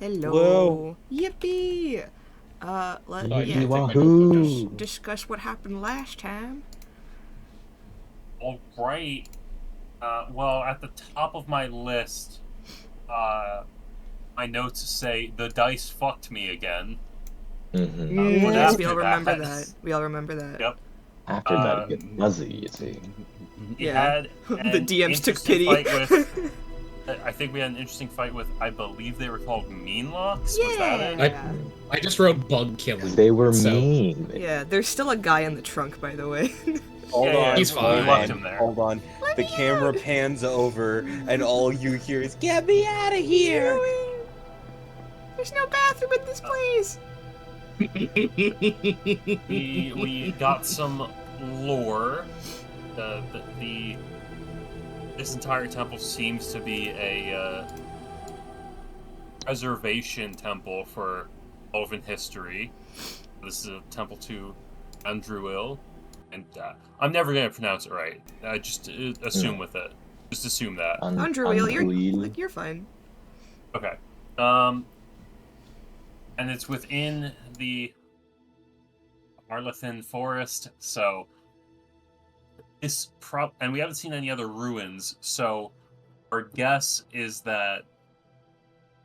Hello. Yippee! Wahoo! Discuss what happened last time. All right. Well, at the top of my list, my notes say the dice fucked me again. Mm-hmm. Yes, we after all remember that- that. We all remember that. Yep. After that, it gets fuzzy, you see. We Yeah. had The an DMs took interesting pity. fight with. I think we had an interesting fight with. I believe they were called Meanlocks. Was that it? Yeah. I just wrote bug killing. Because they were so- mean. Yeah, there's still a guy in the trunk, by the way. Hold Yeah, on, he's we fine. left him there. Hold on. The camera pans over, and all you hear is, "Get me out of here!" There's no bathroom in this place. We got some lore. This entire temple seems to be a preservation temple for elven history. This is a temple to Andruil, and I'm never gonna pronounce it right. Just assume with it. Just assume that. Andrew, you're fine. Okay. And it's within the Arlethan Forest, so and we haven't seen any other ruins, so our guess is that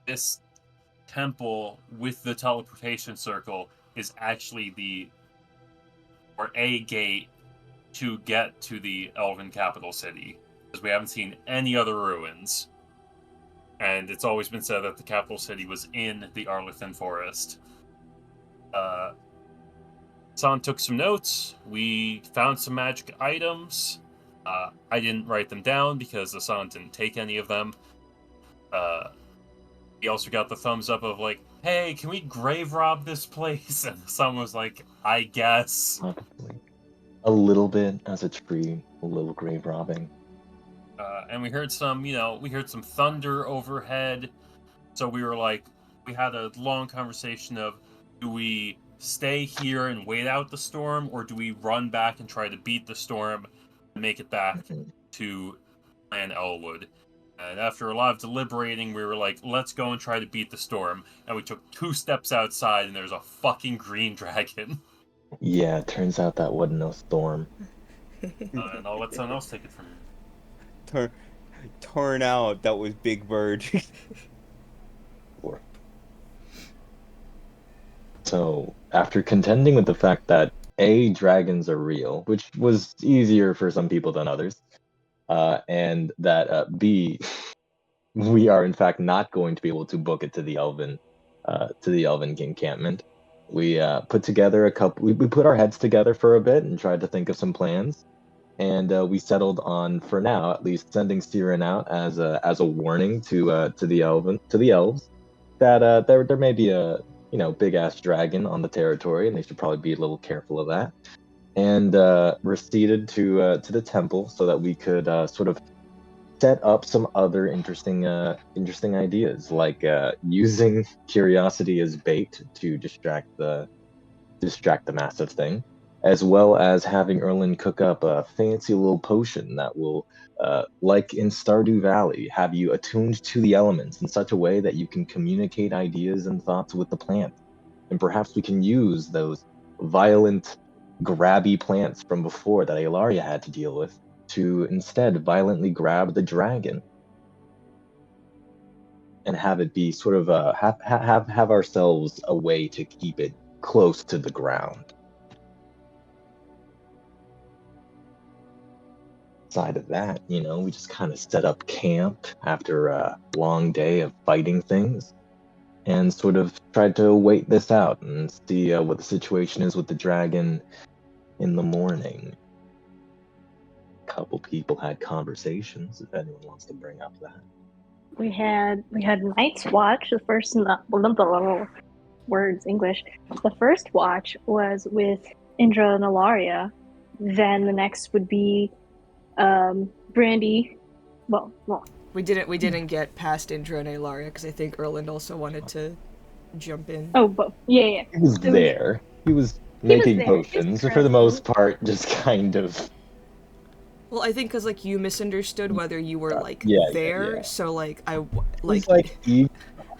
this temple with the teleportation circle is actually a gate to get to the Elven capital city, because we haven't seen any other ruins. And it's always been said that the capital city was in the Arlethan Forest. San took some notes. We found some magic items. I didn't write them down because Hassan didn't take any of them. He also got the thumbs up of like, hey, can we grave rob this place? And Hassan was like, I guess. A little bit as a tree, a little grave robbing. And we heard some thunder overhead. So we had a long conversation of, do we stay here and wait out the storm, or do we run back and try to beat the storm and make it back to Clan Elwood? And after a lot of deliberating, we were like, let's go and try to beat the storm. And we took 2 steps outside, and there's a fucking green dragon. Yeah, it turns out that wasn't no storm. And I'll let someone else take it from here. Turn out that was Big Bird. So, after contending with the fact that A, dragons are real, which was easier for some people than others, and that B, we are in fact not going to be able to book it to the Elven encampment, we put together we put our heads together for a bit and tried to think of some plans, and we settled on, for now at least, sending Siren out as a warning to the elves that there may be a big ass dragon on the territory, and they should probably be a little careful of that. And receded to the temple so that we could sort of set up some other interesting ideas, like using curiosity as bait to distract the massive thing, as well as having Erlin cook up a fancy little potion that will, like in Stardew Valley, have you attuned to the elements in such a way that you can communicate ideas and thoughts with the plant. And perhaps we can use those violent, grabby plants from before that Aelaria had to deal with to instead violently grab the dragon. And have it be sort of have ourselves a way to keep it close to the ground. Side of that, we just kind of set up camp after a long day of fighting things and sort of tried to wait this out and see what the situation is with the dragon in the morning. A couple people had conversations, if anyone wants to bring up that. We had Night's Watch, the first words English. The first watch was with Indra and Alaria. Then the next would be Brandy. Well. We didn't get past Indra and Aelaria because I think Erland also wanted to jump in. Oh, but yeah. He was there. He was making potions, for the most part, just kind of. Well, I think because you misunderstood whether you were there, yeah. so I It was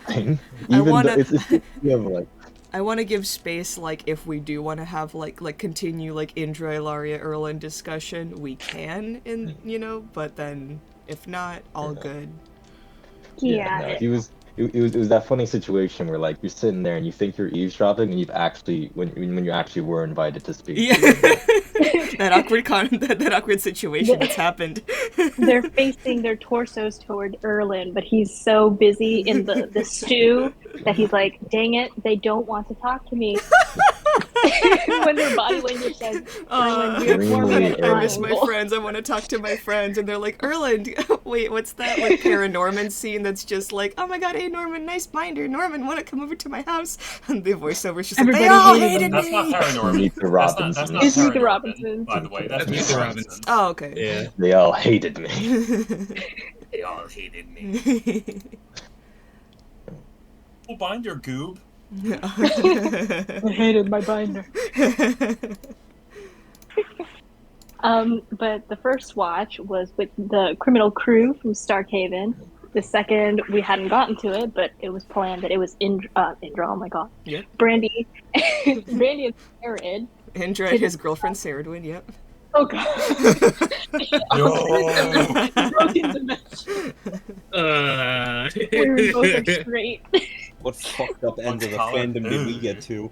thing. I Even wanna- though it's you have like I want to give space, like, if we do want to have, like, continue, like, Indra, Ilaria, Erlin discussion, we can, but then, if not, all good. Yeah. no, he was. It was that funny situation where like you're sitting there and you think you're eavesdropping and you've actually when you actually were invited to speak. Yeah. that awkward situation that's happened. They're facing their torsos toward Erlin, but he's so busy in the stew that he's like, dang it, they don't want to talk to me. When their body language says, Erlin, we are forming a Extremely I miss my triangle. friends. I want to talk to my friends. And they're like, Erland, wait, what's that, like, Paranorman scene that's just like, oh my god, hey, Norman, nice binder. Norman, want to come over to my house? And the voiceover's just Everybody like, they all hated hated him. That's not me. Paranorman. Meet the That's Robinsons. not It's Meet the Paranorman, Robinsons. by the way. That's Meet Meet the the Robinsons. Robinsons. Oh, okay. Yeah. They all hated me. They all hated me. Oh, binder goob. I hated my binder. But the first watch was with the criminal crew from Starkhaven. The second, we hadn't gotten to it, but it was planned that it was Indra, oh my god. Yep. Brandy, Brandy and Jared. Indra and his girlfriend, Saradwin, yep. Oh god. No. Broken dimension. We both are straight. What fucked up end of the fandom did we get to?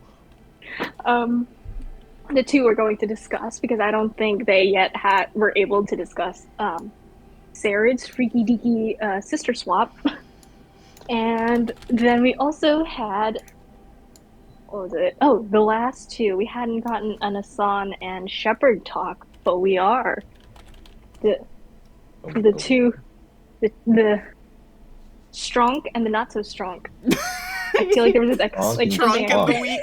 The two we're going to discuss because I don't think they yet were able to discuss Sarad's freaky deaky sister swap. And then we also had, what was it? Oh, the last two. We hadn't gotten an Asan and Shepherd talk, but we are. The two, the strong and the not so strong. I feel like there was this like Drunk of the week.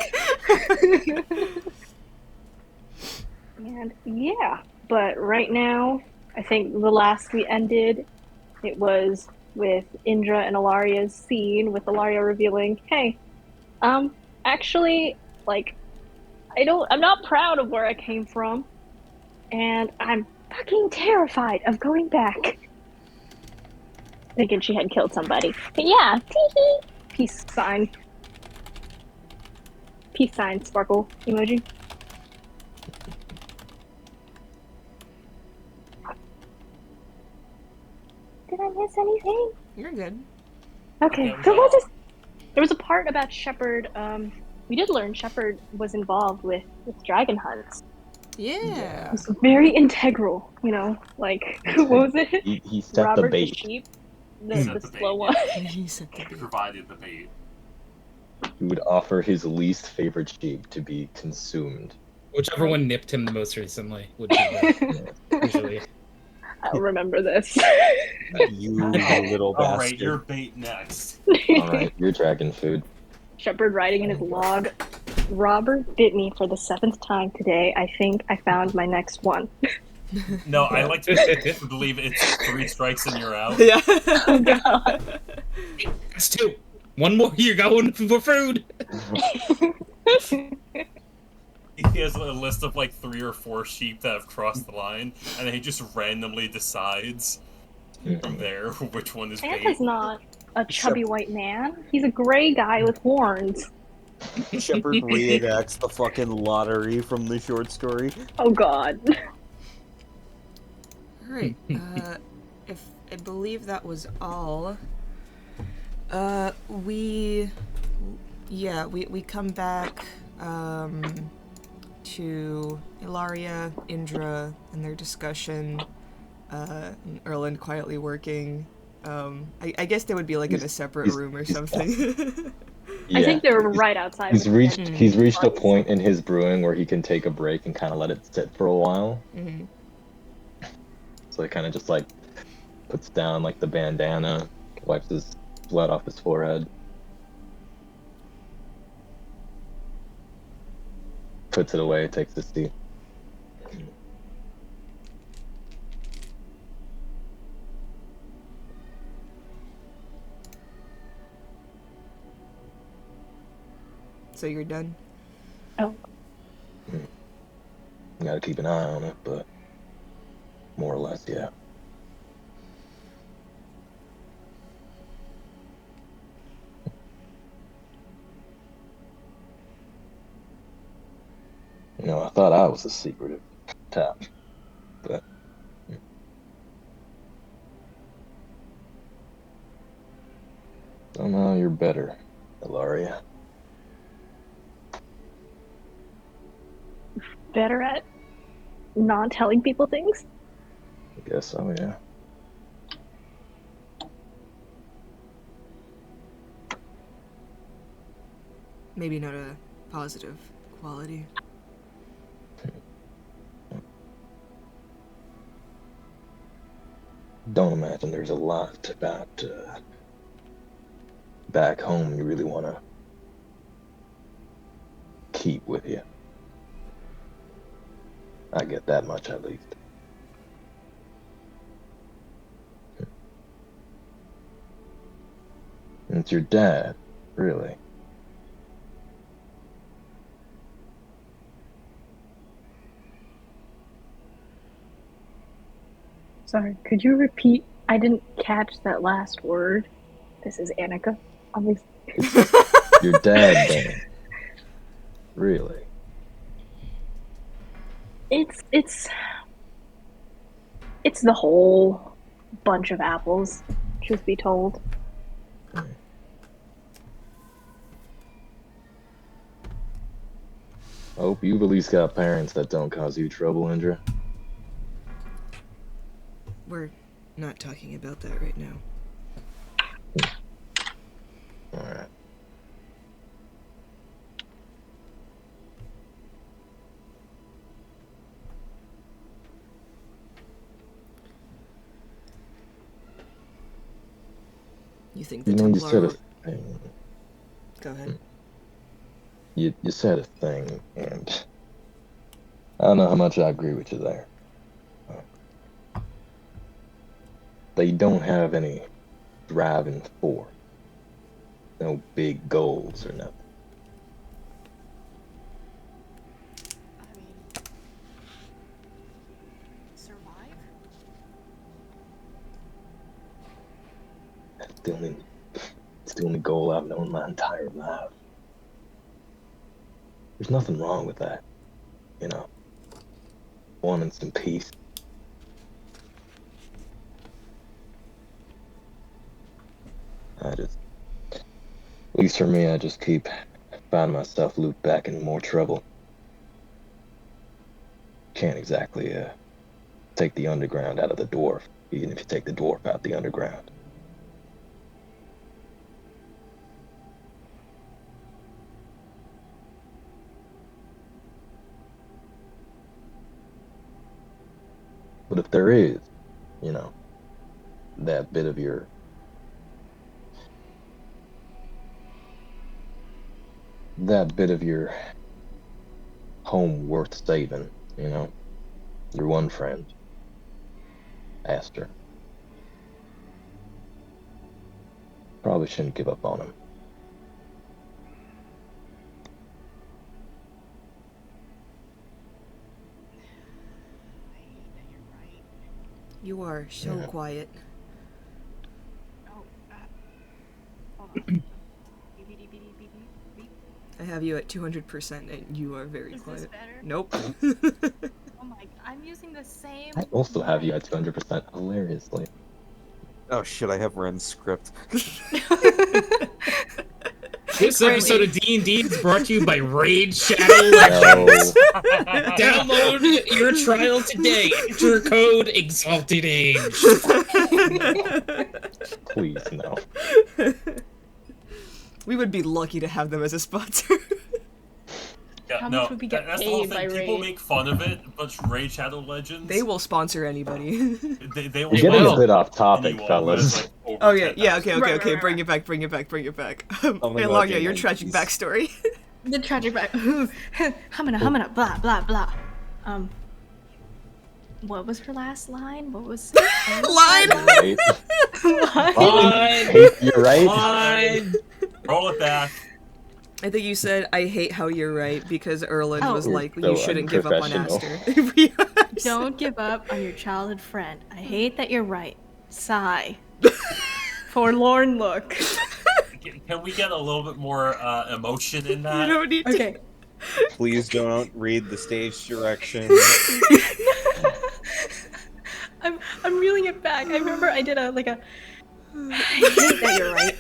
And yeah, but right now, I think the last we ended, it was with Indra and Ilaria's scene, with Ilaria revealing, hey, actually, like, I'm not proud of where I came from, and I'm fucking terrified of going back. Thinking she had killed somebody. But yeah, tee-hee. Peace sign. Peace sign sparkle emoji. Did I miss anything? You're good. Okay, Yeah, there was a part about Shepard. We did learn Shepard was involved with dragon hunts. Yeah. It was very integral, like what was it? He set Robert the bait. the sheep, Set the the bait, slow yeah. one. He said the He bait. provided the bait. He would offer his least favorite sheep to be consumed. Whichever one nipped him the most recently would be the, usually. I'll remember this. You little All right, bastard. your bait next. Alright, your dragon food. Shepard writing in his log. Robert bit me for the 7th time today. I think I found my next one. No, I like to believe it's 3 strikes and you're out. Yeah. Oh god. It's 2. One more, you're going for food. He has a list of like 3 or 4 sheep that have crossed the line, and then he just randomly decides from there which one is Santa's bait. not a chubby white man. He's a gray guy with horns. Shepard reenacts the fucking lottery from the short story. Oh god. Alright, if I believe that was all. We come back, to Ilaria, Indra, and their discussion, and Erland quietly working. I guess they would be like in a separate room or something. I think they were right outside. He's with the reached a point in his brewing where he can take a break and kind of let it sit for a while. Mm-hmm. So he kind of just like puts down like the bandana, wipes his sweat off his forehead, puts it away, takes his seat. So you're done? Oh. Gotta keep an eye on it, but more or less, yeah. I thought I was a secretive type, but somehow you're better, Ilaria. Better at not telling people things? I guess so, yeah. Maybe not a positive quality. Don't imagine there's a lot about back home you really want to keep with you. I get that much at least. It's your dad, really. Sorry, could you repeat? I didn't catch that last word. This is Annika, obviously. Your dad, Dan. Really. It's the whole bunch of apples, truth be told. Hope you've at least got parents that don't cause you trouble, Indra. We're not talking about that right now. Alright. You think the You Templar... said a thing. Go ahead. You said a thing, and I don't know how much I agree with you there. They don't have any driving force. No big goals or nothing. I mean, survive? It's the only goal I've known my entire life. There's nothing wrong with that, wanting some peace. At least for me, I just keep finding myself looped back in more trouble. Can't exactly take the underground out of the dwarf, even if you take the dwarf out the underground. But if there is, that bit of your home worth saving, your one friend, Aster. Probably shouldn't give up on him. I hate that you're right. You are so Yeah. quiet. Oh, hold on. Beep, beep, beep, beep, beep, beep. I have you at 200% and you are very Is this quiet. better? Nope. Oh my, I'm using the same. I also have you at 200% hilariously. Oh shit, I have Ren's script. This Brandy. episode of D&D is brought to you by Raid Shadow Legends. No, Download your trial today. Enter code Exalted Age. please no. We would be lucky to have them as a sponsor. Yeah, How no, much would we get that's the whole paid by thing. People Raid? make fun of it, but Raid Shadow Legends, They will sponsor anybody. they will We're getting will. a bit off topic, anyone who has, fellas. like, over Oh yeah, yeah, 10,000. okay, okay, Right, okay. right, Bring right. it back, bring it back, bring it back. Oh my Hey, God, Laria, Dan, your like, tragic these- backstory. The tragic back. Humana, blah, blah, blah. What was her last line? What was Line. Right? Line? Fine. You're right. Fine. Roll it back. I think you said, I hate how you're right, because Erland Oh. was like, You're you so shouldn't give up on unprofessional. Aster. Yes. Don't give up on your childhood friend. I hate that you're right. Sigh. Forlorn look. Can we get a little bit more emotion in You that? don't need to. Okay. Please don't read the stage directions. I'm reeling it back. I remember I did a I hate that you're right.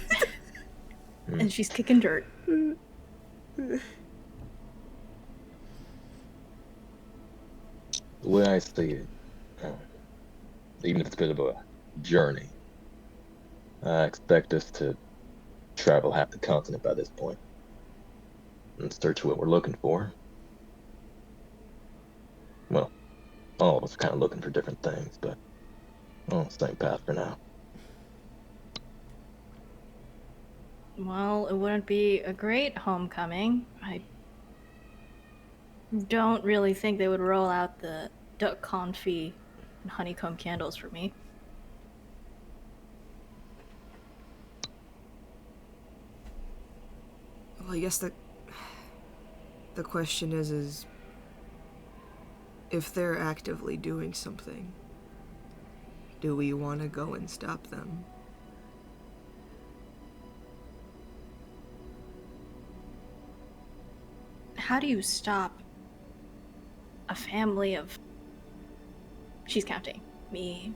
And she's kicking dirt. The way I see it, even if it's a bit of a journey, I expect us to travel half the continent by this point and search what we're looking for. Well, all of us are kind of looking for different things, but on the same path for now. Well, it wouldn't be a great homecoming. I don't really think they would roll out the duck confit and honeycomb candles for me. Well, I guess the question is if they're actively doing something, do we want to go and stop them? How do you stop a family of... She's counting. Me.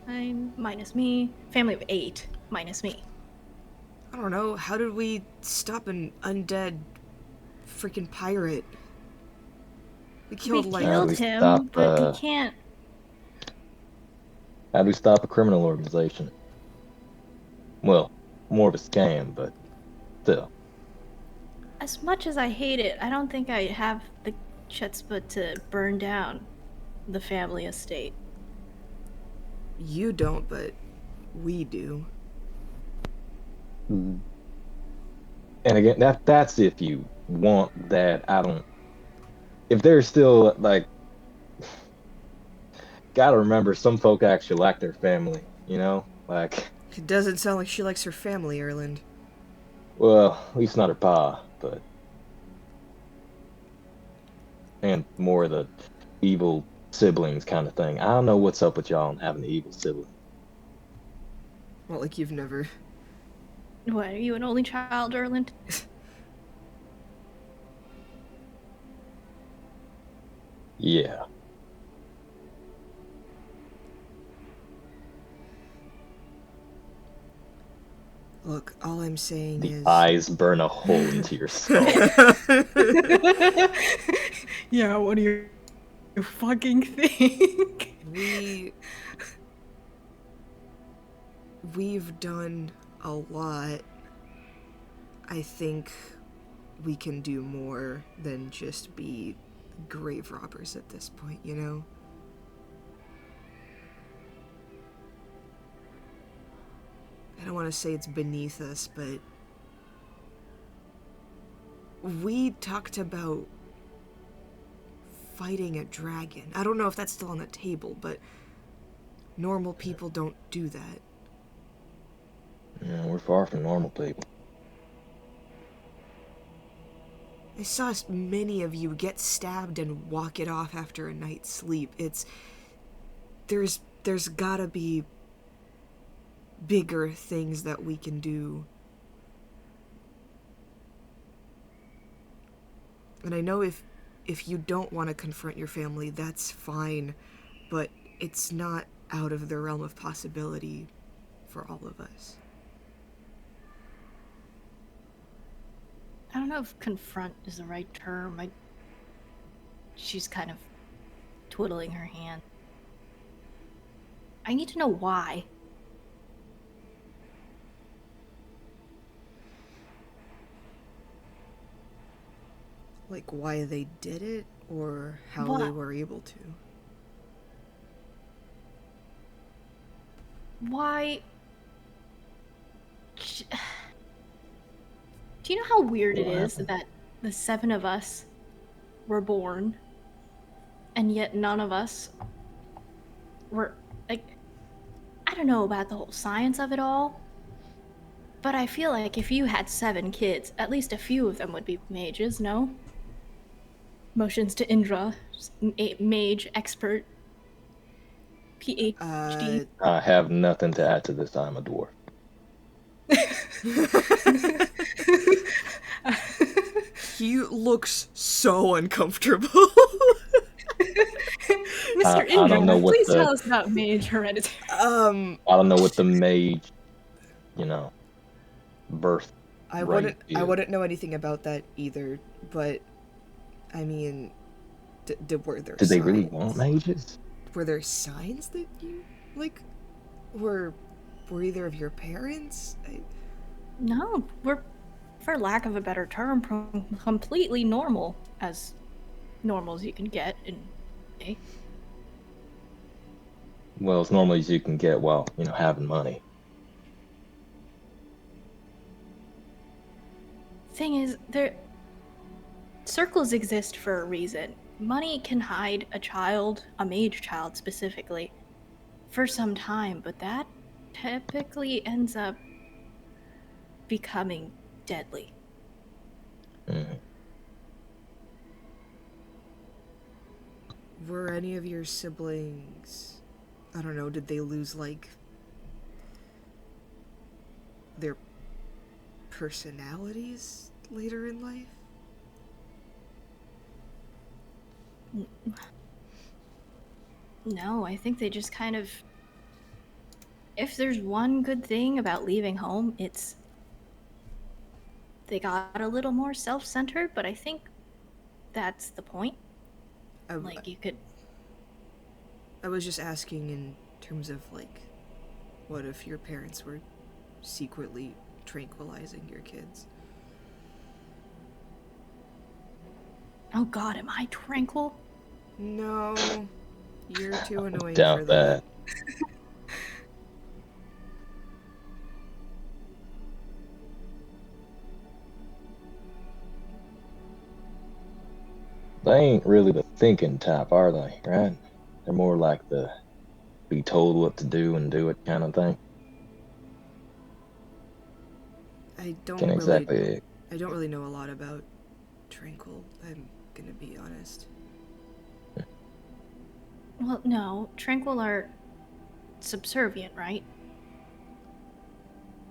9 minus me. Family of 8 minus me. I don't know. How did we stop an undead freaking pirate? We killed We killed we him, stop, but we can't... How do we stop a criminal organization? Well, more of a scam, but still. As much as I hate it, I don't think I have the chutzpah to burn down the family estate. You don't, but we do. And again, that's if you want that. I don't. If they're still like, gotta remember, some folk actually like their family. You know, like. It doesn't sound like she likes her family, Erland. Well, at least not her pa, but. And more of the evil siblings kind of thing. I don't know what's up with y'all and having the evil sibling. Well, like you've never. What, are you an only child, Erland? Yeah. Look, all I'm saying The is... eyes burn a hole into your skull. Yeah, what do you fucking think? We've done a lot. I think we can do more than just be grave robbers at this point, you know? I don't want to say it's beneath us, but we talked about fighting a dragon. I don't know if that's still on the table, but normal people don't do that. Yeah, we're far from normal people. I saw many of you get stabbed and walk it off after a night's sleep. There's gotta be bigger things that we can do. And I know if you don't want to confront your family, that's fine, but it's not out of the realm of possibility for all of us. I don't know if confront is the right term. She's kind of twiddling her hand. I need to know why. Like why they did it, or how What? they were able to. Why? Do you know how weird it is that the 7 of us were born, and yet none of us were, like, I don't know about the whole science of it all, but I feel like if you had 7 kids, at least a few of them would be mages, no? Motions to Indra, mage expert, PhD. I have nothing to add to this. I'm a dwarf. He looks so uncomfortable. Mr. I don't know Indra, what please the- tell us about Mage Hereditary. um, I don't know what the mage, birth I right is. wouldn't know anything about that either. But I mean, were there Did they signs? really want mages? Were there signs that you like? Were either of your parents? No, we're, for lack of a better term, completely normal as you can get in a. Well, as normal as you can get while, having money. Thing is, circles exist for a reason. Money can hide a child, a mage child specifically, for some time, but that typically ends up becoming deadly. Mhm. Were any of your siblings, I don't know, did they lose, like, their personalities later in life? No, I think they just kind of. If there's one good thing about leaving home, it's. They got a little more self centered, but I think that's the point. Like, you could. I was just asking in terms of, like, what if your parents were secretly tranquilizing your kids? Oh god, am I tranquil? No, you're too annoying Doubt for that. They ain't really the thinking type, are they? Right? They're more like the be told what to do and do it kind of thing. I don't Can't exactly. really know a lot about Tranquil. I'm gonna be honest. Well, no. Tranquil are subservient, right?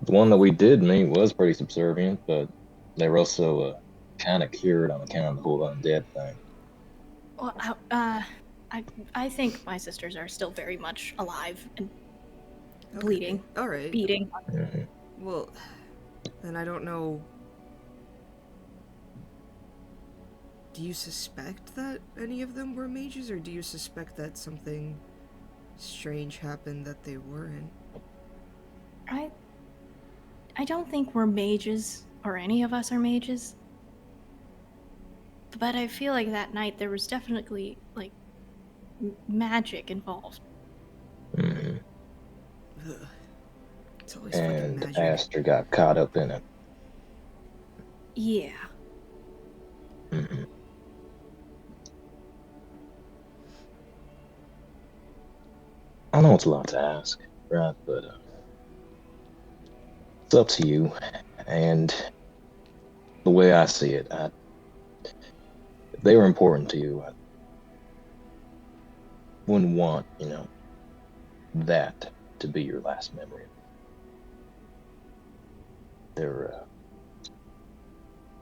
The one that we did meet was pretty subservient, but they were also kind of cured on account of the whole undead thing. Well, I think my sisters are still very much alive and bleeding, All right. beating. Mm-hmm. Well, then I don't know. Do you suspect that any of them were mages, or do you suspect that something strange happened that they weren't? I don't think we're mages, or any of us are mages. But I feel like that night there was definitely, like, magic involved. Mm-hmm. Ugh. It's always fucking And magic. Aster got caught up in it. Yeah. Mm-hmm. I know it's a lot to ask, right? But it's up to you. And the way I see it, if they were important to you, I wouldn't want, that to be your last memory. There were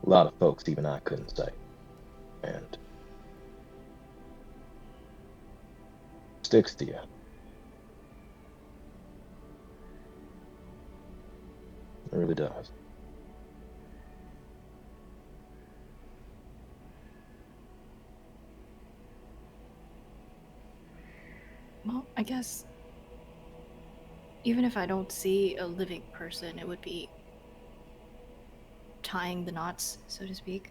a lot of folks even I couldn't say. And sticks to you. It really does. Well, I guess even if I don't see a living person, it would be tying the knots, so to speak.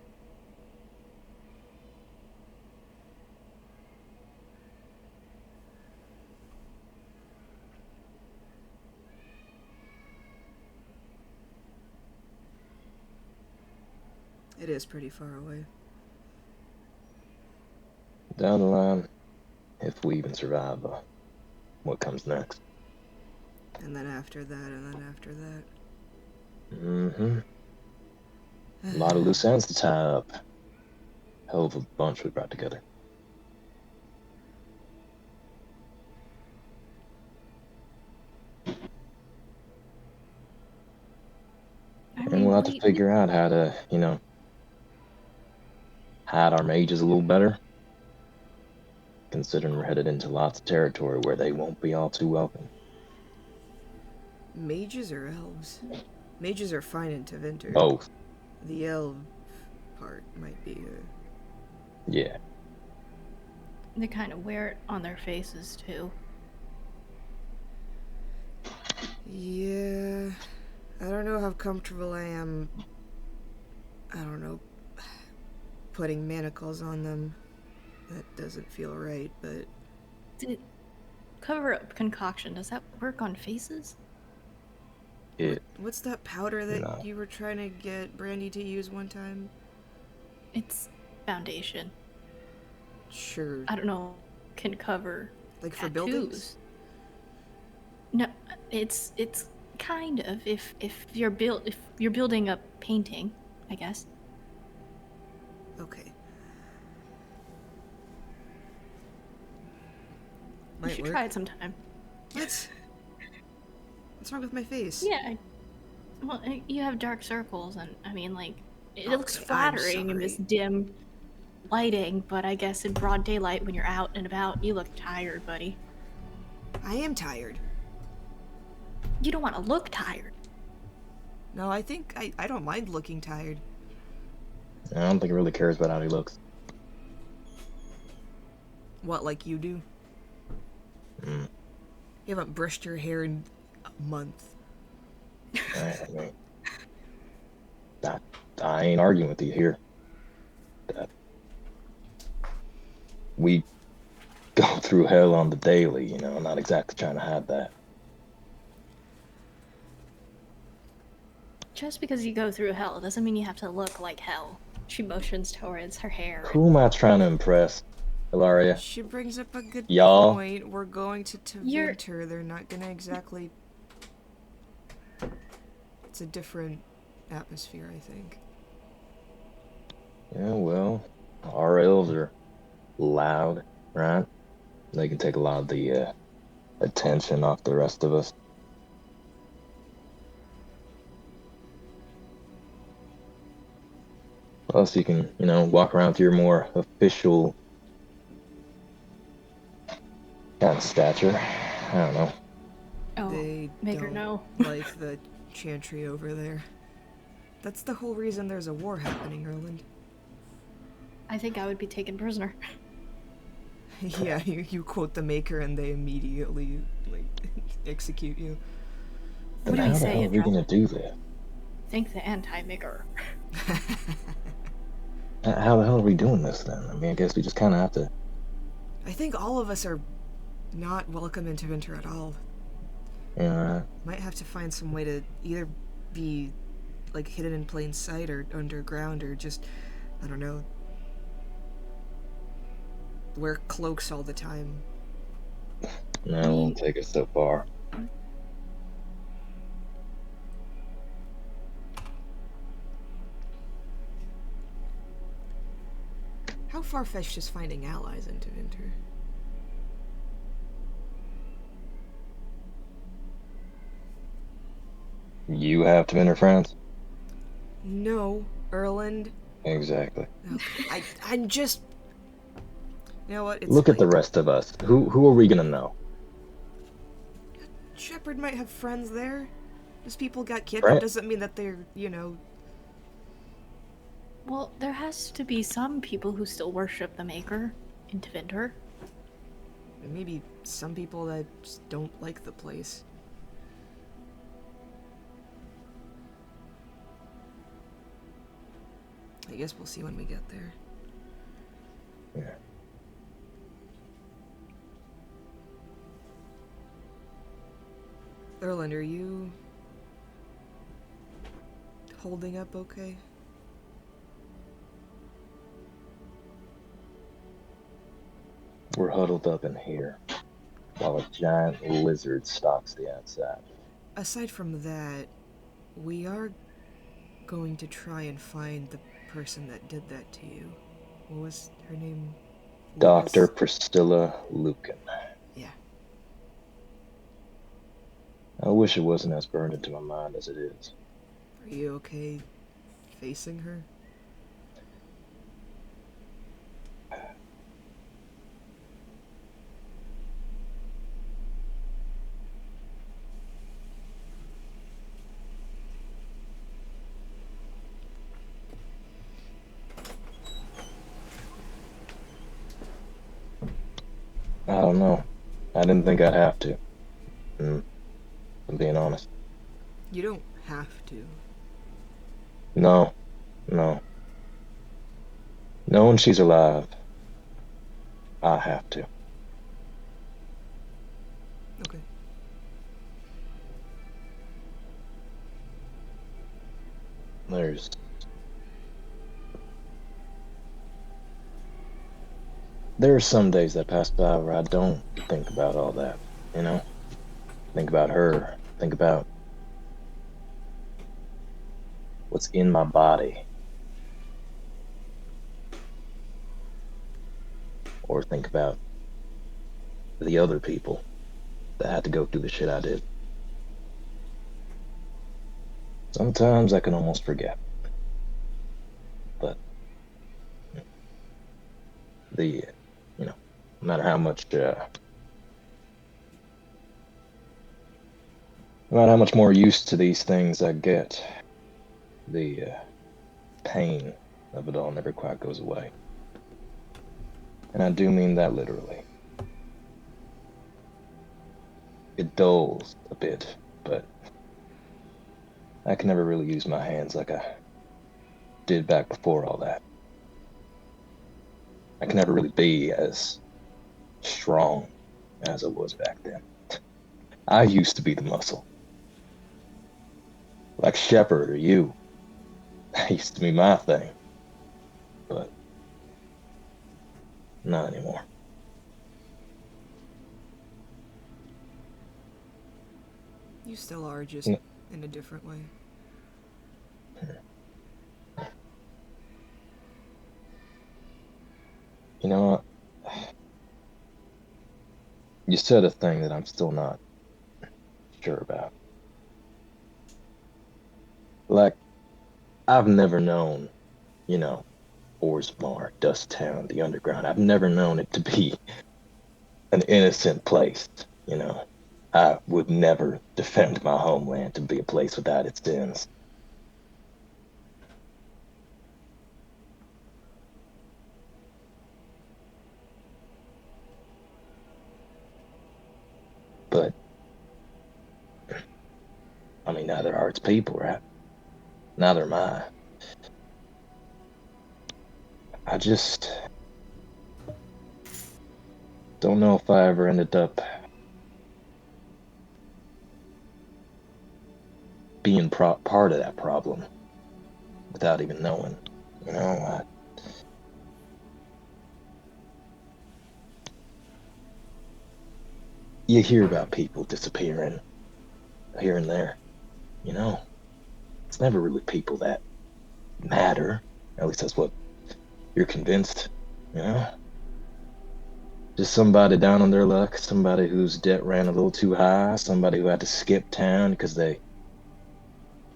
It is pretty far away. Down the line, if we even survive what comes next. And then after that, and then after that. Mm-hmm. A lot of loose ends to tie up. Hell of a bunch we brought together. And we'll have to figure out how to, had our mages a little better, considering we're headed into lots of territory where they won't be all too welcome. Mages or elves? Mages are fine in Tevinter. Both. The elf part might be. Yeah. They kind of wear it on their faces too. Yeah. I don't know how comfortable I am. I don't know. Putting manacles on them. That doesn't feel right, but. Cover up concoction, does that work on faces? What's that powder that No. you were trying to get Brandy to use one time? It's foundation. Sure. I don't know. Can cover Like for tattoos. buildings? No, it's kind of if you're building a painting, I guess. Okay. You should try it sometime. What? What's wrong with my face? Yeah. Well, you have dark circles, and I mean, like, it looks Okay, I'm flattering in this sorry. dim lighting, but I guess in broad daylight when you're out and about, you look tired, buddy. I am tired. You don't want to look tired. No, I think I don't mind looking tired. I don't think he really cares about how he looks. What, like you do? Mm. You haven't brushed your hair in a month. I mean, I ain't arguing with you here. We go through hell on the daily, you know, not exactly trying to hide that. Just because you go through hell doesn't mean you have to look like hell. She motions towards her hair. Who am I trying to impress, Ilaria? She brings up a good Y'all? point. We're going to Tevinter. They're not gonna exactly... It's a different atmosphere, I think. Yeah, well, our elves are loud, right? They can take a lot of the attention off the rest of us. Plus, you can, you know, walk around with your more official kind of stature. I don't know. Oh, They make her don't know. like the chantry over there. That's the whole reason there's a war happening, Erland. I think I would be taken prisoner. Yeah, you quote the Maker and they immediately, like, execute you. Then What do how we the say, hell are we Indra? gonna do this? Thank the anti-maker. How the hell are we doing this then? I mean, I guess we just kind of have to. I think all of us are not welcome into Winter at all. Yeah. Might have to find some way to either be, like, hidden in plain sight or underground or just, I don't know, wear cloaks all the time. No, it won't take us so far. How far-fetched is finding allies into Winter? You have to enter France? No, Erland. Exactly. Okay. I'm just... You know what? It's Look at the fine. rest of us. Who are we gonna know? Shepard might have friends there. Just people got kidnapped Right. doesn't mean that they're, you know... Well, there has to be some people who still worship the Maker in Tevinter. Maybe some people that just don't like the place. I guess we'll see when we get there. Yeah. Erland, are you... holding up okay? We're huddled up in here while a giant lizard stalks the outside. Aside from that, we are going to try and find the person that did that to you. What was her name? Dr. Lucas? Priscilla Lucan. Yeah. I wish it wasn't as burned into my mind as it is. Are you okay facing her? don't know. I didn't think I'd have to. If I'm being honest. You don't have to. No, no. Knowing she's alive, I have to. Okay. There are some days that pass by where I don't think about all that, you know? Think about her, think about what's in my body, or think about the other people that had to go through the shit I did. Sometimes I can almost forget, but no matter how much, no matter how much more used to these things I get, the pain of it all never quite goes away. And I do mean that literally. It dulls a bit, but I can never really use my hands like I did back before all that. I can never really be as strong as I was back then. I used to be the muscle. Like Shepard or you. That used to be my thing. But not anymore. You still are, just in a different way. You know what? You said a thing that I'm still not sure about. Like, I've never known, Orzammar, Dust Town, the Underground. I've never known it to be an innocent place, I would never defend my homeland to be a place without its sins. But, I mean, neither are its people, right? Neither am I. I just don't know if I ever ended up being part of that problem without even knowing, you hear about people disappearing here and there, It's never really people that matter. At least that's what you're convinced, Just somebody down on their luck, somebody whose debt ran a little too high, somebody who had to skip town because they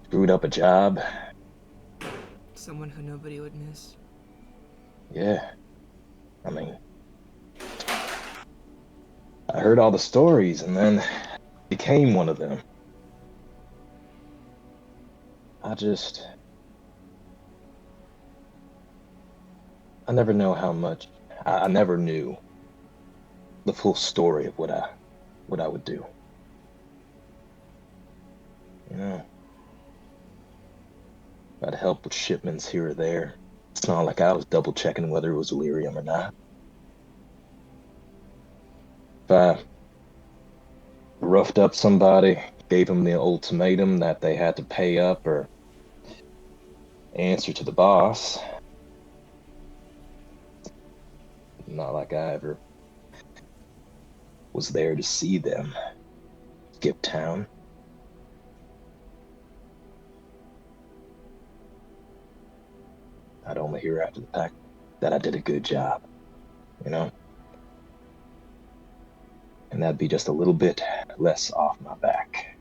screwed up a job. Someone who nobody would miss. Yeah. I mean, I heard all the stories and then became one of them. I never know how much, I never knew the full story of what I would do. I'd help with shipments here or there. It's not like I was double checking whether it was Illyrium or not. If I roughed up somebody, gave them the ultimatum that they had to pay up or answer to the boss, not like I ever was there to see them skip town. I'd only hear after the fact that I did a good job, And that'd be just a little bit less off my back.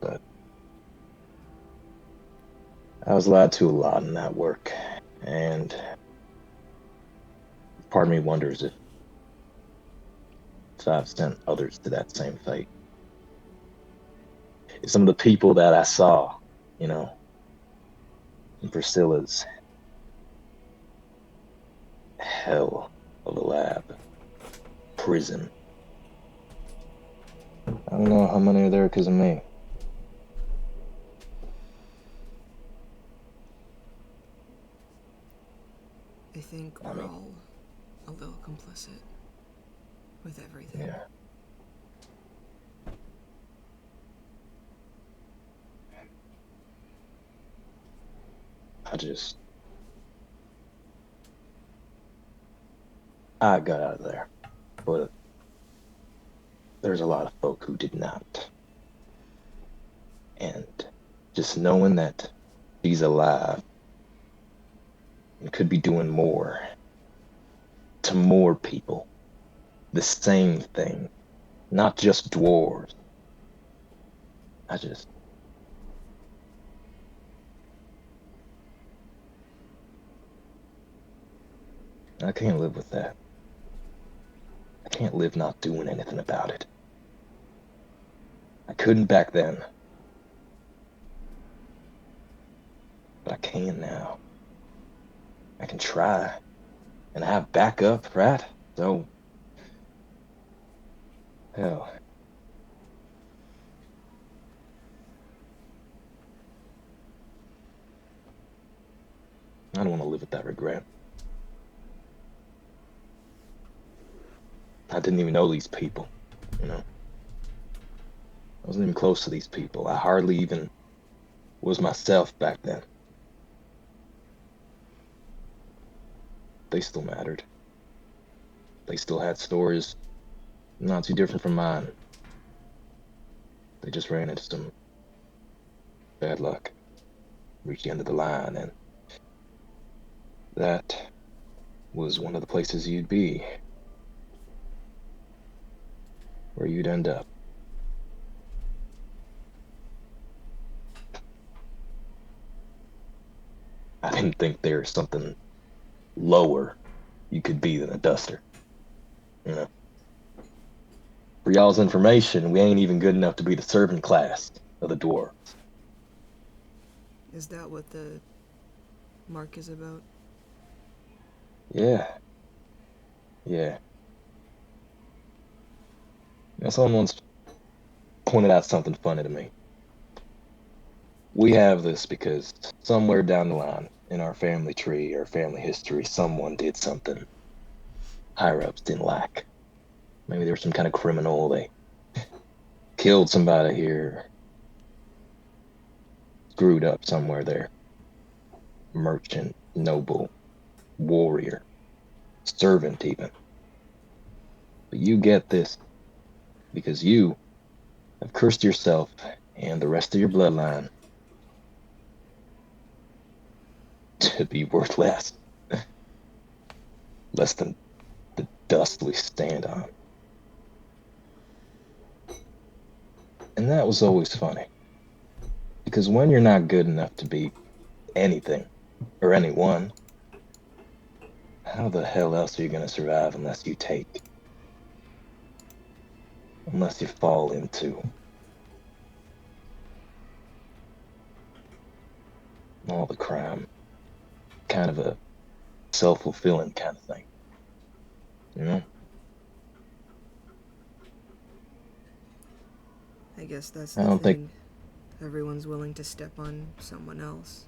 But I was lied to a lot in that work, and part of me wonders if I've sent others to that same fate. If some of the people that I saw, in Priscilla's hell of a lab, prison. I don't know how many are there because of me. I think we're all a little complicit with everything. Yeah. I got out of there, but there's a lot of folk who did not. And just knowing that she's alive and could be doing more to more people, the same thing, not just dwarves. I can't live with that. I can't live not doing anything about it. I couldn't back then, but I can now. I can try and have backup, right? So, hell. I don't want to live with that regret. I didn't even know these people, you know? I wasn't even close to these people. I hardly even was myself back then. They still mattered. They still had stories not too different from mine. They just ran into some bad luck, reached the end of the line, and that was one of the places you'd be, where you'd end up. I didn't think there's something lower you could be than a duster, you know? For y'all's information, we ain't even good enough to be the servant class of the dwarves. Is that what the mark is about? Yeah. Yeah. You know, someone once pointed out something funny to me. We have this because somewhere down the line in our family tree or family history, someone did something higher ups didn't like. Maybe there was some kind of criminal, they killed somebody here, screwed up somewhere there. Merchant, noble, warrior, servant even. But you get this because you have cursed yourself and the rest of your bloodline to be worth less. Less than the dust we stand on. And that was always funny. Because when you're not good enough to be anything or anyone, how the hell else are you going to survive unless you fall into all the crime? Kind of a self-fulfilling kind of thing, you know? I guess that's I the don't think thing. Everyone's willing to step on someone else.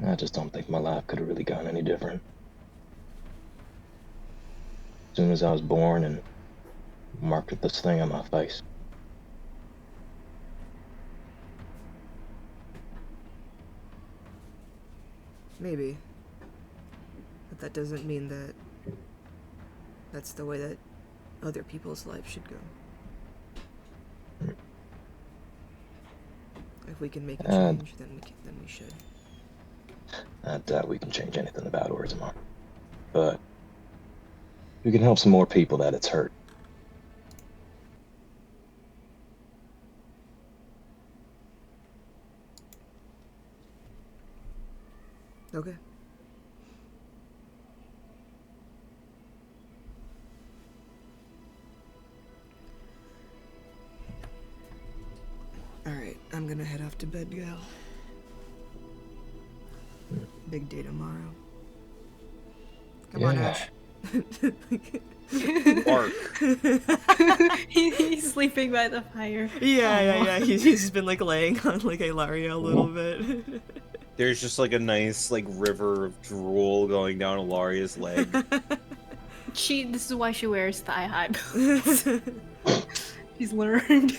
I just don't think my life could have really gone any different. As soon as I was born and marked with this thing on my face. Maybe. But that doesn't mean that that's the way that other people's lives should go. If we can make a change, then we should. I doubt we can change anything about Orzammar. But we can help some more people that it's hurt. Okay. Alright, I'm gonna head off to bed, gal. Big day tomorrow. Come on, Yeah. Ash. Bark. He's sleeping by the fire. Yeah. He's been like laying on like Ilaria a little bit. There's just like a nice like river of drool going down Ilaria's leg. This is why she wears thigh-high boots. She's learned.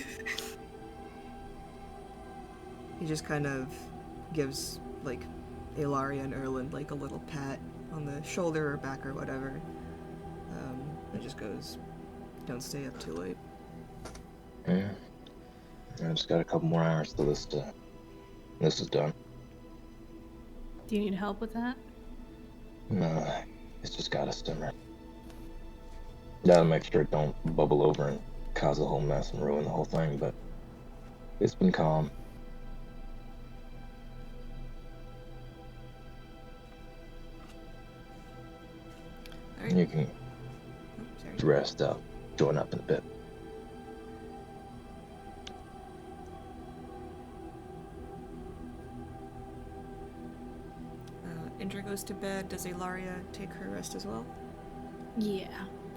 He just kind of gives like Ilaria and Erland like a little pat on the shoulder or back or whatever. And just goes, "Don't stay up too late." Yeah. I just got a couple more hours till this is done. Do you need help with that? No, it's just gotta simmer. Gotta make sure it don't bubble over and cause a whole mess and ruin the whole thing, but it's been calm. All right. You can Sorry. rest up, join up in a bit. Indra goes to bed. Does Ilaria take her rest as well? Yeah.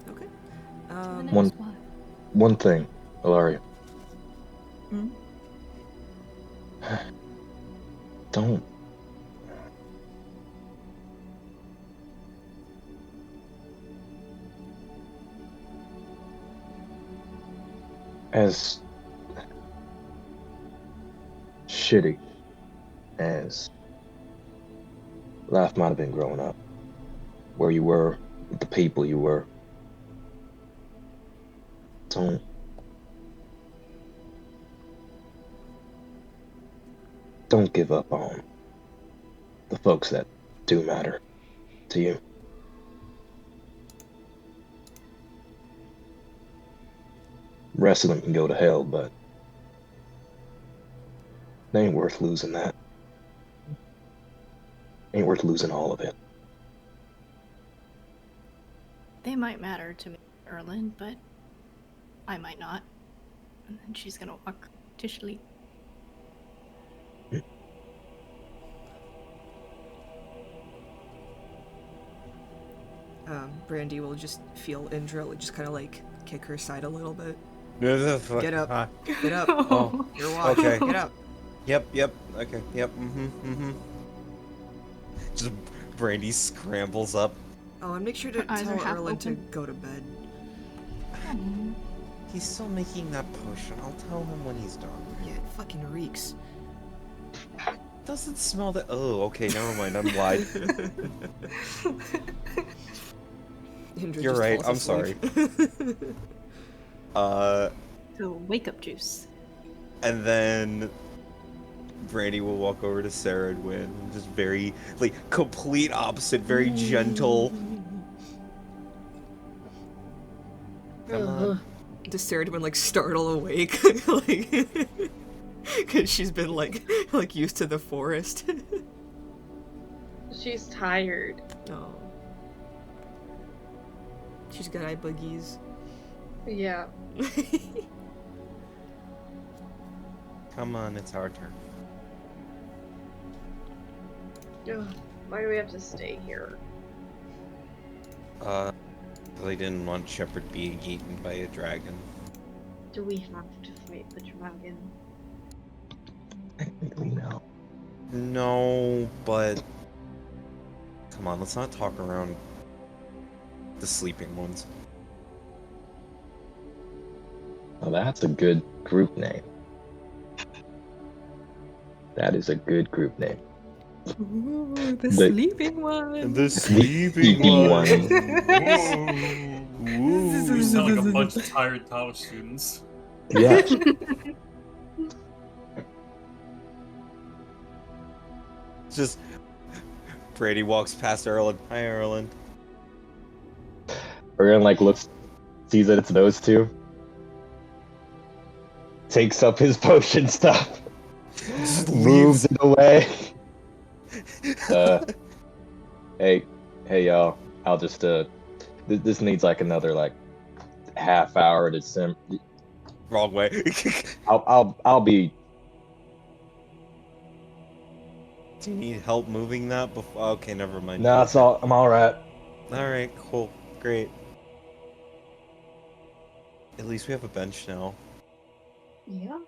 Okay. The Um, next One- one. One thing, Ilaria. Hmm? Don't. As shitty as life might have been growing up, where you were, with the people you were, don't give up on the folks that do matter to you. Rest of them can go to hell, but it ain't worth losing that. Ain't worth losing all of it. They might matter to me, Erland, but I might not. And then she's gonna walk to sleep. Brandy will just feel Indra just kind of like kick her side a little bit. Get up. Ah, Get up. Oh, Your watch. okay. Get up. Yep, okay, yep, Just Brandy scrambles up. Oh, and make sure to Her eyes tell are half Erland to open. go to bed. He's still making that potion. I'll tell him when he's done. Yeah, it fucking reeks. Doesn't smell that. Oh, okay, never mind. I'm lied. Indra You're just right, falls I'm asleep. So wake up juice. And then Brandy will walk over to Sarah and Wynn, just very, like, complete opposite, very gentle. Come on. Does Sarah like startle awake? Like, because she's been like used to the forest. She's tired. Oh. She's got eye buggies. Yeah. Come on, it's our turn. Ugh, why do we have to stay here? They didn't want Shepard being eaten by a dragon. Do we have to fight the dragon? Technically, no. No, but... Come on, let's not talk around the sleeping ones. Well, that's a good group name. That is a good group name. Ooh, the The- sleeping one. The sleeping one. We sound like a bunch of tired college students. Yeah. Just... Brady walks past Erland. Hi, Erland. Erlen like looks, sees that it's those two, takes up his potion stuff, Just moves it away. Hey y'all, I'll just this needs like another like half hour to sim. Wrong way. I'll be. Do you need help moving that before? Okay, never mind. No, it's all. I'm all right. Alright, cool. Great. At least we have a bench now. Yeah.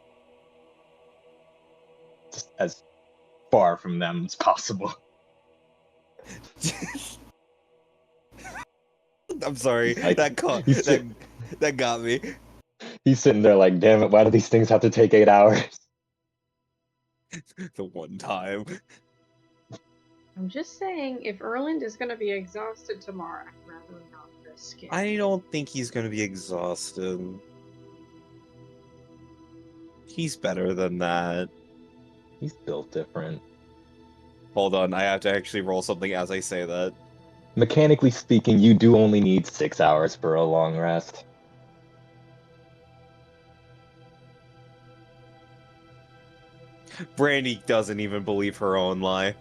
Just as far from them as possible. I'm sorry. Like, That he's, that got me. he's sitting there like, damn it, why do these things have to take 8 hours? The one time. I'm just saying, if Erland is gonna be exhausted tomorrow, I'd rather not risk it. I don't think he's gonna be exhausted. He's better than that. He's built different. Hold on, I have to actually roll something as I say that. Mechanically speaking, you do only need 6 hours for a long rest. Brandy doesn't even believe her own lie.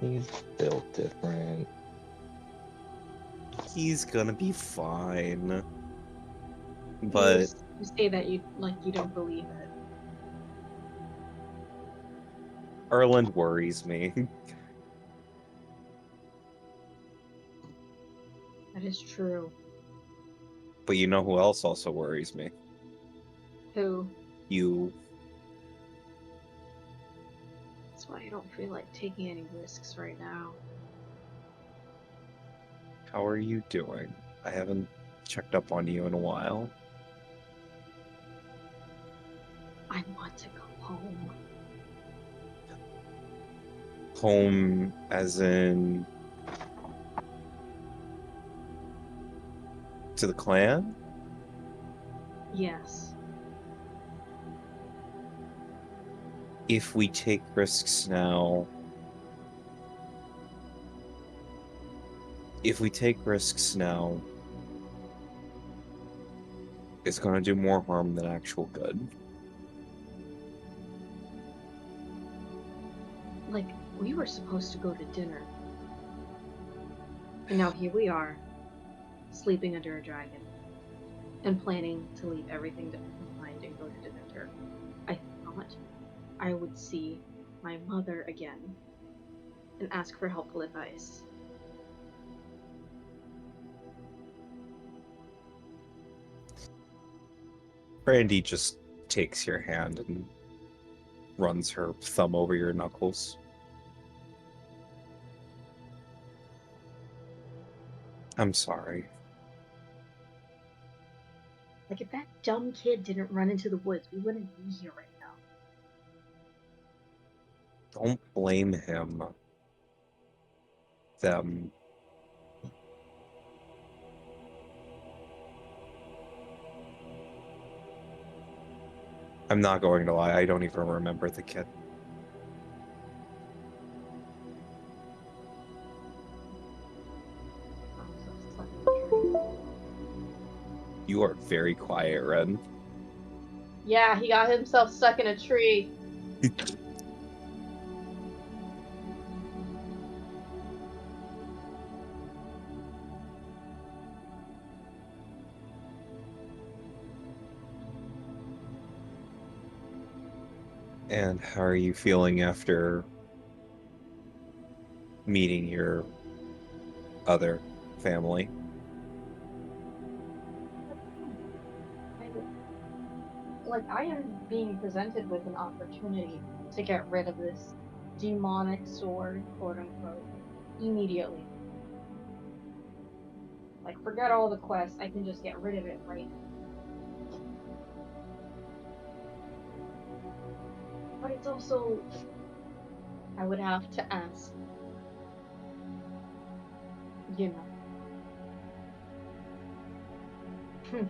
He's built different. He's gonna be fine. But You say that you don't believe it. Erland worries me. That is true. But you know who else also worries me? Who? You. That's why I don't feel like taking any risks right now. How are you doing? I haven't checked up on you in a while. I want to go home. Home as in to the clan? Yes. If we take risks now... If we take risks now, it's gonna do more harm than actual good. Like, we were supposed to go to dinner. And now here we are, sleeping under a dragon. And planning to leave everything behind and go to dinner. I thought I would see my mother again and ask for helpful advice. Brandy just takes your hand and runs her thumb over your knuckles. I'm sorry. Like, if that dumb kid didn't run into the woods, we wouldn't be here right now. Don't blame him. Them. I'm not going to lie, I don't even remember the kid. You are very quiet, Ren. Yeah, he got himself stuck in a tree. And how are you feeling after meeting your other family? I am being presented with an opportunity to get rid of this demonic sword, quote unquote, immediately. Like, forget all the quests, I can just get rid of it right now. But it's also, I would have to ask, you know.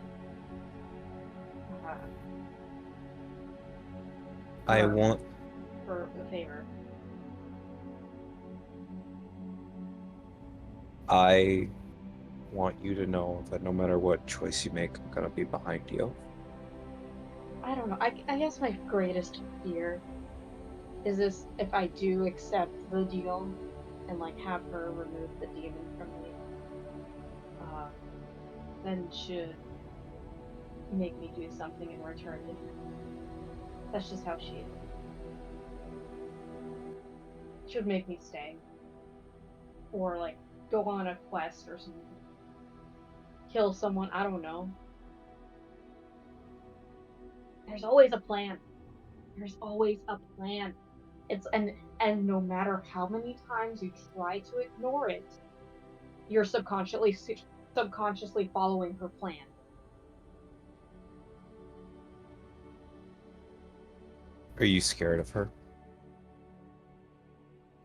I want... For the favor. I want you to know that no matter what choice you make, I'm gonna be behind you. I don't know, I guess my greatest fear is this, if I do accept the deal and, like, have her remove the demon from me, then should make me do something in return to her. That's just how she is. Should make me stay. or like go on a quest or something. Kill someone, I don't know. There's always a plan. There's always a plan. It's and no matter how many times you try to ignore it, you're subconsciously following her plan. Are you scared of her?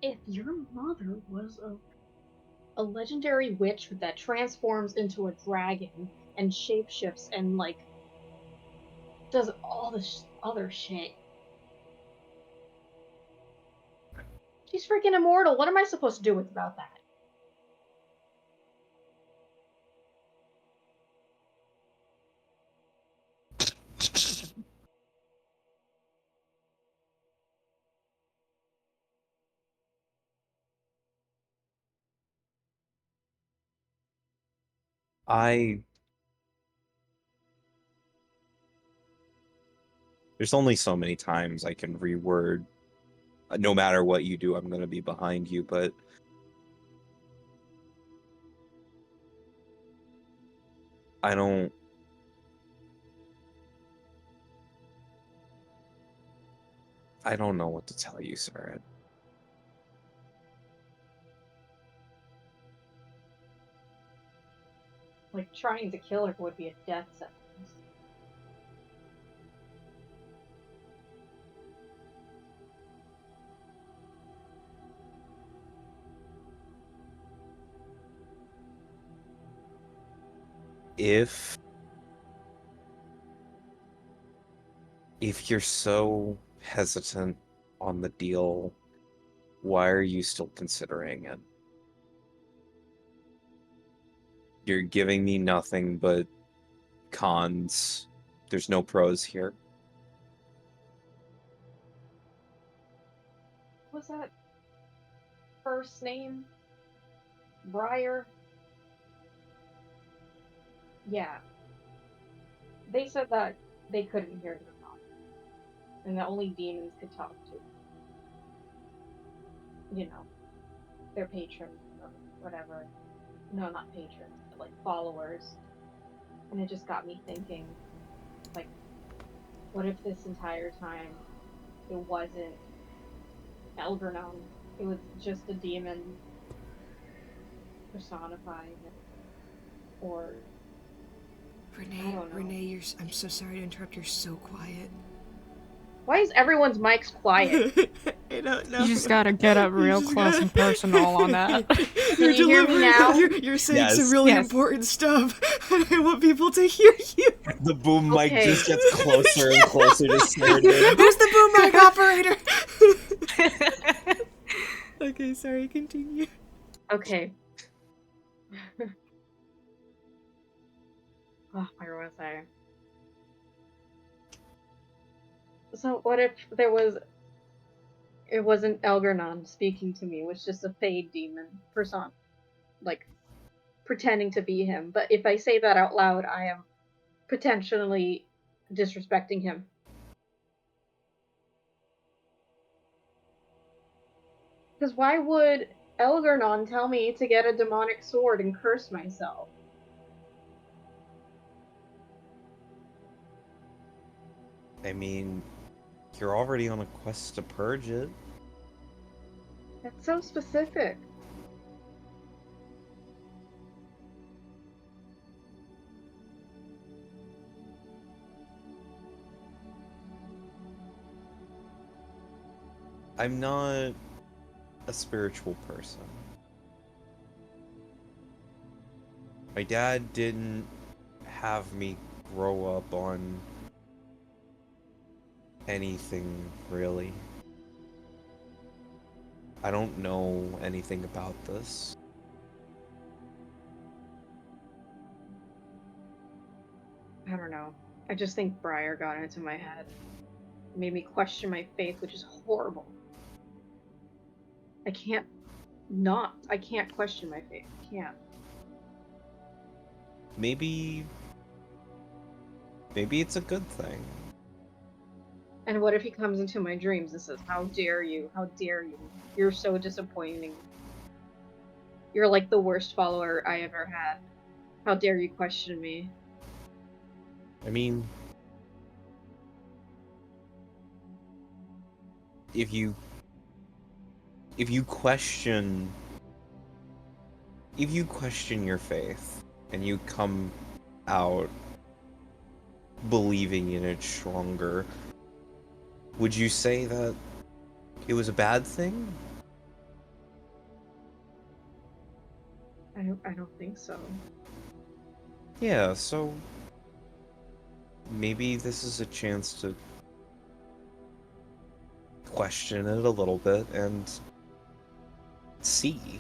If your mother was a legendary witch that transforms into a dragon and shapeshifts and like does all this other shit, she's freaking immortal. What am I supposed to do about that? There's only so many times I can reword. No matter what you do, I'm gonna be behind you, but I don't know what to tell you, Sarah. Like trying to kill her would be a death sentence. If you're so hesitant on the deal, why are you still considering it? You're giving me nothing but cons. There's no pros here. What's that first name? Briar? Yeah. They said that they couldn't hear her talk. And that only demons could talk to, you know, their patrons or whatever. No, not patrons, but like followers. And it just got me thinking, like, what if this entire time it wasn't Elgernon? It was just a demon personified, or I Renee, don't know. Renee, I'm so sorry to interrupt. You're so quiet. Why is everyone's mics quiet? I don't know. You just gotta get up real close and personal on that. Can you hear me now? You're saying some Yes. really Yes. important stuff, and I want people to hear you. The boom mic Okay. just gets closer and closer to Sarah. Who's the boom mic operator? Okay, sorry, continue. Okay. Oh, where was I? So what if it wasn't Elgernon speaking to me, it was just a fade demon person, like pretending to be him. But if I say that out loud, I am potentially disrespecting him. Because why would Elgernon tell me to get a demonic sword and curse myself? I mean, you're already on a quest to purge it. That's so specific. I'm not a spiritual person. My dad didn't have me grow up on anything, really. I don't know anything about this. I don't know. I just think Briar got into my head. It made me question my faith, which is horrible. I can't question my faith. I can't. Maybe it's a good thing. And what if he comes into my dreams and says, "How dare you? How dare you? You're so disappointing." You're like the worst follower I ever had. How dare you question me? I mean, if you question your faith and you come out believing in it stronger, would you say that it was a bad thing? I don't think so. Yeah, so maybe this is a chance to question it a little bit and see.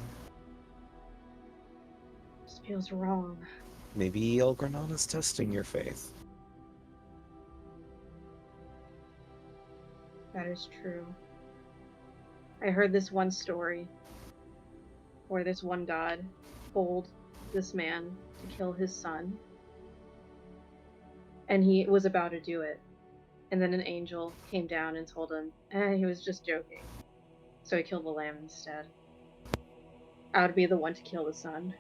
This feels wrong. Maybe El Granada's testing your faith. That is true. I heard this one story where this one god told this man to kill his son, and he was about to do it. And then an angel came down and told him, he was just joking. So he killed the lamb instead. I would be the one to kill the son.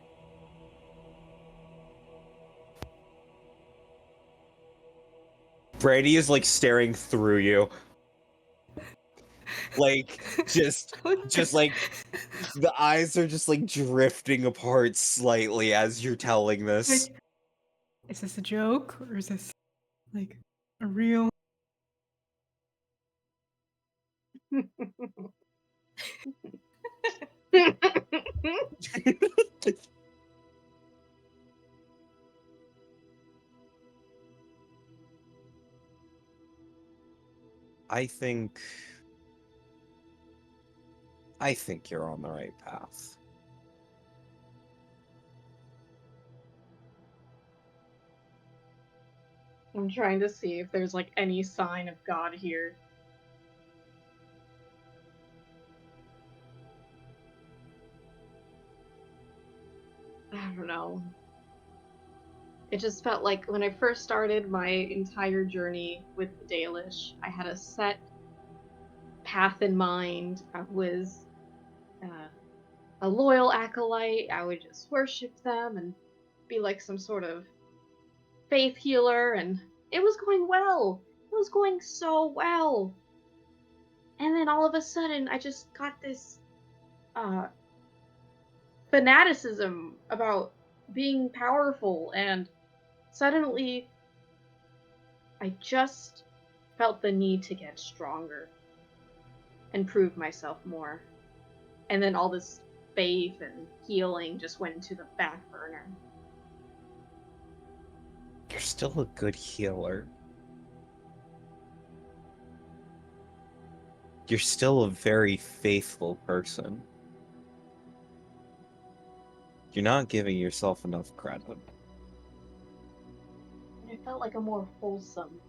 Brady is like staring through you. Like just like the eyes are just like drifting apart slightly as you're telling this. Like, is this a joke or is this like a real? I think you're on the right path. I'm trying to see if there's like any sign of God here. I don't know. It just felt like when I first started my entire journey with the Dalish, I had a set path in mind. I was a loyal acolyte. I would just worship them and be like some sort of faith healer, and it was going well. It was going so well. And then all of a sudden, I just got this fanaticism about being powerful, and suddenly I just felt the need to get stronger and prove myself more. And then all this faith and healing just went into the back burner. You're still a good healer. You're still a very faithful person. You're not giving yourself enough credit. And it felt like a more wholesome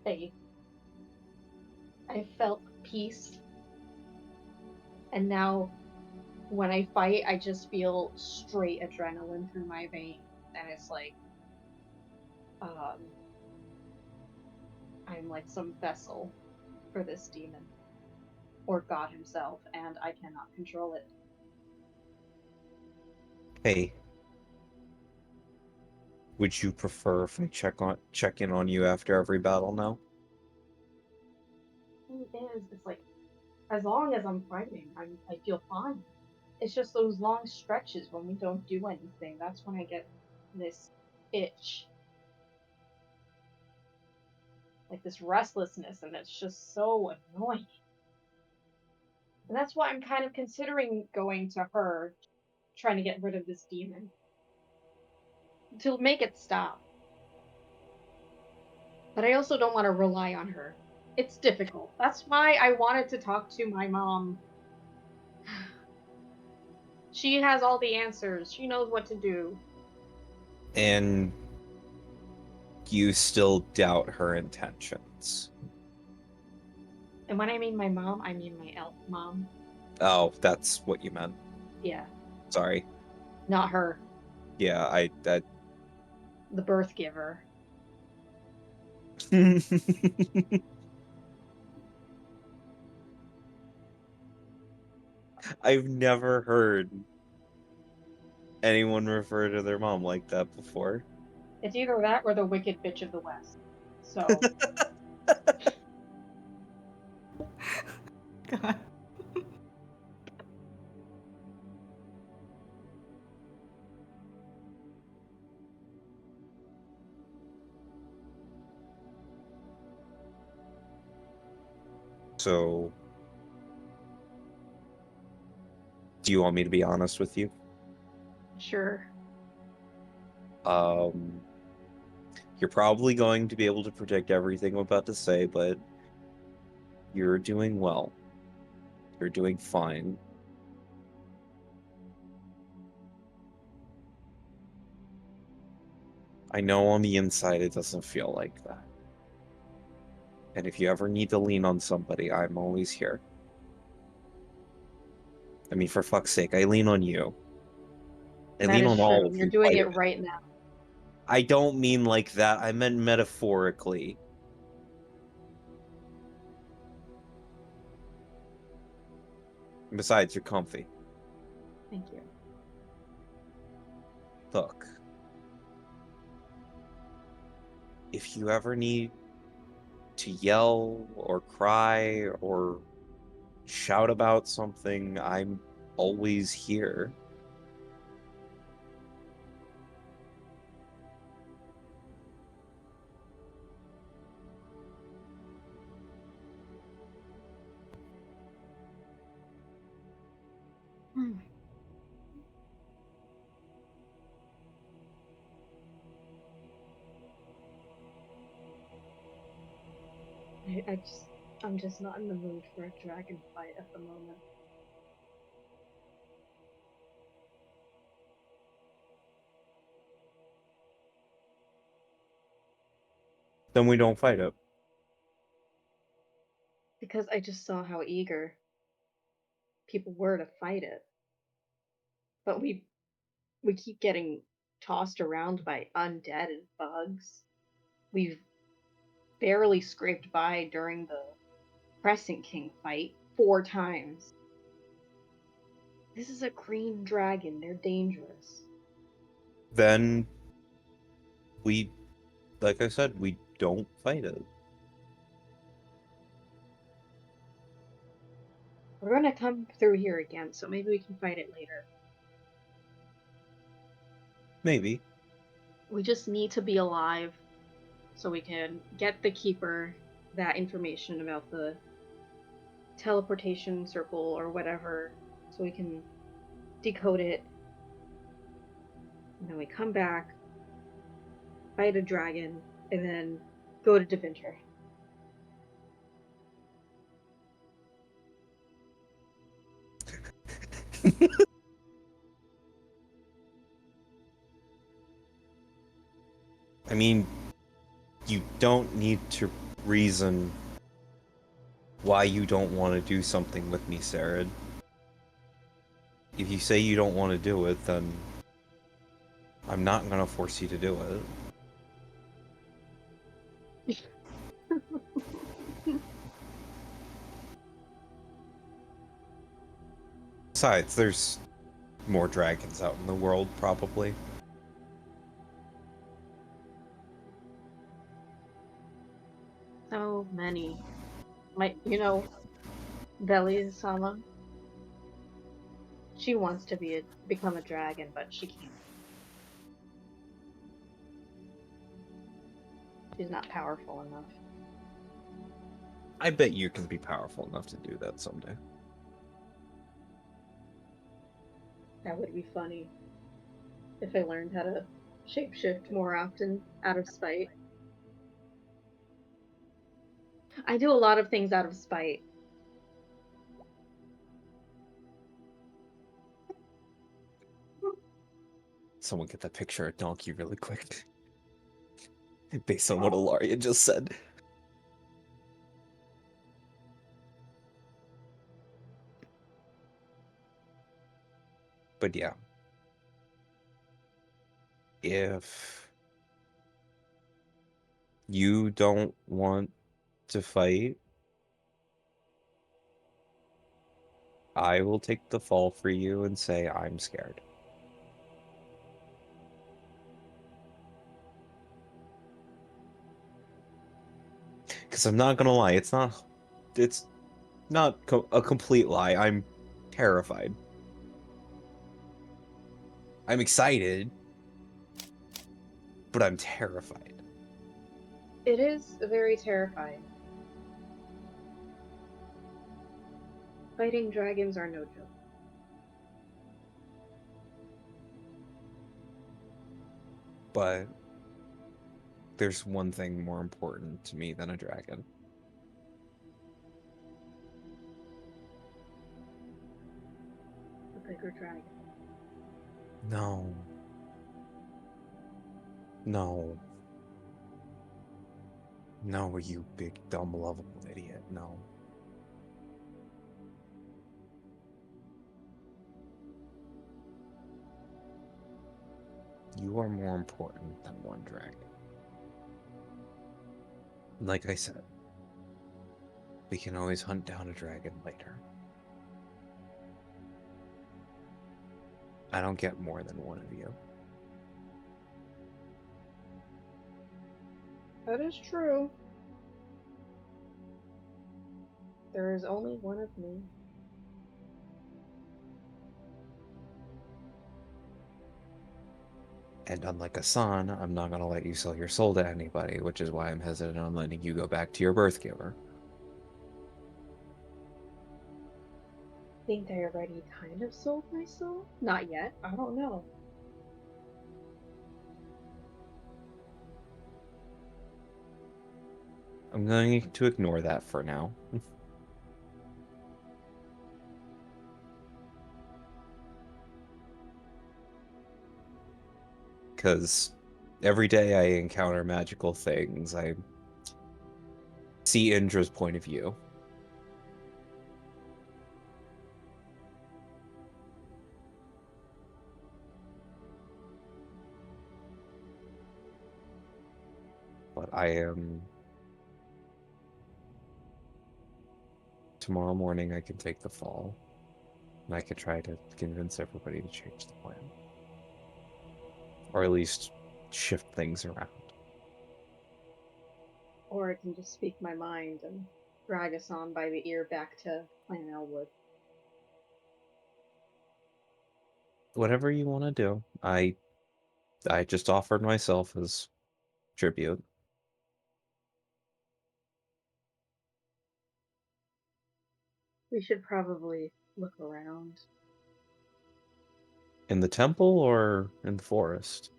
faith. I felt peace. And now when I fight, I just feel straight adrenaline through my veins. And it's like, I'm like some vessel for this demon. Or God himself, and I cannot control it. Hey, would you prefer if I check in on you after every battle now? The thing is, it's like, as long as I'm fighting, I feel fine. It's just those long stretches when we don't do anything. That's when I get this itch. Like this restlessness, and it's just so annoying. And that's why I'm kind of considering going to her, trying to get rid of this demon. To make it stop. But I also don't want to rely on her. It's difficult. That's why I wanted to talk to my mom. She has all the answers. She knows what to do. And you still doubt her intentions. And when I mean my mom, I mean my elf mom. Oh, that's what you meant. Yeah. Sorry. Not her. Yeah, The birth giver. I've never heard anyone refer to their mom like that before. It's either that or the wicked bitch of the West. So God. So, do you want me to be honest with you? sure. You're probably going to be able to predict everything I'm about to say, but you're doing well. You're doing fine. I know on the inside it doesn't feel like that. And if you ever need to lean on somebody, I'm always here. I mean, for fuck's sake, I lean on you. I That lean is on all true. of You're you doing quite it a bit. right now. I don't mean like that. I meant metaphorically. Besides, you're comfy. Thank you. Look. If you ever need to yell or cry or shout about something, I'm always here. Hmm. I'm just not in the mood for a dragon fight at the moment. Then we don't fight it. Because I just saw how eager people were to fight it. But we keep getting tossed around by undead and bugs. We've barely scraped by during the Crescent King fight 4 times. This is a green dragon. They're dangerous. Then we, like I said, we don't fight it. We're gonna come through here again, so maybe we can fight it later. Maybe. We just need to be alive so we can get the Keeper that information about the teleportation circle or whatever, so we can decode it. And then we come back, fight a dragon, and then go to Deventer. I mean, you don't need to reason why you don't want to do something with me, Sarah. If you say you don't want to do it, then I'm not gonna force you to do it. Besides, there's more dragons out in the world, probably. So many. Belly-sama, she wants to become a dragon, but she can't. She's not powerful enough. I bet you can be powerful enough to do that someday. That would be funny if I learned how to shapeshift more often out of spite. I do a lot of things out of spite. Someone get that picture of Donkey really quick. Based on what Ilaria just said. But yeah. If you don't want to fight, I will take the fall for you and say I'm scared. Because I'm not gonna lie, it's not a complete lie. I'm terrified. I'm excited, but I'm terrified. It is very terrifying. Fighting dragons are no joke. But there's one thing more important to me than a dragon. A bigger dragon. No. No. No, you big, dumb, lovable idiot. No. You are more important than one dragon. Like I said, we can always hunt down a dragon later. I don't get more than one of you. That is true. There is only one of me. And unlike a son, I'm not going to let you sell your soul to anybody, which is why I'm hesitant on letting you go back to your birth giver. Think I already kind of sold my soul? Not yet. I don't know. I'm going to ignore that for now. Because every day I encounter magical things, I see Indra's point of view. But I am... Tomorrow morning I can take the fall, and I can try to convince everybody to change the plan. Or at least shift things around. Or I can just speak my mind and drag us on by the ear back to Clan Elwood. Whatever you want to do. I just offered myself as tribute. We should probably look around. In the temple or in the forest?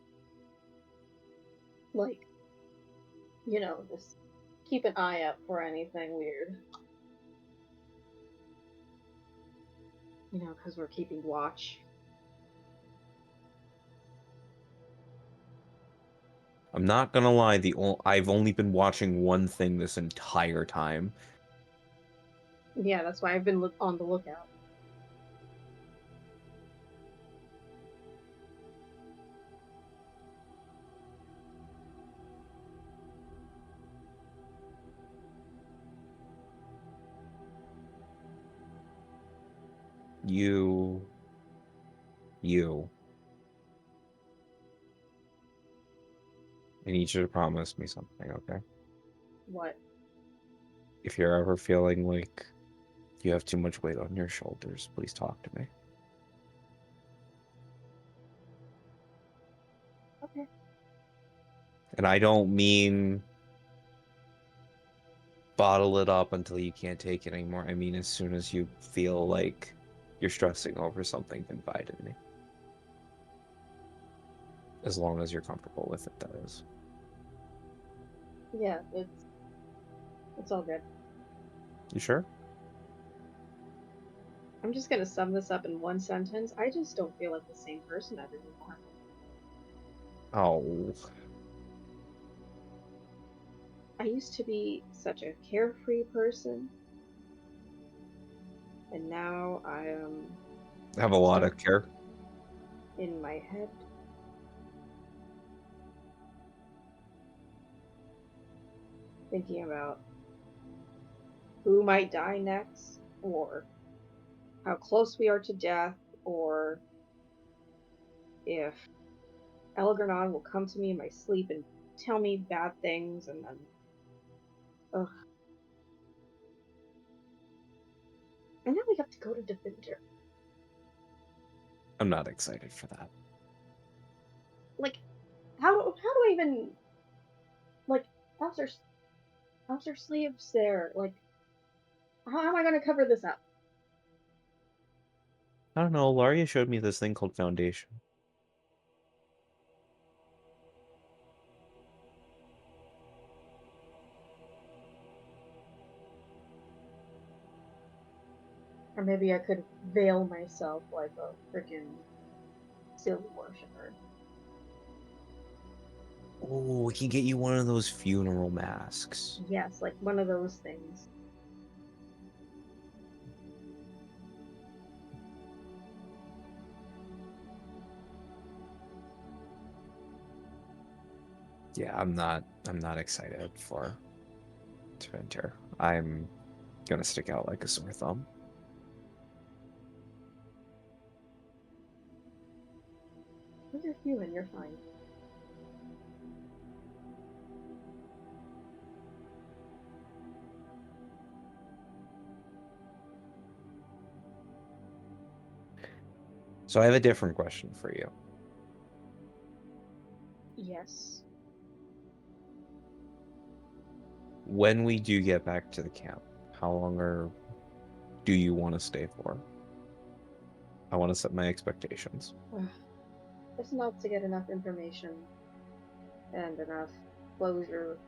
Like, just keep an eye out for anything weird. Because we're keeping watch. I'm not gonna lie, I've only been watching one thing this entire time. Yeah, that's why I've been on the lookout. You. I need you to promise me something, okay? What? If you're ever feeling like you have too much weight on your shoulders, please talk to me. Okay. And I don't mean bottle it up until you can't take it anymore. I mean as soon as you feel like you're stressing over something, confide in me. As long as you're comfortable with it, that is. Yeah, it's all good. You sure? I'm just gonna sum this up in one sentence. I just don't feel like the same person anymore. Oh. I used to be such a carefree person, and now I am I have a lot stuck of care. in my head. Thinking about who might die next, or how close we are to death, or if Elgernon will come to me in my sleep and tell me bad things, and then, ugh. And then we have to go to Defender. I'm not excited for that. Like, how do I even, like, how's our sleeves there? Like, how am I gonna cover this up? I don't know. Laria showed me this thing called Foundation. Or maybe I could veil myself like a freaking Sylvan worshiper. Oh, we can get you one of those funeral masks. Yes, like one of those things. Yeah, I'm not excited for Defender. I'm gonna stick out like a sore thumb. You're human, you're fine. So I have a different question for you. Yes. When we do get back to the camp, how long do you want to stay for? I want to set my expectations. Just enough to get enough information and enough closure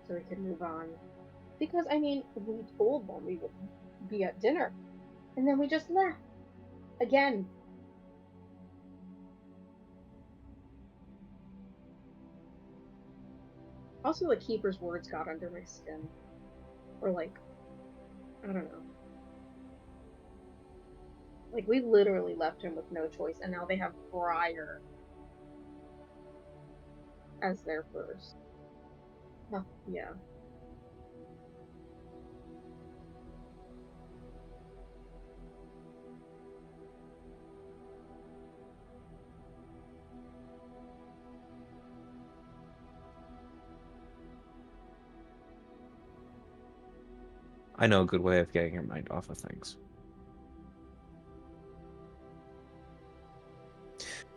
so we can move on. Because, I mean, we told them we would be at dinner, and then we just left. Again. Also, the Keeper's words got under my skin. Or, like, I don't know. Like, we literally left him with no choice, and now they have Briar as their first. Oh, yeah. I know a good way of getting your mind off of things.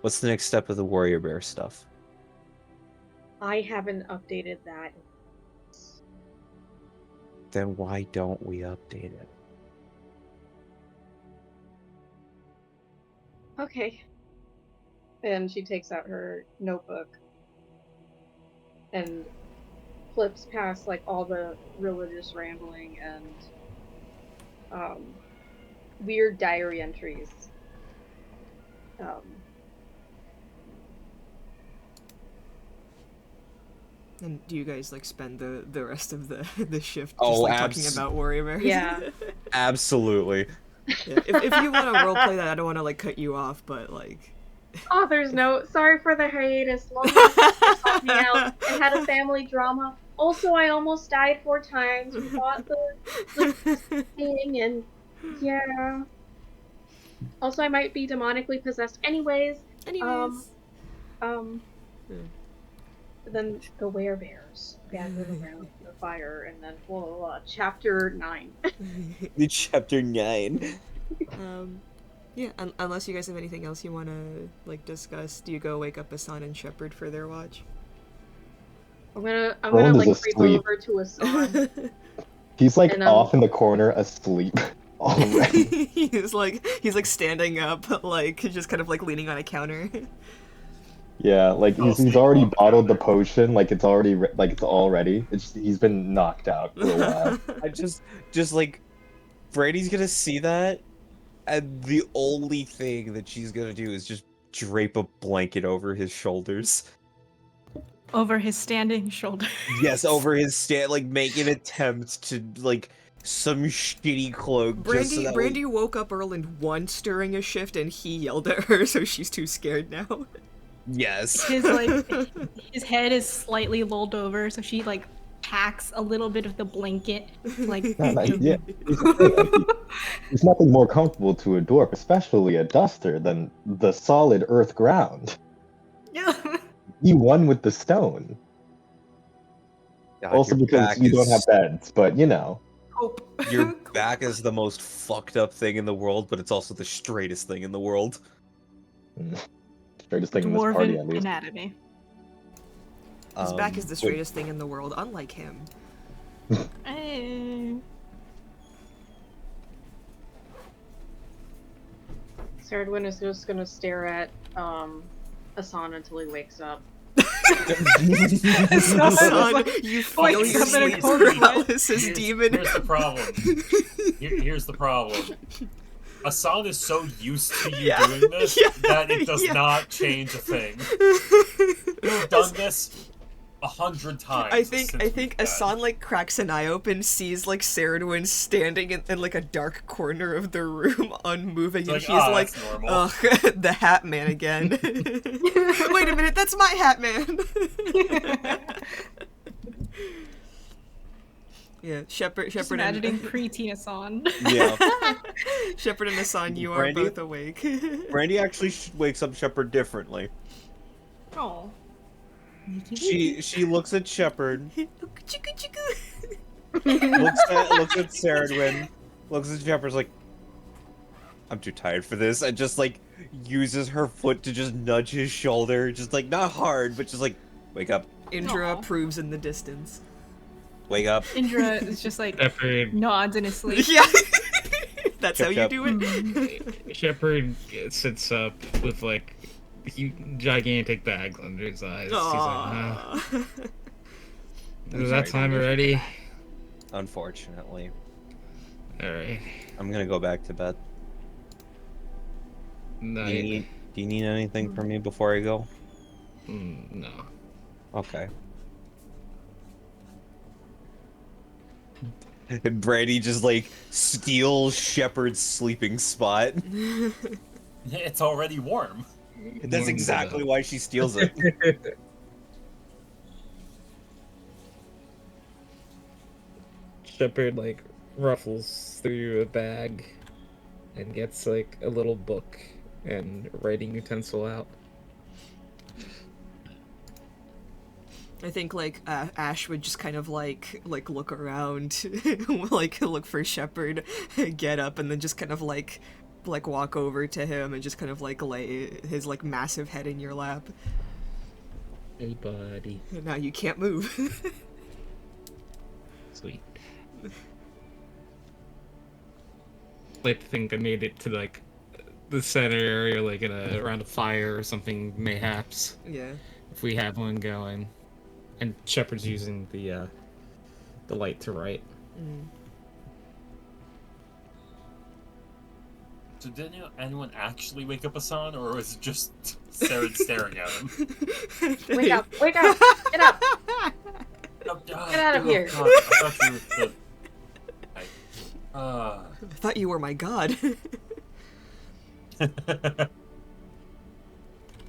What's the next step of the Warrior Bear stuff? I haven't updated that. Then why don't we update it? Okay. And she takes out her notebook and flips past like all the religious rambling and weird diary entries. And do you guys like spend the rest of the shift just Oh, like talking about warrior bears? Yeah. Absolutely. Yeah. If you want to roleplay that, I don't want to like cut you off, but like. Author's note. Sorry for the hiatus. Long helped me out and had a family drama. Also, I almost died 4 times. We fought the thing, and yeah. Also, I might be demonically possessed. Anyways. Then the werebears gathered around the fire, and then chapter 9. Chapter 9. Yeah. Unless you guys have anything else you want to like discuss, do you go wake up Asan and Shepard for their watch? I'm gonna like creep asleep. over to Asan. He's like off in the corner asleep already. he's like standing up, like just kind of like leaning on a counter. Yeah, like he's already bottled the potion, like it's already it's all ready. He's been knocked out for a while. I just like Brady's gonna see that, and the only thing that she's gonna do is just drape a blanket over his shoulders. Over his standing shoulder. Yes, over his like make an attempt to like some shitty cloak. Brandy woke up Erland once during a shift, and he yelled at her, so she's too scared now. Yes. His head is slightly lolled over, so she like hacks a little bit of the blanket, like. Yeah. There's nothing more comfortable to a dwarf, especially a duster, than the solid earth ground. Yeah. You won with the stone. God, Also your because back you don't is- have beds, but you know. Hope. Your back is the most fucked up thing in the world, but it's also the straightest thing in the world. Straightest thing in this party, Dwarven at least. anatomy. His back is the Wait, straightest thing in the world, unlike him. Eh. Sardwin is just gonna stare at Asan until he wakes up. Son, you feel your Wakes up in a sleep corner. paralysis demon. Here's the problem. Here's the problem. Asan is so used to you Yeah, doing this yeah, that it does yeah. not change a thing. You've done this 100 times. I think since we've met. Asan like cracks an eye open, sees like Saradwin standing in like a dark corner of the room, unmoving, and like, she's "Ah, like, that's normal." "Ugh, the Hat Man again." Wait a minute, that's my Hat Man. Yeah, Shepherd Just and imagining preteen Asan. Yeah. Shepherd and Asan, you Brandy? are both awake. Brandy actually wakes up Shepard differently. Oh. She looks at Shepard, Chicka chicka. looks at Saradwin, looks at Shepard's like, I'm too tired for this, and just like uses her foot to just nudge his shoulder, just like not hard, but just like, wake up, Indra Aw. approves in the distance. wake up. Indra is just like Shepard, nods in his sleep. Yeah, that's Chop, how you chop. do it. Shepard sits up with like gigantic bags under his eyes. He's like, Aww. is that time already? Unfortunately, Alright. I'm gonna go back to bed. No. Do you need anything from me before I go? No. Okay. And Brandy just like steals Shepard's sleeping spot. It's already warm. That's exactly why she steals it. Shepard like ruffles through a bag and gets like a little book and writing utensil out. I think like Ash would just kind of like look around, like look for Shepherd, get up, and then just kind of like walk over to him and just kind of like lay his like massive head in your lap. Hey, buddy. And now you can't move. Sweet. Like to think I made it to like the center area, like in around a fire or something, mayhaps. Yeah. If we have one going. And Shepard's using the light to write. Mm. So did anyone actually wake up Asan, or was it just Sarah staring at him? Wake up! Wake up! Get up! Get out of here. God, I thought you were I thought you were my god.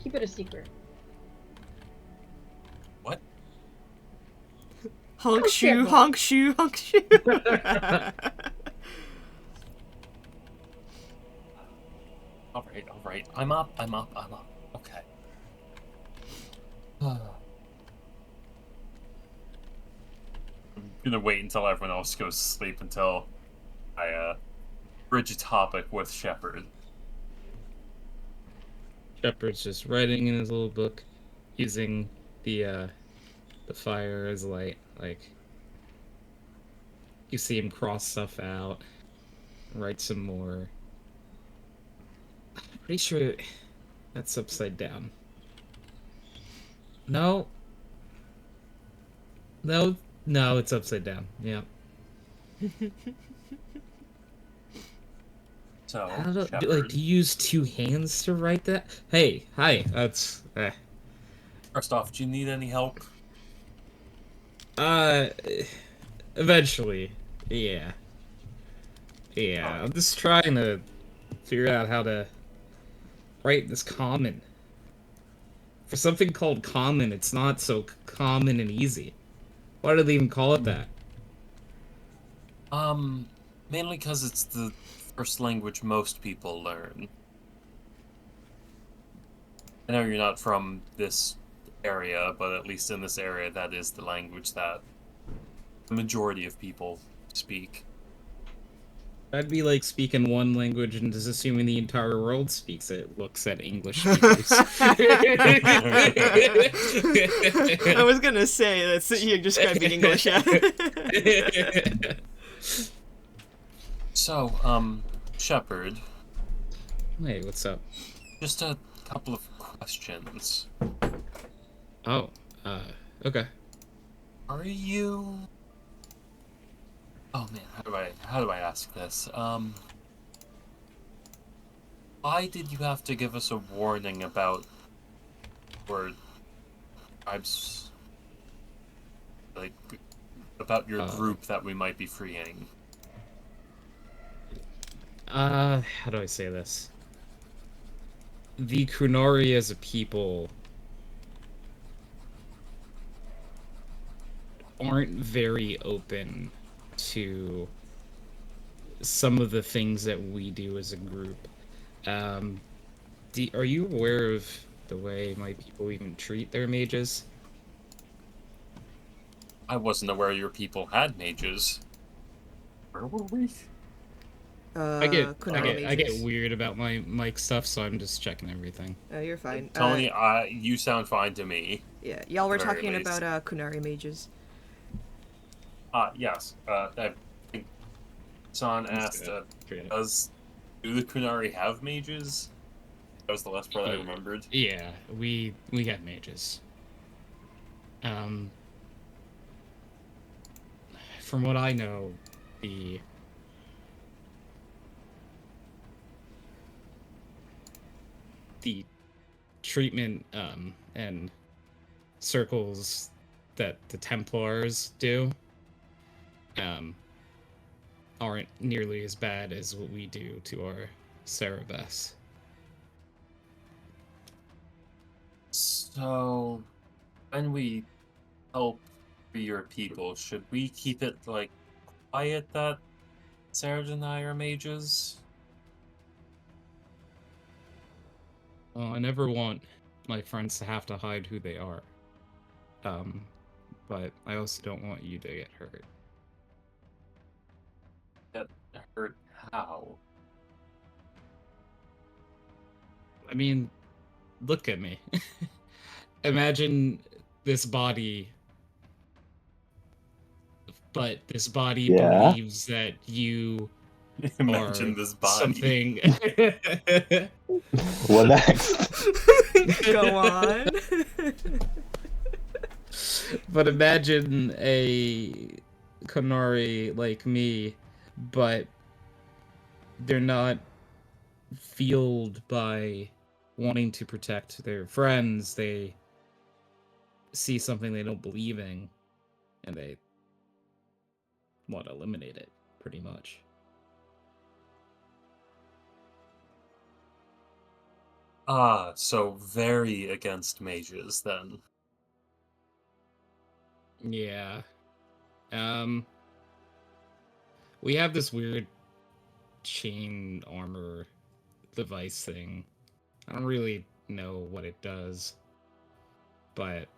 Keep it a secret. What? Honk Oh, shoe, shit, honk shoe, honk shoe. Alright. I'm up. Okay. I'm gonna wait until everyone else goes to sleep until I bridge a topic with Shepard. Shepard's just writing in his little book, using the fire as light. Like, you see him cross stuff out, write some more. I'm pretty sure that's upside down. No, it's upside down. Yeah. So, How do, Shepard, like, do you use two hands to write that? Hey, hi. That's first off, do you need any help? eventually, yeah. I'm just trying to figure out how to write this common. For something called common, it's not so common and easy. Why do they even call it that? Mainly because it's the first language most people learn. I know you're not from this area, but at least in this area, that is the language that the majority of people speak. That'd be like speaking one language and just assuming the entire world speaks it. Looks at English speakers. I was gonna say that's you describing English. Yeah. So, Shepard, Hey, what's up? just a couple of questions. Oh, okay. Are you? Oh man, how do I ask this? Why did you have to give us a warning about your tribes, like about your group that we might be freeing? How do I say this? The Kunari as a people aren't very open to some of the things that we do as a group. Are you aware of the way my people even treat their mages? I wasn't aware your people had mages. Where were we? I get Mages. weird about my mic stuff, so I'm just checking everything. You're fine. Tony, you sound fine to me. Yeah, y'all were at the very talking least. about Kunari mages. Yes. I think San asked, do the Kunari have mages? That was the last part I remembered. Yeah, we have mages. From what I know, the treatment and circles that the Templars do aren't nearly as bad as what we do to our Cerebes. So, when we help your people, should we keep it, like, quiet that Sarah and I are mages? Well, I never want my friends to have to hide who they are. But I also don't want you to get hurt. Get hurt how? I mean, look at me. Imagine this body, but this body Yeah. believes that you Imagine are this body. something. What next? Go on. But imagine a Kunari like me, but they're not fueled by wanting to protect their friends. They see something they don't believe in, and they want to eliminate it, pretty much. So very against mages, then. Yeah. We have this weird chain armor device thing. I don't really know what it does, but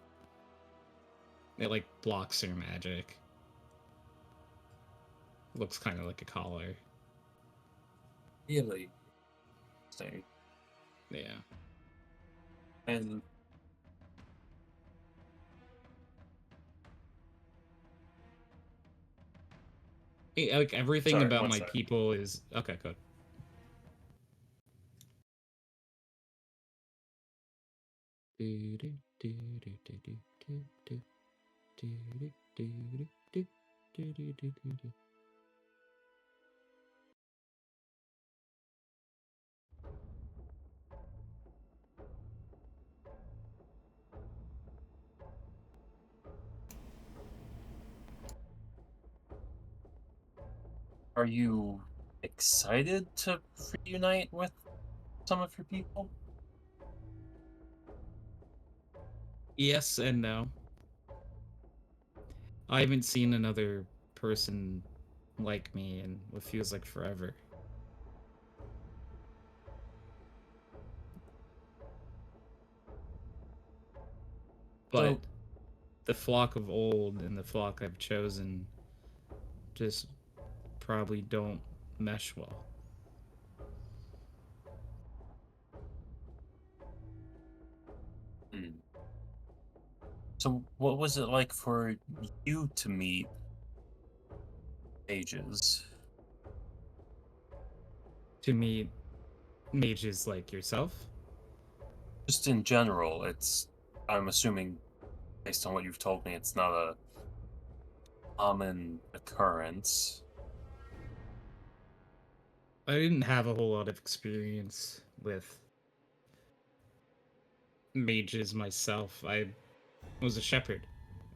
it, like, blocks their magic. Looks kind of like a collar. Really? Interesting. Yeah. And Like, everything Sorry, about one my sec. people is... Okay, good. are you excited to reunite with some of your people? Yes and no. I haven't seen another person like me in what feels like forever. But So, the flock of old and the flock I've chosen just probably don't mesh well. hmm. So what was it like for you to meet ages? To meet mages like yourself, Just in general, I'm assuming, based on what you've told me, it's not a common occurrence. I didn't have a whole lot of experience with mages myself. I was a shepherd.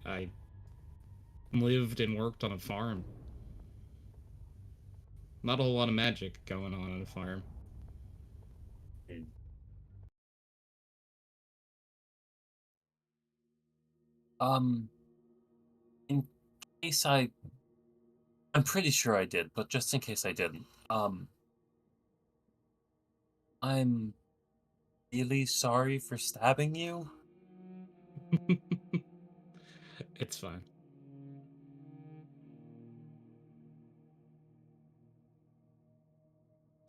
I lived and worked on a farm. Not a whole lot of magic going on a farm. Hmm. Um, in case I'm pretty sure I did, but just in case I didn't, I'm really sorry for stabbing you. It's fine.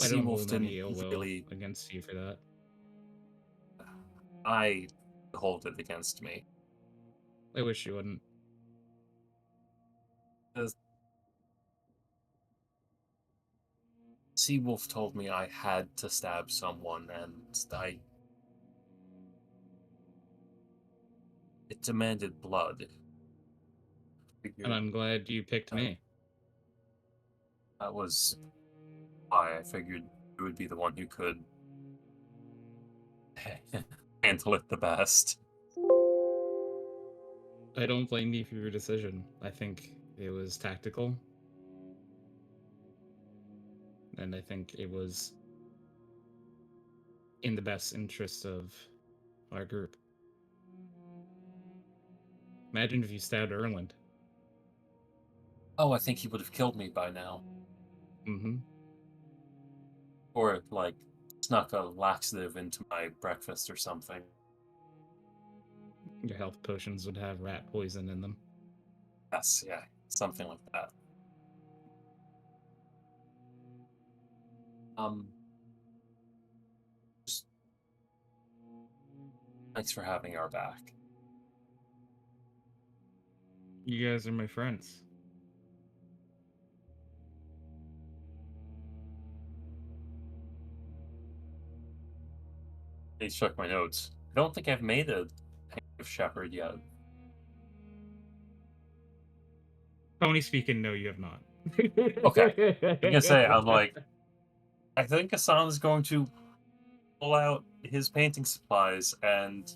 I don't Seawolf hold didn't any ill will really. against you for that. I hold it against me. I wish you wouldn't. The Seawolf told me I had to stab someone, and it demanded blood. And Figured I'm glad you picked me. that was why I figured you would be the one who could handle it the best. I don't blame you for your decision. I think it was tactical. And I think it was in the best interest of our group. Imagine if you stabbed Erland. Oh, I think he would have killed me by now. Mm-hmm. Or, like, snuck a laxative into my breakfast or something. Your health potions would have rat poison in them. Yes, yeah, something like that. Just thanks for having our back. You guys are my friends. Please check my notes. I don't think I've made a of Shepherd yet. Tony speaking, no, you have not. Okay. I'm gonna say, I think Hassan is going to pull out his painting supplies and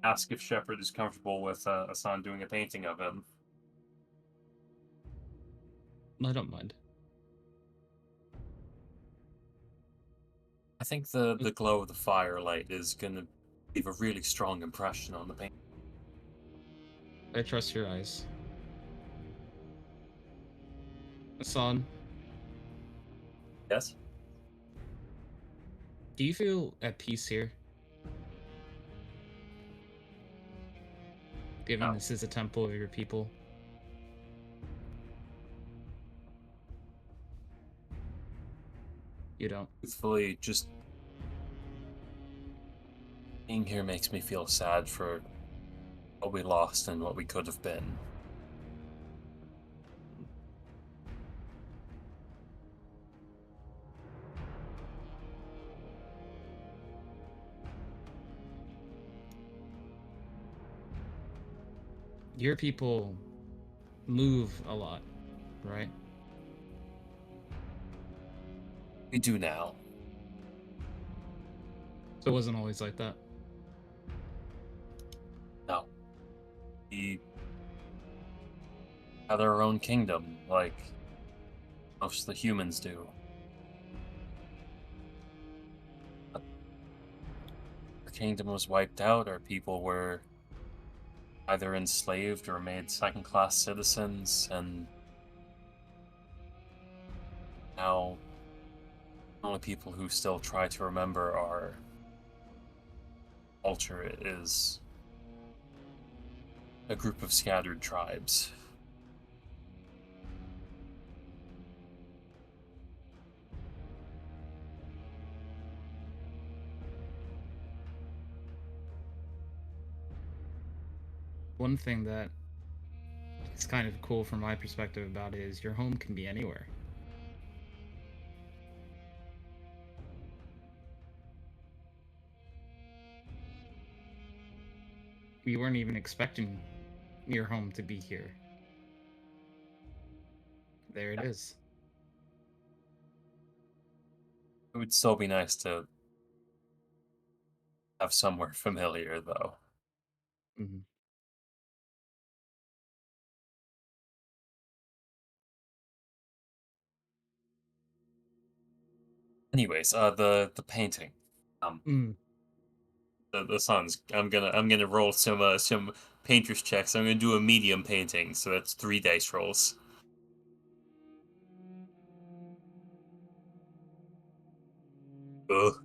ask if Shepherd is comfortable with Hassan doing a painting of him. I don't mind. I think the glow of the firelight is gonna leave a really strong impression on the painting. I trust your eyes. Hassan, Yes? do you feel at peace here? Given No. this is a temple of your people? You don't? Truthfully, just being here makes me feel sad for what we lost and what we could have been. Your people move a lot, right? We do now. So it wasn't always like that. No. We have our own kingdom, like most of the humans do. Our kingdom was wiped out, our people were either enslaved or made second-class citizens, and now the only people who still try to remember our culture is a group of scattered tribes. One thing that is kind of cool from my perspective about it is your home can be anywhere. You weren't even expecting your home to be here. There it is. It would still be nice to have somewhere familiar, though. Mm-hmm. Anyways, the painting. The sun's. I'm gonna roll some painter's checks. I'm gonna do a medium painting, so that's 3 dice rolls. Ugh.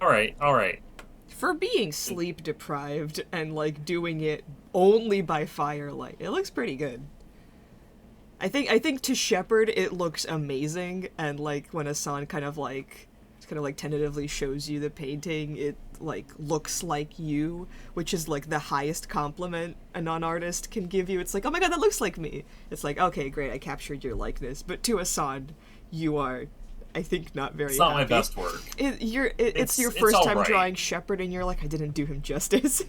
All right. For being sleep deprived and like doing it only by firelight, it looks pretty good. I think to Shepard it looks amazing, and like when Asan kind of like tentatively shows you the painting, it like looks like you, which is like the highest compliment a non-artist can give you. It's like, oh my god, that looks like me. It's like, okay, great, I captured your likeness. But to Asan, you are, I think, not very. It's not happy. my best work. It's your first time drawing Shepard, and you're like, I didn't do him justice.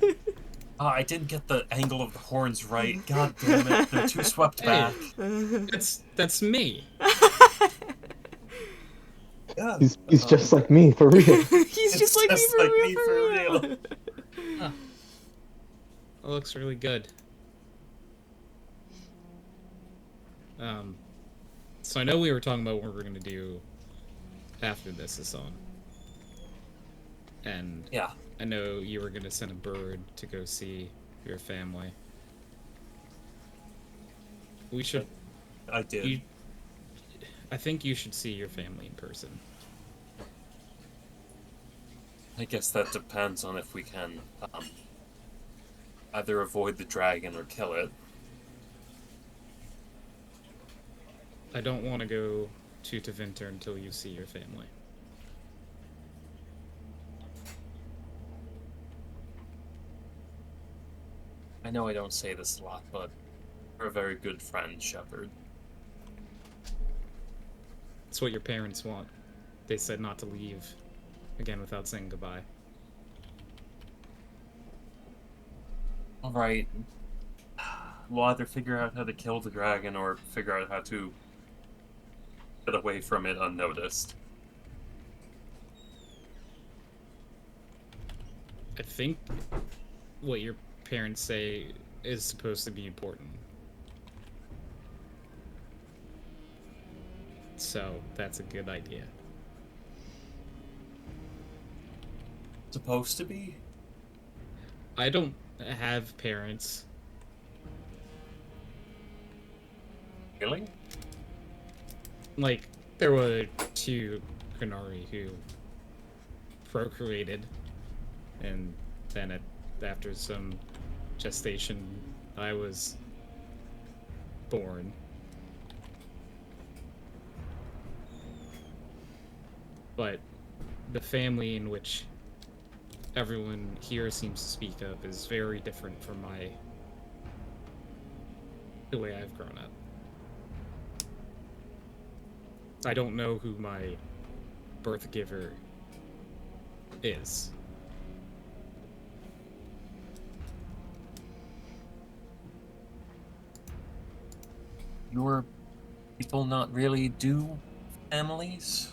I didn't get the angle of the horns right. God damn it, they're too swept back. That's me. Yeah. He's just like me, for real. He's just like me for real. Huh. That looks really good. So I know we were talking about what we're gonna do after this is on. And yeah, I know you were gonna send a bird to go see your family. We should. I did. I think you should see your family in person. I guess that depends on if we can either avoid the dragon or kill it. I don't want to go to Tevinter until you see your family. I know I don't say this a lot, but you're a very good friend, Shepard. It's what your parents want. They said not to leave again without saying goodbye. Alright. We'll either figure out how to kill the dragon or figure out how to get away from it unnoticed. I think what your parents say is supposed to be important. So that's a good idea. Supposed to be? I don't have parents. Really? Like, there were 2 Granari who procreated, and then after some gestation, I was born. But the family in which everyone here seems to speak of is very different from the way I've grown up. I don't know who my birth giver is. Your people not really do families?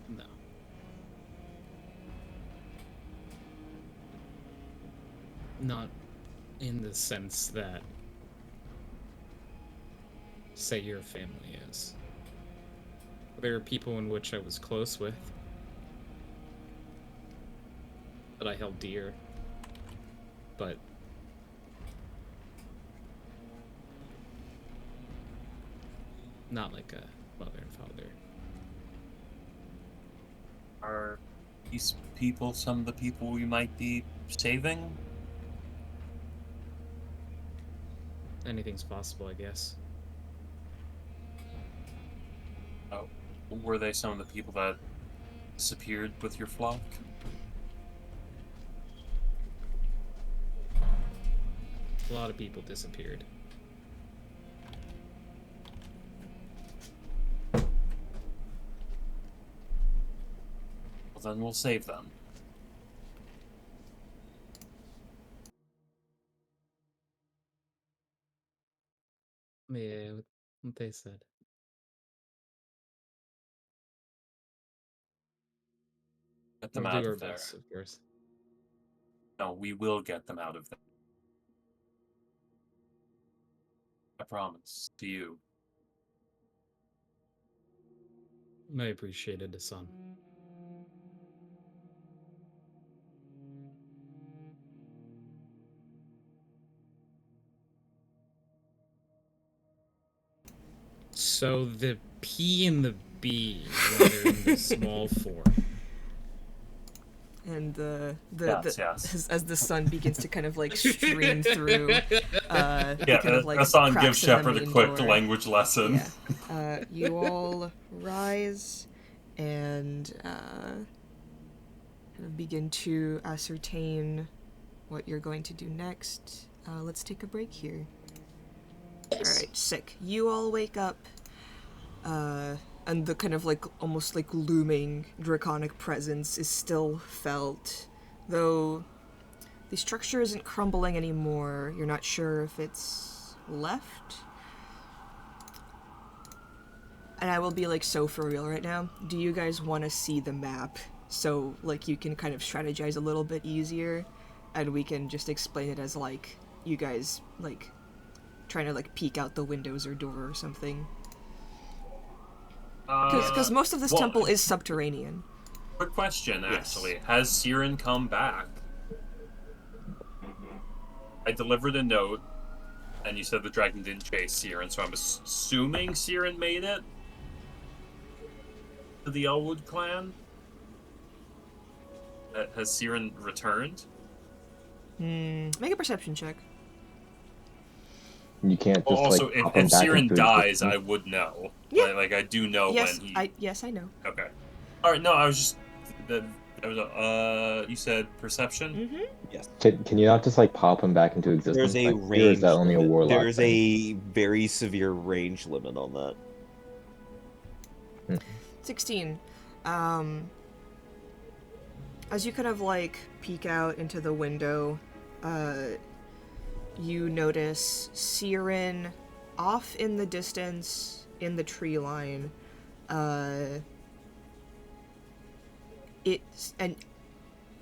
No. Not in the sense that, say, your family is. There are people in which I was close with. that I held dear. But not like a mother and father. Are these people some of the people we might be saving? Anything's possible, I guess. Oh, were they some of the people that disappeared with your flock? A lot of people disappeared. Well, then we'll save them. Yeah, what they said. Get them We'll out do our of there. best, of course. No, we will get them out of there. I promise to you. I appreciated the son. So the P and the B when they're in the small form. And Yes. as the sun begins to kind of like stream through, Yeah, kind of like Hassan gives cracks in the Shepard a main quick door. language lesson. Yeah. You all rise and kind of begin to ascertain what you're going to do next. Let's take a break here. Alright, sick. You all wake up, and the kind of like almost like looming draconic presence is still felt, though the structure isn't crumbling anymore. You're not sure if it's left. And I will be like so for real right now. Do you guys want to see the map so like you can kind of strategize a little bit easier, and we can just explain it as like you guys like trying to like peek out the windows or door or something? Because most of this temple is subterranean. Quick question, actually. Has Siren come back? I delivered a note, and you said the dragon didn't chase Siren, so I'm assuming Siren made it to the Elwood clan? Has Siren returned? Make a perception check. You can't just Also, like pop him if back Siren into dies, existence. I would know. Yeah. Like I do know Yes, when he... yes, I know. Okay. Alright, no, I was just... you said perception? Mm-hmm. Yes. Can you not just like pop him back into existence? There's a Like, or range is that only a limit. warlock There's thing? a very severe range limit on that. 16. As you kind of like peek out into the window, you notice Siren off in the distance in the tree line. It's, and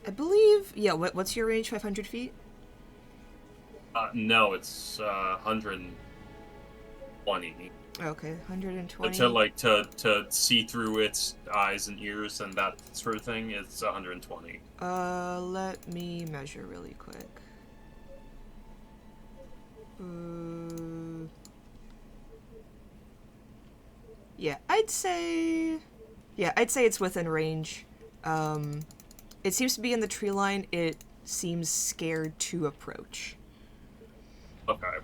I believe, yeah, what's your range? 500 feet? No, it's 120. Okay, 120. To see through its eyes and ears and that sort of thing, it's 120. Let me measure really quick. Yeah, I'd say it's within range. It seems to be in the tree line. It seems scared to approach. Okay.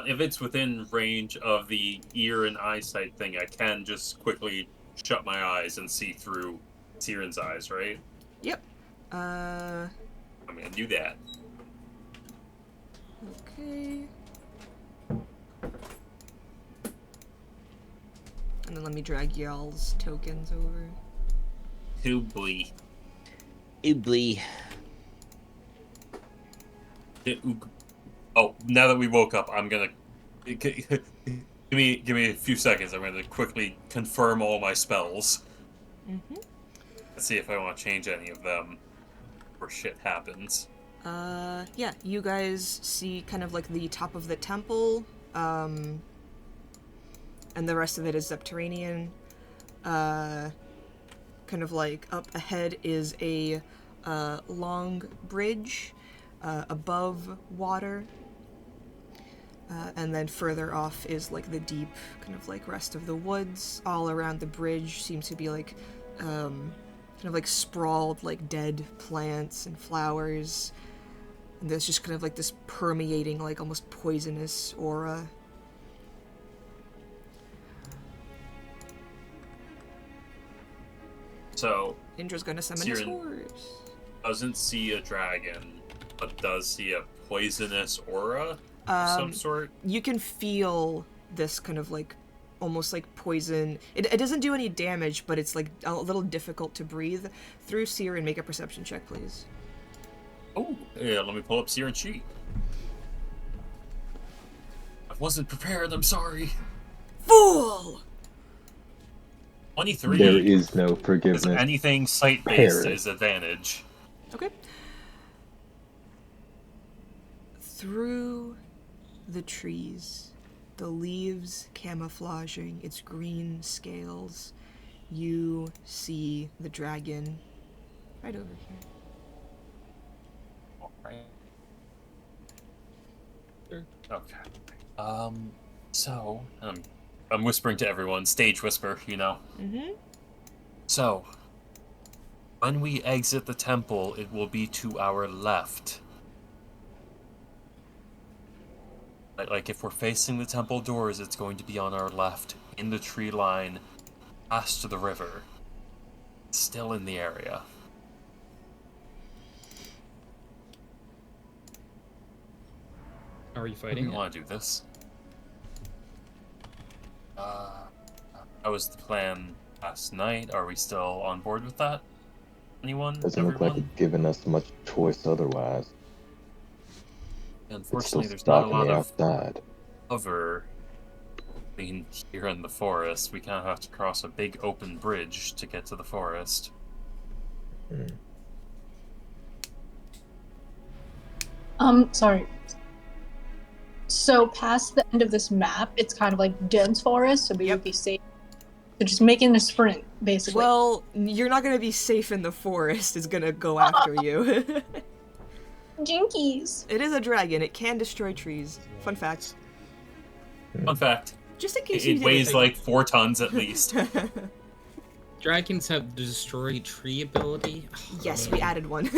If it's within range of the ear and eyesight thing, I can just quickly shut my eyes and see through Siren's eyes, right? Yep. I'm gonna do that. Okay. And then let me drag y'all's tokens over. Oobly. Oobly. Oh, now that we woke up, I'm gonna... Give me a few seconds. I'm gonna quickly confirm all my spells. Mm-hmm. Let's see if I want to change any of them before shit happens. Yeah, you guys see kind of like the top of the temple, and the rest of it is subterranean. Kind of like up ahead is a long bridge above water. And then further off is like the deep kind of like rest of the woods. All around the bridge seems to be like kind of like sprawled like dead plants and flowers. And there's just kind of like this permeating like almost poisonous aura. So Indra's gonna summon his Siren horse. doesn't see a dragon, but does see a poisonous aura of some sort. You can feel this kind of like almost like poison. It doesn't do any damage, but it's like a little difficult to breathe through. Siren, make a perception check, please. Oh, yeah, let me pull up Siren's sheet. I wasn't prepared, I'm sorry. Fool! 23. There is no Because forgiveness. anything sight-based Parrot. is advantage. Okay. Through the trees, the leaves camouflaging its green scales, you see the dragon right over here. Alright. Okay. So, I'm whispering to everyone, stage whisper, you know. Mm-hmm. So, when we exit the temple, it will be to our left. Like if we're facing the temple doors, it's going to be on our left, in the tree line, past to the river. Still in the area. How are you Do fighting you it? want to do this? That was the plan last night. Are we still on board with that? Anyone? Doesn't look like Everyone? it's given us much choice otherwise. It's still Unfortunately, there's not a stalking lot me of outside. cover being here in the forest. We kind of have to cross a big open bridge to get to the forest. Sorry. So past the end of this map, it's kind of like dense forest, so we would be safe. So just making a sprint, basically. Well, you're not gonna be safe in the forest. It's gonna go after you. Jinkies. It is a dragon. It can destroy trees. Fun fact. Fun fact. Just in case you It didn't weighs know. like 4 tons at least. Dragons have the destroy tree ability. Yes, we added one.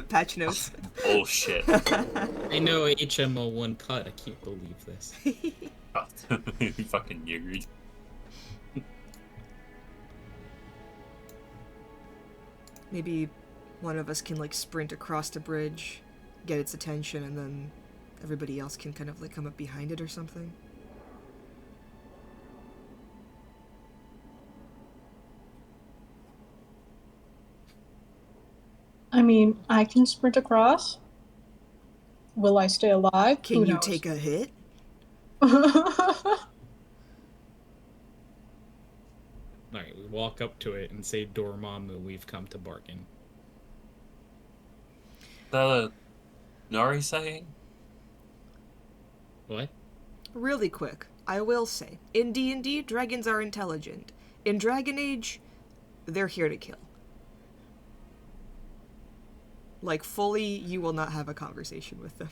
Patch notes. Bullshit. I know HMO1 cut. I can't believe this. You fucking nerd. Maybe one of us can like sprint across the bridge, get its attention, and then everybody else can kind of like come up behind it or something. I mean, I can sprint across. Will I stay alive? Can Who you knows? take a hit? Alright, we walk up to it and say, Dormammu, we've come to bargain. Is that a Nari saying? What? Really quick, I will say, in D&D, dragons are intelligent. In Dragon Age, they're here to kill. Like, fully, you will not have a conversation with them.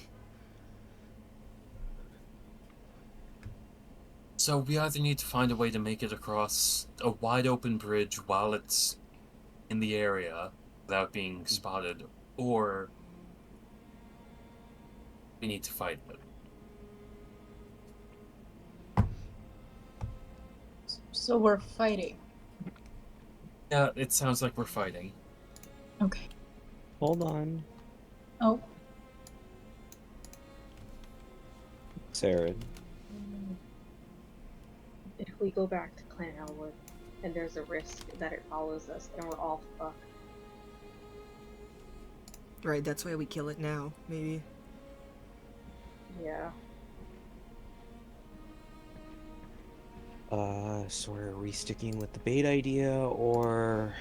So we either need to find a way to make it across a wide open bridge while it's in the area without being spotted, or we need to fight it. So we're fighting. Yeah, it sounds like we're fighting. Okay. Hold on. Oh. Sarah. If we go back to Clan Elwood, and there's a risk that it follows us, and we're all fucked. Right, that's why we kill it now, maybe. Yeah. So are we sticking with the bait idea, or...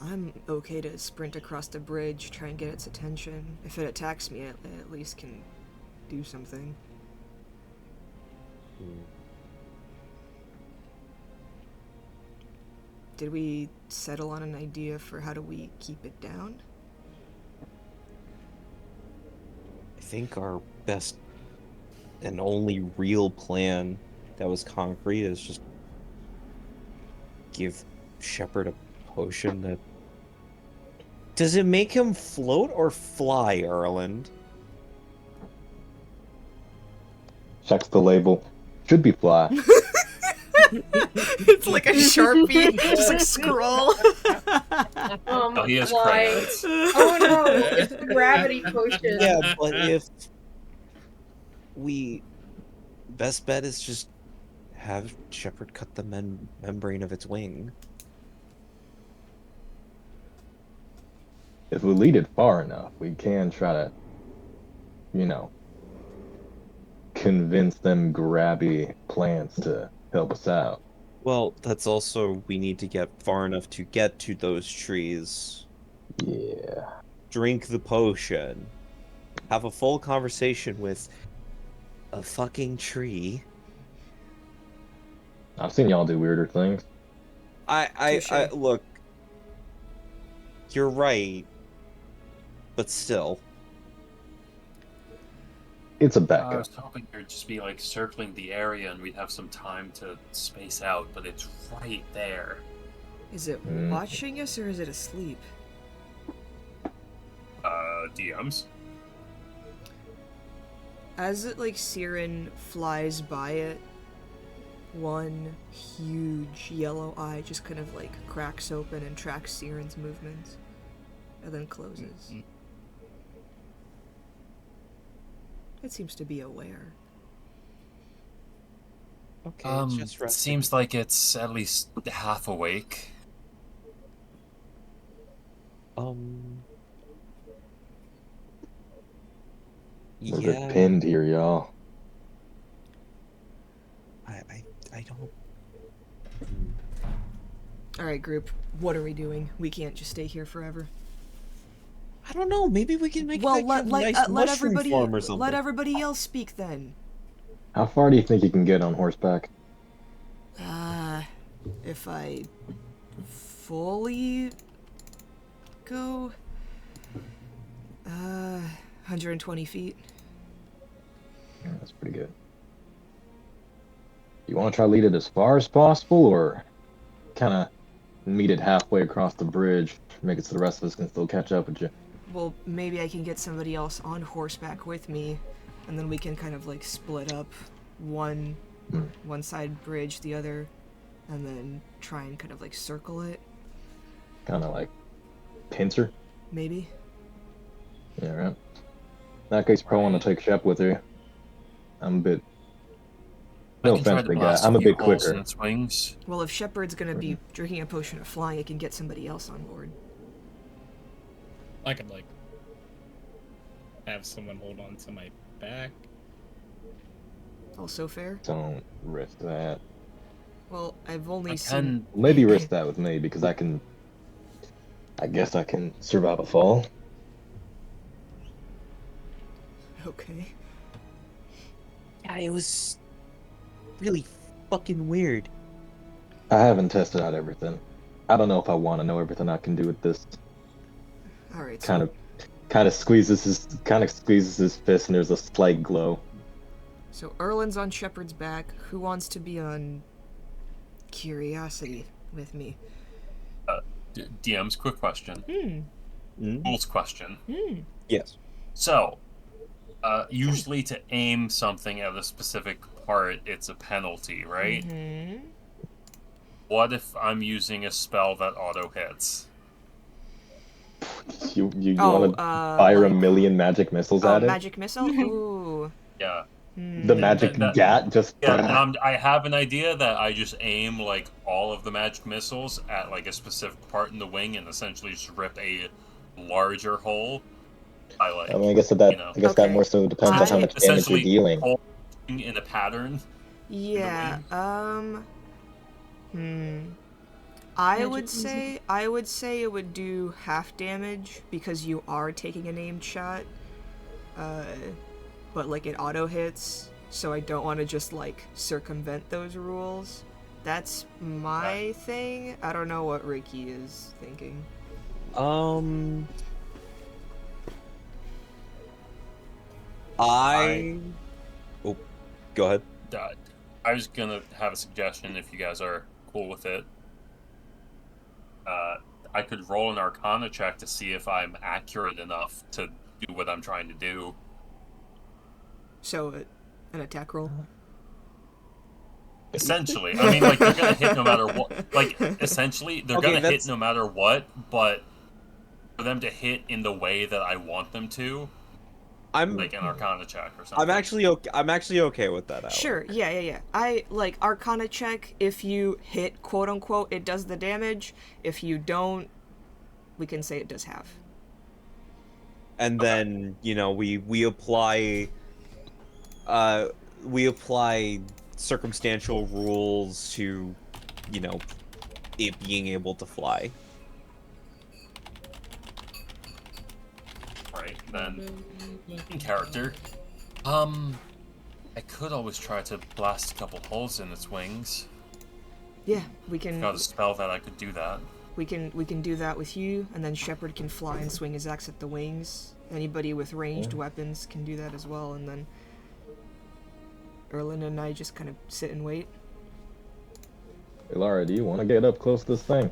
I'm okay to sprint across the bridge, try and get its attention. If it attacks me, it at least can do something. did we settle on an idea for how do we keep it down? I think our best and only real plan that was concrete is just give Shepard a potion that... Does it make him float or fly, Erland? Checks the label. Should be fly. It's like a Sharpie, just like scroll. Oh, he has Why? crayons. Oh no, it's the gravity potion. Yeah, but if we... Best bet is just have Shepard cut the membrane of its wing. If we lead it far enough, we can try to, you know, convince them grabby plants to help us out. Well, that's also... We need to get far enough to get to those trees. Yeah. Drink the potion. Have a full conversation with a fucking tree. I've seen y'all do weirder things. I look. You're right, but still. It's a I backup. was hoping there'd just be like circling the area and we'd have some time to space out, but it's right there. Is it Mm. watching us or is it asleep? DMs. As it, like, Siren flies by it, one huge yellow eye just kind of, like, cracks open and tracks Siren's movements, and then closes. Mm. It seems to be aware. Okay, it's just It resting. seems like it's at least half awake. We're a Yeah. bit pinned here, y'all. I don't... Alright, group, what are we doing? We can't just stay here forever. I don't know. Maybe we can make Well, that let, kid let, nice let mushroom everybody farm or something. let everybody else speak then. How far do you think you can get on horseback? If I fully go 120 feet. Yeah, that's pretty good. You want to try to lead it as far as possible, or kind of meet it halfway across the bridge, make it so the rest of us can still catch up with you? Well, maybe I can get somebody else on horseback with me, and then we can kind of like split up one side bridge, the other, and then try and kind of like circle it. Kind of like pincer? Maybe. Yeah, right. In that case, you probably want to take Shep with you. I'm a bit... No I can try offense, to big guy. blast I'm a few bit holes quicker. in its wings. Well, if Shepard's gonna be drinking a potion of flying, I can get somebody else on board. I could like have someone hold on to my back. Also fair. Don't risk that. Well, I've only I seen... can. Maybe risk that with me, because I can... I guess I can survive a fall. Okay. Yeah, it was really fucking weird. I haven't tested out everything. I don't know if I want to know everything I can do with this. Alright, so... Kind of squeezes his fist, and there's a slight glow. So Erlin's on Shepard's back. Who wants to be on Curiosity with me? DM's quick question. Rules question. Yes. So, usually to aim something at a specific part, it's a penalty, right? Mm-hmm. What if I'm using a spell that auto hits? You want to fire a million magic missiles at it? Magic missile? Ooh. Yeah. The magic That- gat just... Yeah, I have an idea that I just aim like all of the magic missiles at like a specific part in the wing and essentially just rip a larger hole. I like. I mean, I guess that Okay. that more so depends on how much damage you're Essentially, dealing. hole in a pattern. Yeah, I would say it would do half damage because you are taking a named shot. But like it auto hits, so I don't want to just like circumvent those rules. That's my thing. I don't know what Ricky is thinking. Oh, go ahead. I was gonna have a suggestion if you guys are cool with it. I could roll an Arcana check to see if I'm accurate enough to do what I'm trying to do. So, an attack roll. Essentially, I mean, like they're gonna hit no matter what. Like, essentially, they're Okay, gonna that's- hit no matter what. But for them to hit in the way that I want them to, like an Arcana check or something. I'm actually okay with that, Alex. Sure, yeah. I, like, Arcana check, if you hit, quote-unquote, it does the damage. If you don't, we can say it does half. And then, you know, we apply circumstantial rules to, you know, it being able to fly. Right, then in character. I could always try to blast a couple holes in its wings. Yeah, we can. Got a spell that I could do that. We can do that with you, and then Shepard can fly and swing his axe at the wings. Anybody with ranged weapons can do that as well, and then Erlen and I just kind of sit and wait. Hey, Lara, do you want to get up close to this thing?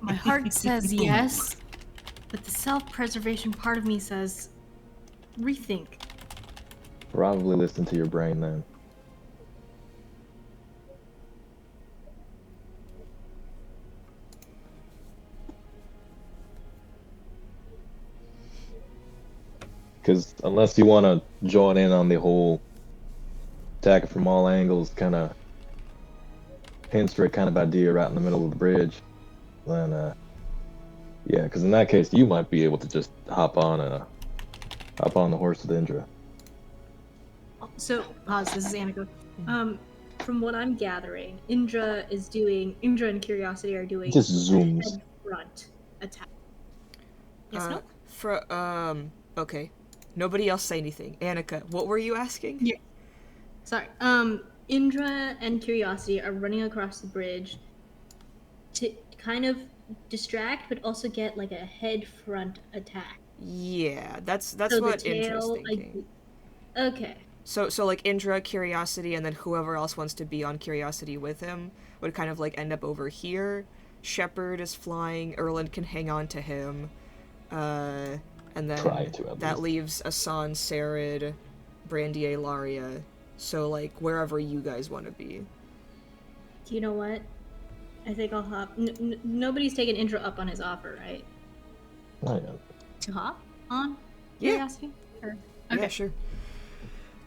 My heart says yes, but the self-preservation part of me says rethink. Probably listen to your brain then. Because unless you want to join in on the whole attack it from all angles, kind of pin straight kind of idea right in the middle of the bridge, then yeah, because in that case you might be able to just hop on the horse with Indra. So, pause. This is Annika. From what I'm gathering, Indra and Curiosity are doing Just zooms. head front attack. Yes, Okay. Nobody else say anything. Annika, what were you asking? Yeah. Sorry. Indra and Curiosity are running across the bridge to kind of distract, but also get like a head front attack. Yeah, that's So what the Indra's tail, thinking. Okay. So like Indra, Curiosity, and then whoever else wants to be on Curiosity with him would kind of like end up over here. Shepard is flying. Erland can hang on to him. And then that leaves Asan, Sarid, Brandy, Laria. So like wherever you guys want to be. You know what? I think I'll hop. Nobody's taken Indra up on his offer, right? Not yet. To hop on Yeah. Curiosity? Or... Okay. Yeah, sure.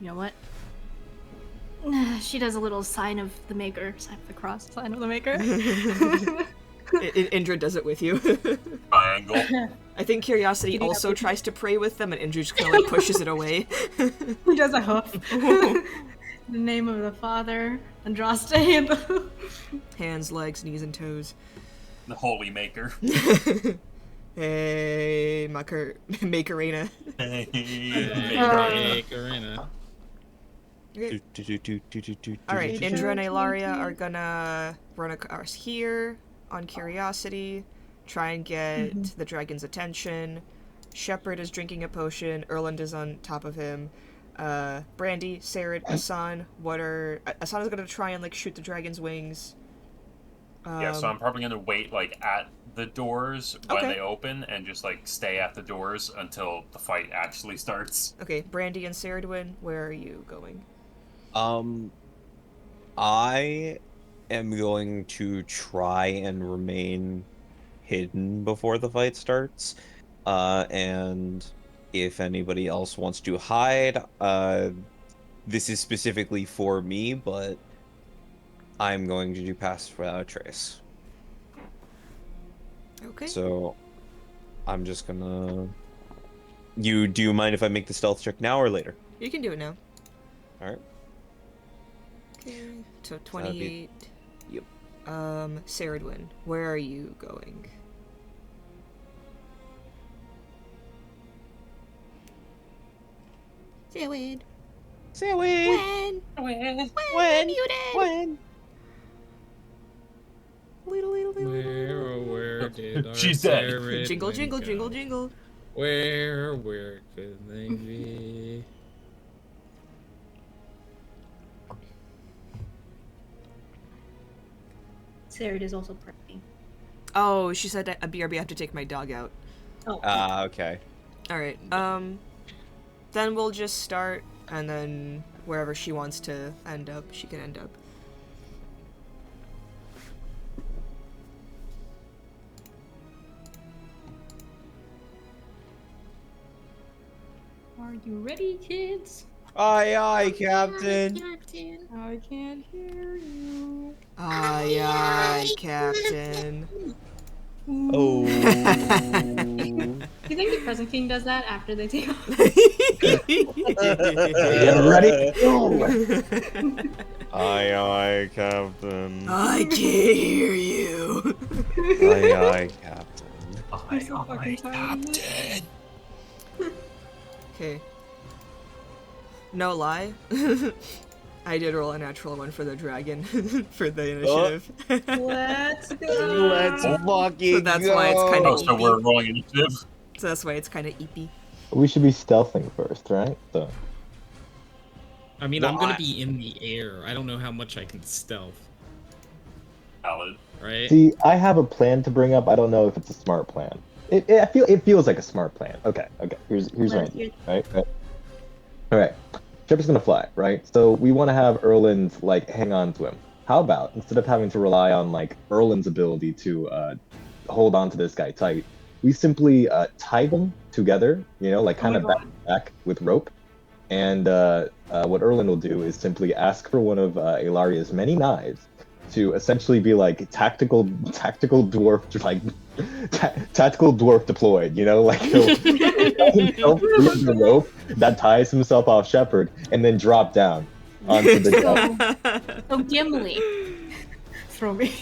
You know what? She does a little sign of the maker, sign of the cross, sign of the maker. Indra does it with you. Triangle. I think Curiosity also tries to pray with them, and Indra just kind of like pushes it away. He does a hoof. In the name of the Father, Andraste, and the... Hands, legs, knees, and toes. The Holy Maker. Hey, Macarena. Macarena. Alright, Indra and Ilaria are gonna run across here on Curiosity, try and get the dragon's attention. Shepard is drinking a potion, Erland is on top of him. Brandy, Sarid, Asan, Asan is gonna try and like shoot the dragon's wings. Yeah, so I'm probably gonna wait like at the doors when Okay. they open and just like stay at the doors until the fight actually starts. Okay, Brandy and Saridwin, where are you going? I am going to try and remain hidden before the fight starts. And if anybody else wants to hide, this is specifically for me, but I'm going to do pass without a trace. Okay. So I'm just gonna... Do you mind if I make the stealth check now or later? You can do it now. Alright. Okay, so 28. Yep. Saridwin, where are you going? Sarid. Zoe! When? When? When? Muted? When? Where did our She's dead. serotonin Jingle, jingle, go? jingle, jingle. Where could they be? Sarah is also prepping. Oh, she said a BRB, I have to take my dog out. Oh, Okay. Alright, then we'll just start, and then wherever she wants to end up, she can end up. are you ready, kids? Aye, Captain. Captain. I can't hear you. Aye, aye, Captain. Oh. Do you think the present king does that after they take off? Get ready. Go. Aye, Captain. I can't hear you. Aye, Captain. I'm so fucking tired of it. Okay. No lie. I did roll a natural one for the dragon for the initiative. Let's go. Let's fucking So that's why it's kinda Oh, so we're rolling initiative. So that's why it's kind of eepy. We should be stealthing first, right? So. I mean, No, I'm gonna I- be in the air. I don't know how much I can stealth, Valid. right? See, I have a plan to bring up. I don't know if it's a smart plan. It feels like a smart plan. Okay. Here's my Let's idea. hear- Right. All right. Shepard's gonna fly, right? So we want to have Erland like hang on to him. How about instead of having to rely on like Erland's ability to hold on to this guy tight, we simply tie them together, you know, like kind of back with rope. And what Erland will do is simply ask for one of Ilaria's many knives to essentially be like tactical dwarf, like tactical dwarf deployed. You know, like he'll himself use the rope that ties himself off Shepard and then drop down onto the. So Gimli. Throw me.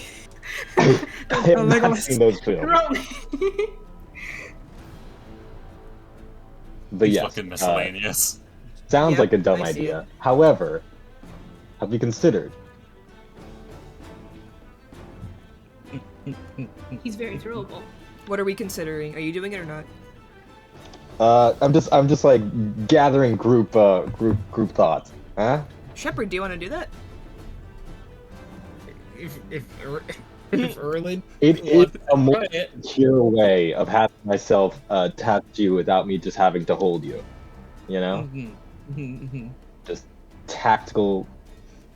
I have not Legolas. seen those films, Throw me. but It's yes, fucking miscellaneous. sounds Yep, like a dumb I see idea. it. However, have you considered? He's very throwable. What are we considering? Are you doing it or not? I'm just like gathering group thoughts. Huh? Shepard, do you want to do that? If Erland It is a more Try it. secure way of having myself tapped you without me just having to hold you. You know, Mhm. just tactical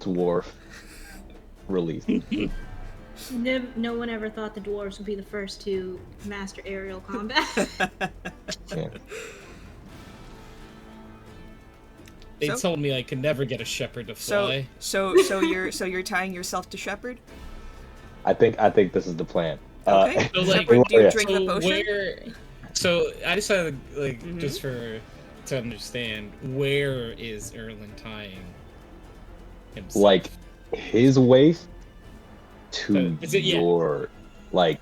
dwarf release. No one ever thought the dwarves would be the first to master aerial combat. Yeah. They So- told me I could never get a shepherd to fly. So you're tying yourself to Shepard? I think this is the plan. Okay. So, like, Shepard, do you yeah. drink the potion? So I decided, like, Mhm. just to understand, where is Erland tying himself? Like his waist to Is it- yeah. your like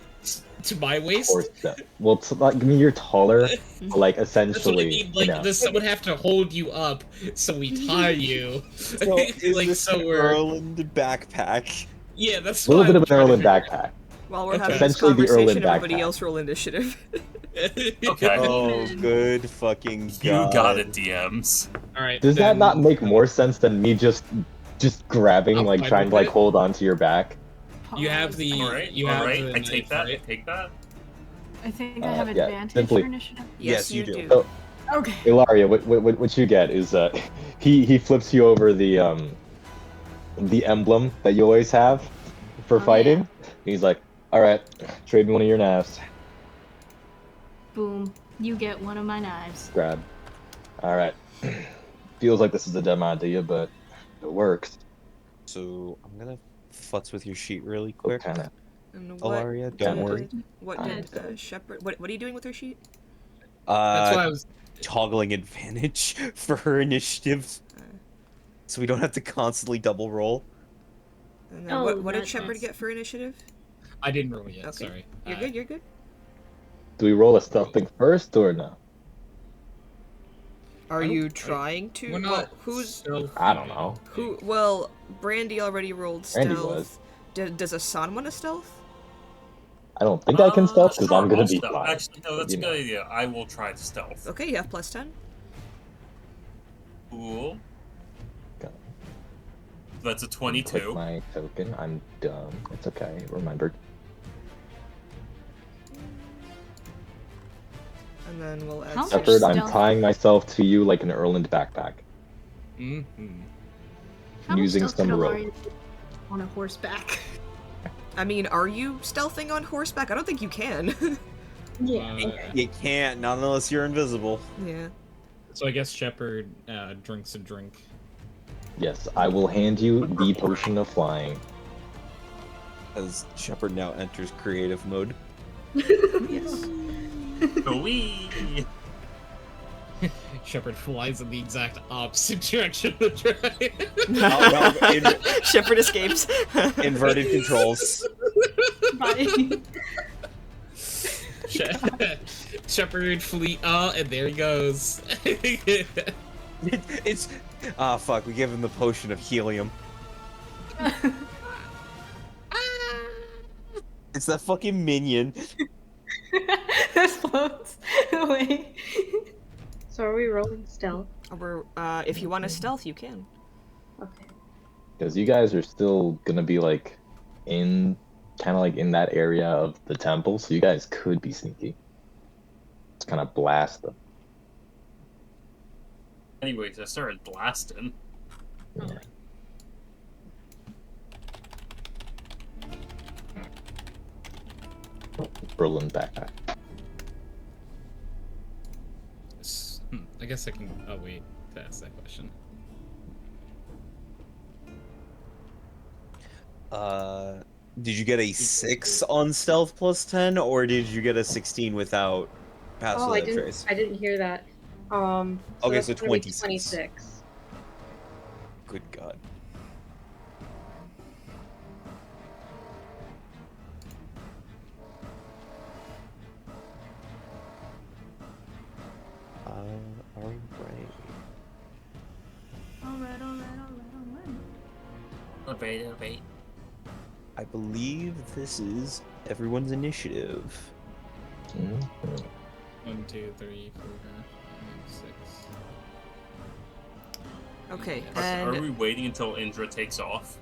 to my waist? torso. Well, like I mean, you're taller. But, like That's what I essentially, mean. Like, you know. does someone have to hold you up so we tie you? So is like, this so an we're Erland backpack? yeah, that's A little what bit I'm of an trying to Erland figure backpack. While we're Okay. having this Essentially the conversation, Erland everybody backpack. else roll initiative. Okay. Oh, good fucking god. You got it, DMs. All right. Does that then- not make more sense than me just grabbing, I'm like fine trying with to like it. hold onto your back? You have the. Alright, You have alright. the I knife, take that. right? I take that. I think I have yeah, advantage simply- for initiative. Yes, you do. So, Okay. Ilaria, what you get is he flips you over the emblem that you always have for Oh, fighting. He's like, all right, trade me one of your knives. Boom. You get one of my knives. Grab. All right. Feels like this is a dumb idea, but it works. So I'm gonna futz with your sheet really quick. Kind of. And Ilaria, don't did- worry. What did Shepard? What are you doing with her sheet? That's why I was. Toggling advantage for her initiatives, so we don't have to constantly double roll. And then Oh, what did that- Shepard that's- get for initiative? I didn't roll yet. Okay. Sorry. You're good. You're good. Do we roll a stealth thing first or no? Are I don't- you like, trying to? We're not Well, who's stealthy, I don't know. who? Well, Brandy already rolled Brandy stealth. was. Does Asan want to stealth? I don't think I can stealth because Sure, I'm gonna I'll be stealth. flying. Actually, no, but, that's a you good know. idea. I will try to stealth. Okay, you have +10. Cool. Go. That's a Click 22. my token. I'm dumb. It's okay. Remembered. And then we'll add. How much Shepard, I'm stealth? tying myself to you like an Erland backpack. Mm-hmm. How much Using stealth could some rope. Ilaria do on a horseback? I mean, are you stealthing on horseback? I don't think you can. Yeah. You can't, not unless you're invisible. Yeah. So I guess Shepard drinks a drink. Yes, I will hand you the potion of flying. As Shepard now enters creative mode. Yes. Wee! Shepard flies in the exact opposite direction of the dragon. No, Shepard escapes. inverted controls. Bye. Shepard flee. Oh, and there he goes. It's fuck, we give him the potion of helium. It's that fucking minion. That floats away. So are we rolling stealth? Or if you want to stealth, you can. Okay. Because you guys are still gonna be like in kind of like in that area of the temple, so you guys could be sneaky. Just kind of blast them. Anyways, I started blasting. Yeah. Berlin backpack. I guess I can. Oh wait, to ask that question. Did you get a 6 on stealth plus 10, or did you get a 16 without pass Oh, without trace? I didn't hear that. So Okay, that's so gonna be 26. 26. Good God. Alright. Alright. I believe this is everyone's initiative. Mhm. 1, 2, 3, 4, 5, 6. Okay, Are and we waiting until Indra takes off?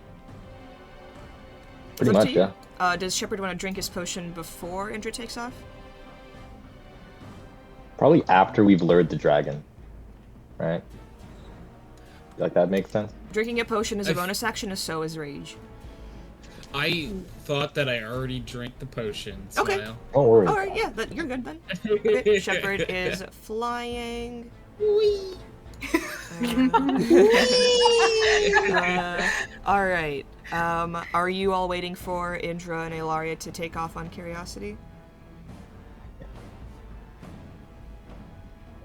Pretty It's up much, to you. yeah. Does Shepard want to drink his potion before Indra takes off? Probably after we've lured the dragon. Right? Like that makes sense? Drinking a potion is a I've- bonus action, and so is rage. I thought that I already drank the potion. So Okay. I'll- Don't worry. All right, yeah, you're good then. Okay, Shepard is flying. All right. Are you all waiting for Indra and Ilaria to take off on Curiosity?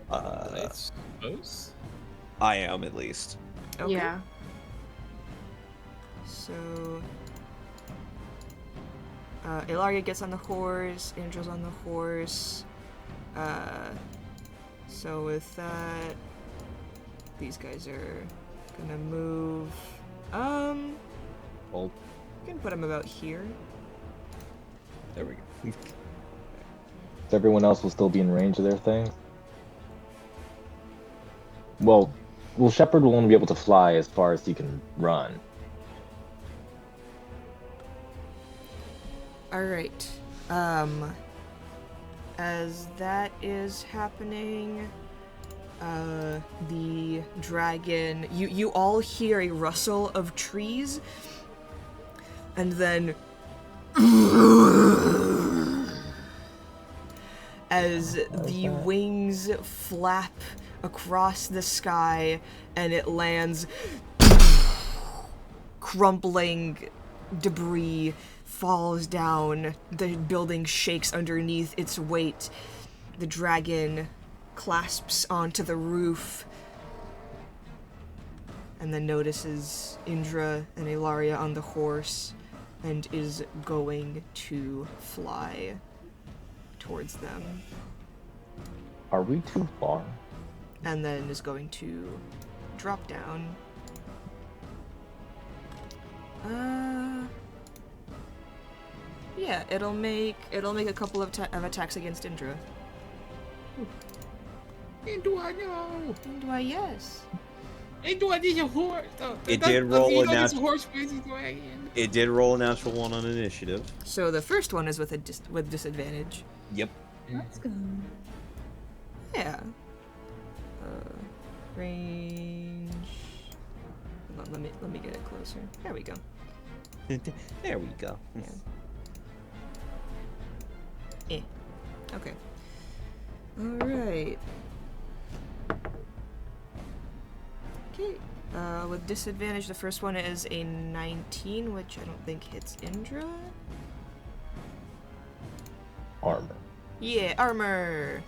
I suppose. I am, at least. Okay. Yeah. So, Ilaria gets on the horse, Indra's on the horse. So with that, these guys are gonna move. Well, You can put them about here. there we go. So everyone else will still be in range of their things? Well, Shepard will only be able to fly as far as he can run. All right. As that is happening, the dragon, you all hear a rustle of trees, and then as the wings flap across the sky and it lands, crumbling debris falls down, the building shakes underneath its weight, the dragon clasps onto the roof, and then notices Indra and Ilaria on the horse and is going to fly towards them. Are we too far? and then is going to drop down. Yeah, it'll make a couple of attacks against Indra. Indra, no! Indra, yes. Indra is a horse. It did roll a natural horse crazy dragon. It did roll a natural 1 on initiative. So the first one is with with disadvantage. Yep. Let's go. Yeah. Range. Hold on, let me get it closer. There we go. There we go. Yeah. Okay. All right. Okay. With disadvantage, the first one is a 19, which I don't think hits Indra. Armor. Yeah, armor.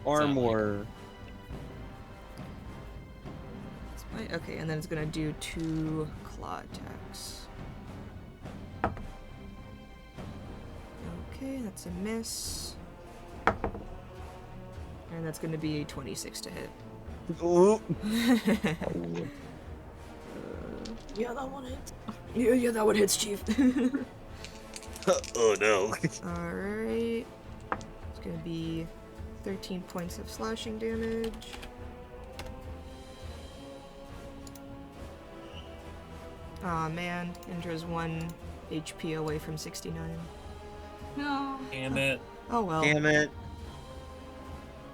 Armor. Okay, and then it's gonna do 2 claw attacks. Okay, that's a miss. And that's gonna be a 26 to hit. Ooh. Yeah, that one hits. Yeah, that one hits, Chief. Oh no. Alright. It's gonna be 13 points of slashing damage. Aw, man. Indra's 1 HP away from 69. No. Damn it. Oh well. Damn it.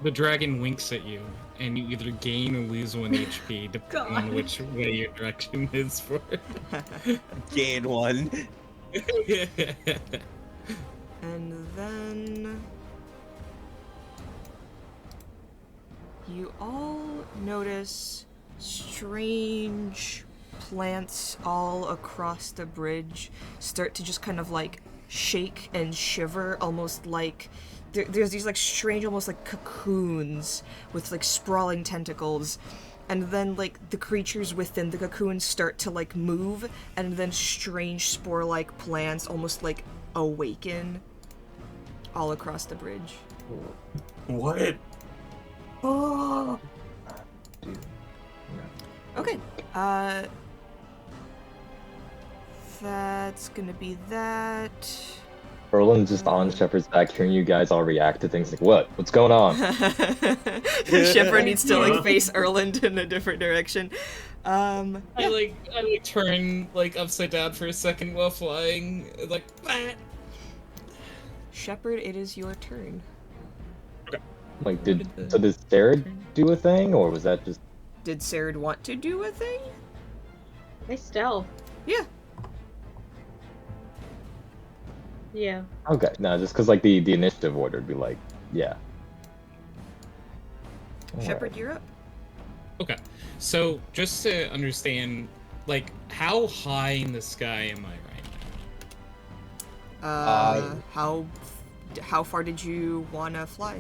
The dragon winks at you, and you either gain or lose 1 HP, depending on which way your direction is for it. Gain 1. And then you all notice strange plants all across the bridge start to just kind of like shake and shiver, almost like there's these like strange, almost like cocoons with like sprawling tentacles, and then like the creatures within the cocoons start to like move, and then strange spore-like plants almost like awaken all across the bridge. What? Oh. Dude. Okay. That's gonna be that. Erlin's just on Shepard's back, hearing you guys all react to things like, what? What's going on? Shepard needs to like face Erland in a different direction. I turn like upside down for a second while flying, like. Shepard, it is your turn. Like, did Sarah do a thing, or was that just... Did Sarah want to do a thing? They stealth. Yeah. Yeah. Okay, no, just because, like, the initiative order would be like, yeah. Shepard, you're up. Okay, so just to understand, like, how high in the sky am I right now? How far did you wanna fly?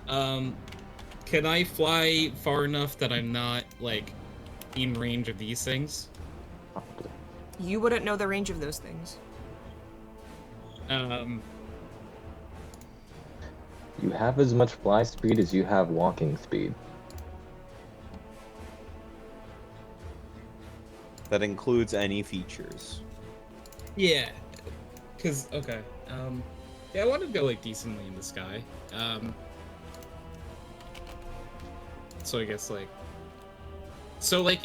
Can I fly far enough that I'm not, like, in range of these things? You wouldn't know the range of those things. You have as much fly speed as you have walking speed. That includes any features. Yeah, because, okay, yeah, I want to go, like, decently in the sky, so I guess, like,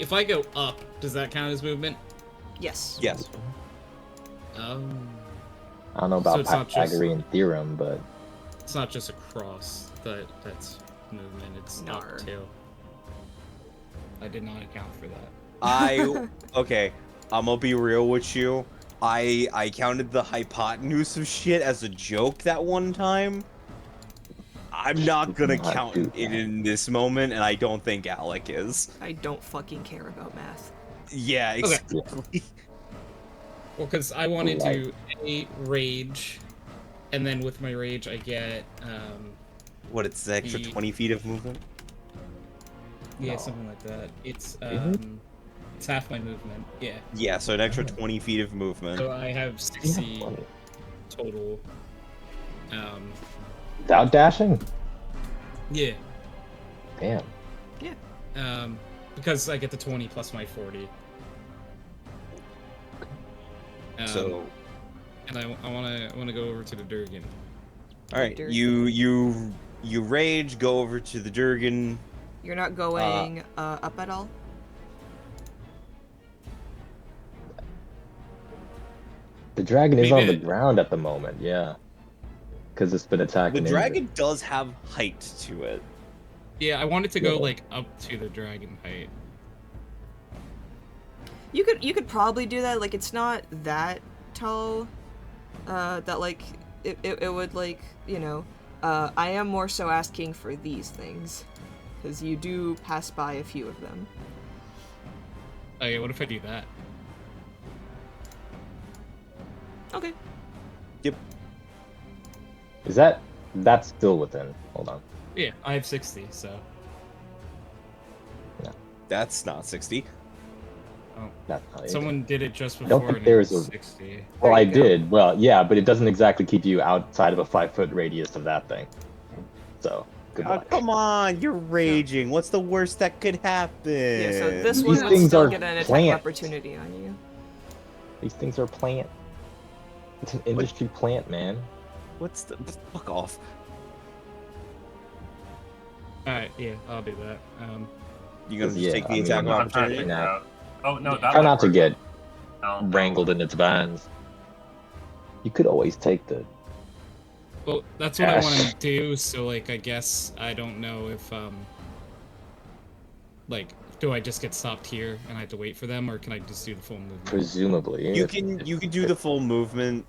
if I go up, does that count as movement? Yes. Yes. I don't know about So it's not just- Pythagorean theorem, but... It's not just across, that's movement, it's Nar. up too. I did not account for that. Okay, I'm gonna be real with you. I counted the hypotenuse of shit as a joke that one time. I'm not gonna Not count do it that. in this moment, and I don't think Alec is. I don't fucking care about math. Yeah, Okay. exactly. Well, because I wanted to Right. A, rage, and then with my rage I get, What, it's the extra The- 20 feet of movement? yeah, No. something like that. It's, Really? it's half my movement, yeah. Yeah, so an extra 20 feet of movement. So I have 60 Funny. total. Without dashing? Yeah. Damn. Because I get the 20 plus my 40. So, and I wanna go over to the Durgan. all right, you rage, go over to the Durgan. You're not going up at all? The dragon is on the Maybe- ground at the moment, yeah. Because it's been attacked. The and dragon injured. does have height to it. Yeah, I wanted to go Yeah. like up to the dragon height. You could probably do that. Like, it's not that tall. That like it would like, you know. I am more so asking for these things, because you do pass by a few of them. Oh yeah, what if I do that? Okay. Yep. That's still within? Hold on. Yeah, I have 60, so. That's not 60. Oh, That's not it. someone did it just I before. don't think and it there's was a- 60. Well, There I you go. did. Well, yeah, but it doesn't exactly keep you outside of a 5-foot radius of that thing. So, good Oh, luck. come on, you're raging. What's the worst that could happen? Yeah, so this These one would things still are get an attack plants. opportunity on you. These things are plant. It's an industry plant, man. What's the fuck off? Alright, yeah, I'll do that. You gonna just Yeah, take I the mean, attack I'm of trying to opportunity? figure Nah. out. Oh no, Yeah. that Try might not to work. get No, wrangled in its vines. You could always take the. Well, that's what I want Yes. to do, so, like, I guess I don't know if, like, do I just get stopped here and I have to wait for them, or can I just do the full movement? Presumably. You if- can do the full movement.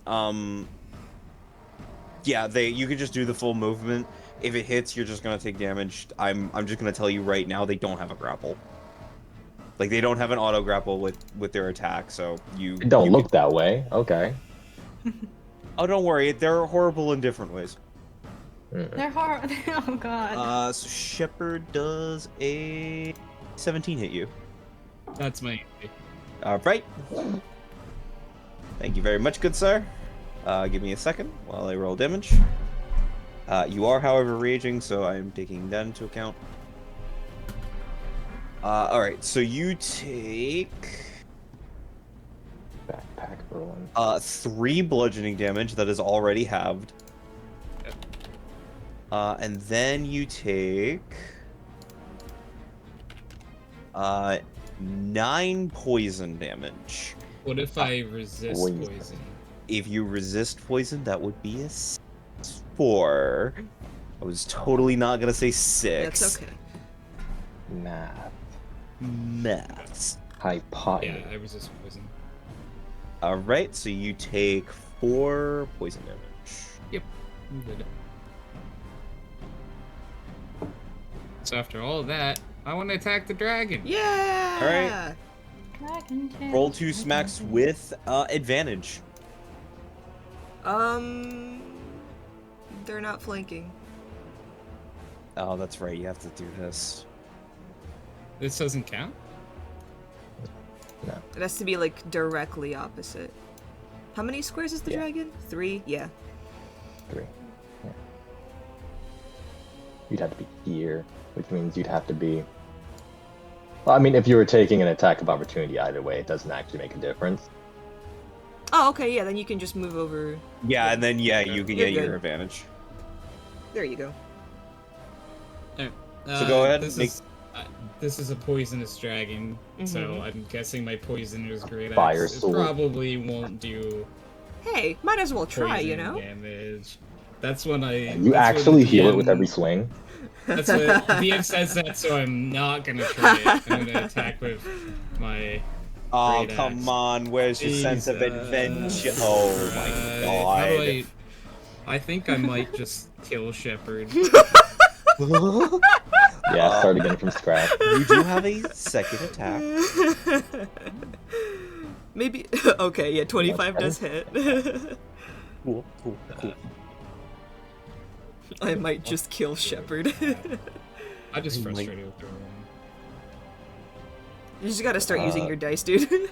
Yeah, you can just do the full movement. If it hits, you're just gonna take damage. I'm just gonna tell you right now, they don't have a grapple. Like, they don't have an auto grapple with their attack, so you. It don't you look that way. Okay. Oh, don't worry, they're horrible in different ways. They're hard. Oh god. So Shepherd does a 17 hit you. That's my... Right. Thank you very much, good sir. Give me a second while I roll damage. You are, however, raging, so I'm taking that into account. Alright, so you take Backpack rolling. 3 bludgeoning damage that is already halved. And then you take 9 poison damage. What if I resist poison. poison? If you resist poison, that would be a 4. I was totally not gonna say 6. That's okay. Maths. Hypotenuse. Yeah, I resist poison. Alright, so you take 4 poison damage. Yep, I'm good. So after all of that, I want to attack the dragon. Yeah. Alright. Dragon tail. Roll 2 smacks with advantage. They're not flanking. Oh, that's right, you have to do this. This doesn't count? It has to be like directly opposite. How many squares is the Yeah. dragon? 3? Yeah. 3. Yeah. You'd have to be here, which means you'd have to be. Well, I mean, if you were taking an attack of opportunity either way, it doesn't actually make a difference. Oh, okay, yeah, then you can just move over. Yeah, and then, yeah, you can You're get your good. advantage. There you go. So go ahead, This make- this is a poisonous dragon, so Mhm. I'm guessing my poisoner's great Fire axe. It sword. probably won't do Hey, might as well try, you poison know? damage. That's when I. And you that's when actually the heal it with DM every swing. That's what DM says that, so I'm not gonna try it. I'm gonna attack with my. Oh, Great come axe. on, where's your sense of Jesus adventure? Oh my Christ. god. How do I think I might just kill Shepherd. Yeah, start again from scratch. You do have a second attack. Maybe. Okay, yeah, 25 does hit. Cool, cool, cool. I might just kill Shepherd. I'm just Like- frustrated with the roll. You just gotta start using your dice, dude.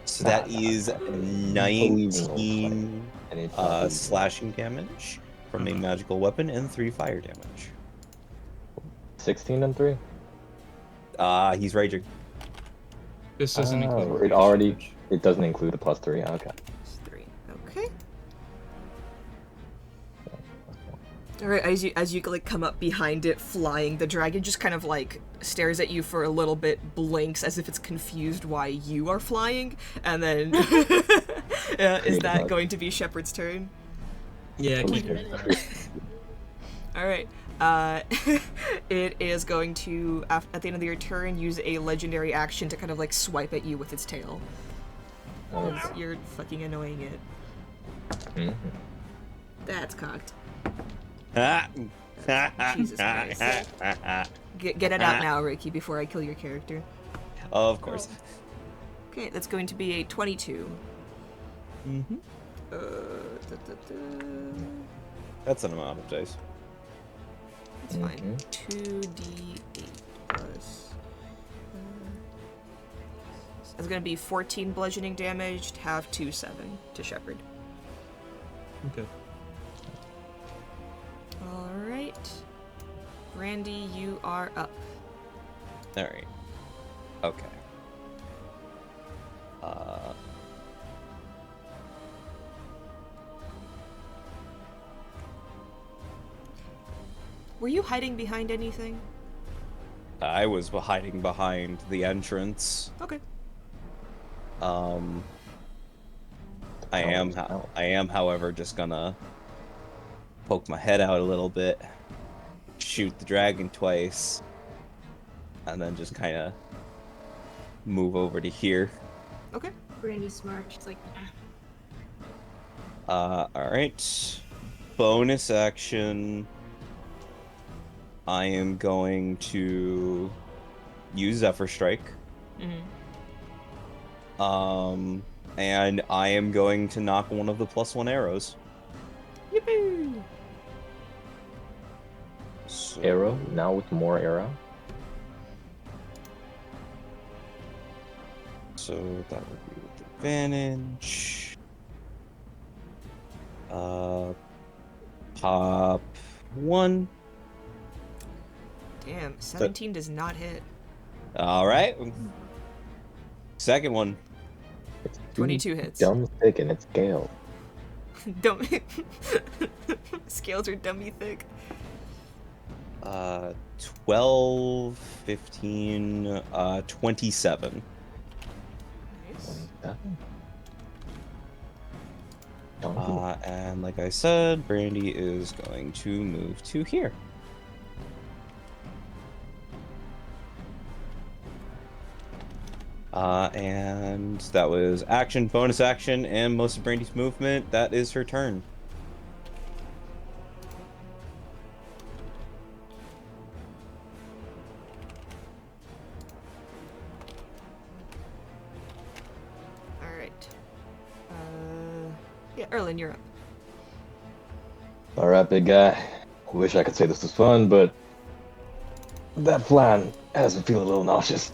So that is 19 And it's slashing damage from a magical weapon and 3 fire damage. 16 and 3? He's raging. This doesn't include Oh, rage it already damage. it doesn't include the +3. Okay. It's 3. Okay. All right, as you like come up behind it, flying, the dragon just kind of like stares at you for a little bit, blinks as if it's confused why you are flying, and then is that going to be Shepard's turn? Yeah, Totally keep it. different. All right. It is going to, at the end of your turn, use a legendary action to kind of like swipe at you with its tail. Okay. You're fucking annoying it. Mhm. That's cocked. Jesus Christ. Get it out now, Ricky, before I kill your character. Of course. Okay, that's going to be a 22. Mm-hmm. Da, da, da. That's an amount of dice. It's fine. 2d8 plus. It's going to be 14 bludgeoning damage, half 2-7 to Shepard. Okay. Alright. Brandy, you are up. Alright. Okay. Were you hiding behind anything? I was hiding behind the entrance. Okay. I am, however, just gonna poke my head out a little bit, shoot the dragon twice, and then just kind of move over to here. Okay. Brandy's smart. She's like, Alright. Bonus action. I am going to use Zephyr Strike. Mm-hmm. And I am going to knock one of the +1 arrows. Yippee! So, Arrow, now with more arrow. So that would be with advantage. Pop 1. Damn, 17 does not hit. Alright. Second one. It's 22 hits. Dumb thick and it's scale. Dumb. Scales are dummy thick. 12, 15, 27. Nice. And like I said, Brandy is going to move to here. And that was action, bonus action, and most of Brandy's movement. That is her turn. Alright. Yeah, Erlen, you're up. Alright, big guy. Wish I could say this was fun, but that flan has me feeling a little nauseous.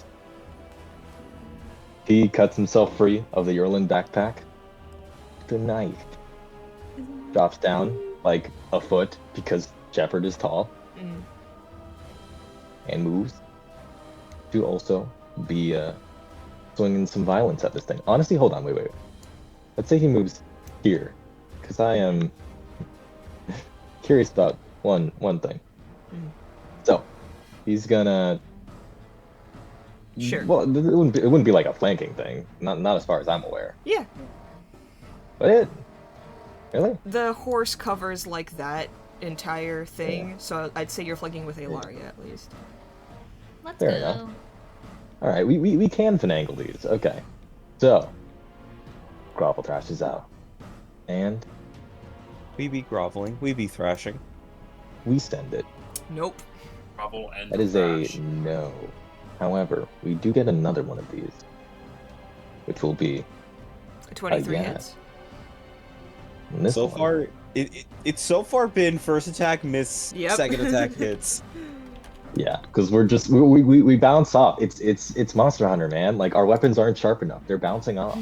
He cuts himself free of the Yerlin backpack. The knife drops down like a foot because Shepard is tall, and moves to also be swinging some violence at this thing. Honestly, hold on, wait. Let's say he moves here, because I am curious about one thing. So he's gonna. Sure. Well, it wouldn't be like a flanking thing, not as far as I'm aware. Yeah. But really? The horse covers like that entire thing, so I'd say you're flanking with Alaria at least. Let's Fair go. enough. All right, we can finagle these. Okay, so Grovel thrashes out, and We be groveling, we be thrashing. we send it. Nope. Trouble and That is crash. a no. However, we do get another one of these, which will be 23 yeah. hits. this So one. far, it's so far been first attack miss, Yep. second attack hits. Yeah, because we bounce off. It's Monster Hunter, man. Like our weapons aren't sharp enough; they're bouncing off.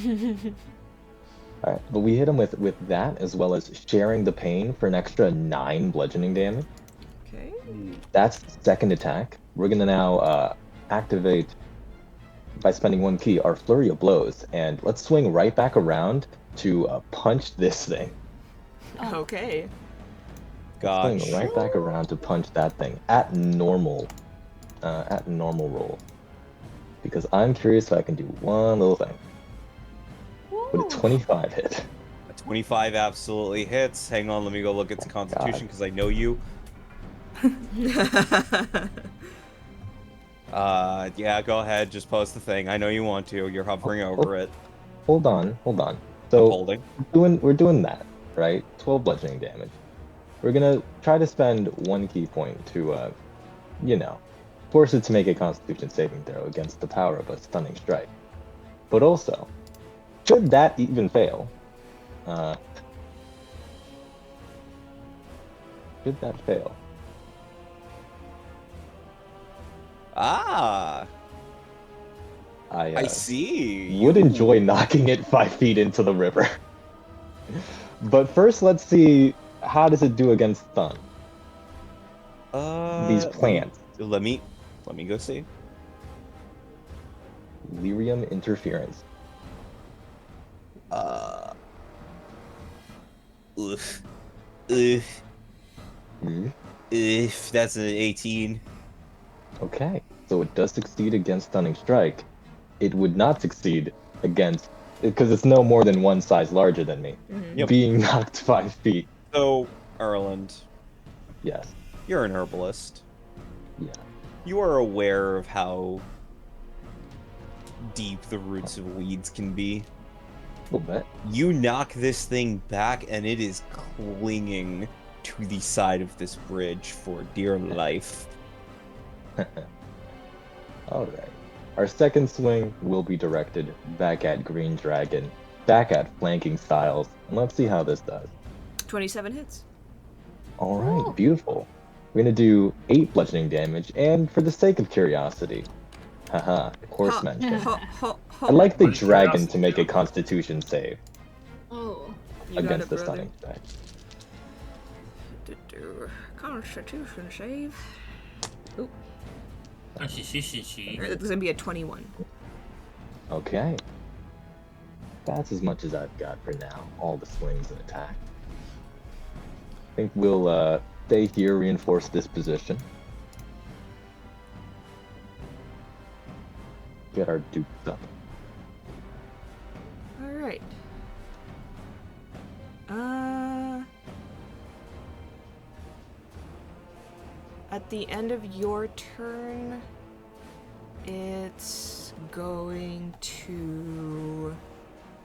All right, but we hit him with that as well as sharing the pain for an extra 9 bludgeoning damage. Okay. That's the second attack. We're gonna now activate by spending 1 key our flurry of blows, and let's swing right back around to punch this thing. Oh. Okay. Let's swing Gosh. right back around to punch that thing at normal roll. Because I'm curious if I can do one little thing. Would a 25 hit? A 25 absolutely hits. Hang on, let me go look at the Constitution because I know you. Yeah, go ahead. Just post the thing. I know you want to. You're hovering over it. Hold on. I'm So holding. we're doing that, right? 12 bludgeoning damage. We're gonna try to spend 1 key point to, force it to make a Constitution saving throw against the power of a stunning strike. But also, should that even fail, Ah, I I see. would You- enjoy knocking it 5 feet into the river. But first, let's see, how does it do against stun? These plants. Let me go see. Lyrium interference. Oof. Hmm? If that's an 18. Okay, so it does succeed against stunning strike. It would not succeed against, because it's no more than 1 size larger than me. Yep. Being knocked 5 feet. So, Erland, Yes. you're an herbalist. Yeah. You are aware of how deep the roots of weeds can be. A little bit. You knock this thing back, and it is clinging to the side of this bridge for dear life. Alright. Our second swing will be directed back at Green Dragon, back at flanking styles, and let's see how this does. 27 hits. Alright, beautiful. We're gonna do 8 bludgeoning damage, and for the sake of curiosity, haha, course mention. I'd like the What does dragon curiosity to make do? a constitution save Oh. You got against it, the brother. stunning strike. Constitution save. Ooh, She. it's gonna be a 21. Okay. That's as much as I've got for now. All the swings and attack. I think we'll stay here, reinforce this position. Get our dupes up. Alright. At the end of your turn, it's going to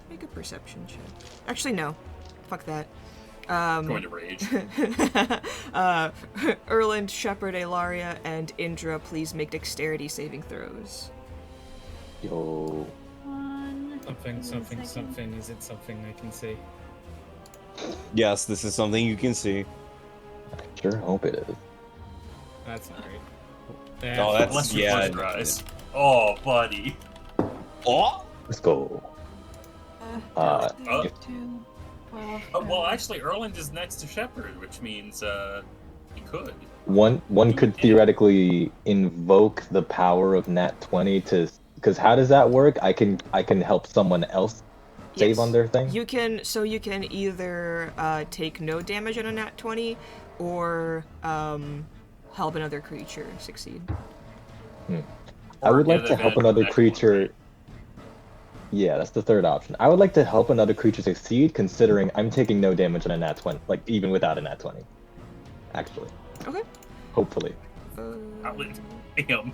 make a perception check. Actually, no. Fuck that. Going to rage. Erland, Shepard, Elaria, and Indra, please make dexterity saving throws. Yo. Something. Is it something I can see? Yes, this is something you can see. I sure hope it is. That's not right. Oh, that's Unless you yeah. close your eyes. Oh, buddy. Oh, Let's go. Uh, if- Well, actually, Erland is next to Shepard, which means he could. One could theoretically invoke the power of Nat 20 to, because how does that work? I can help someone else save Yes. on their thing. You can either take no damage on a nat 20 or help another creature succeed. I would Or like get to help advantage on another that creature. one. Yeah, that's the third option. I would like to help another creature succeed, considering I'm taking no damage on a nat 20, like even without a nat 20. Actually, Okay. hopefully. Damn.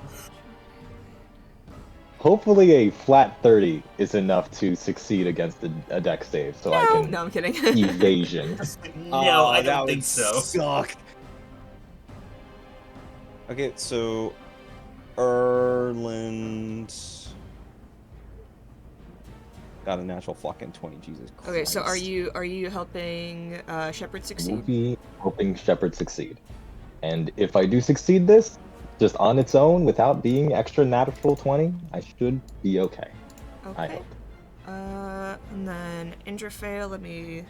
Hopefully a flat 30 is enough to succeed against a deck save, so I can No, I'm kidding. evasion. No, I that don't would think so. Suck. Okay, so Erland got a natural fucking 20. Jesus Christ. Okay, so are you helping Shepard We'll succeed? be helping Shepard succeed. And if I do succeed this, just on its own, without being extra natural 20, I should be okay. I Okay. hope. And then Indra fail. Let me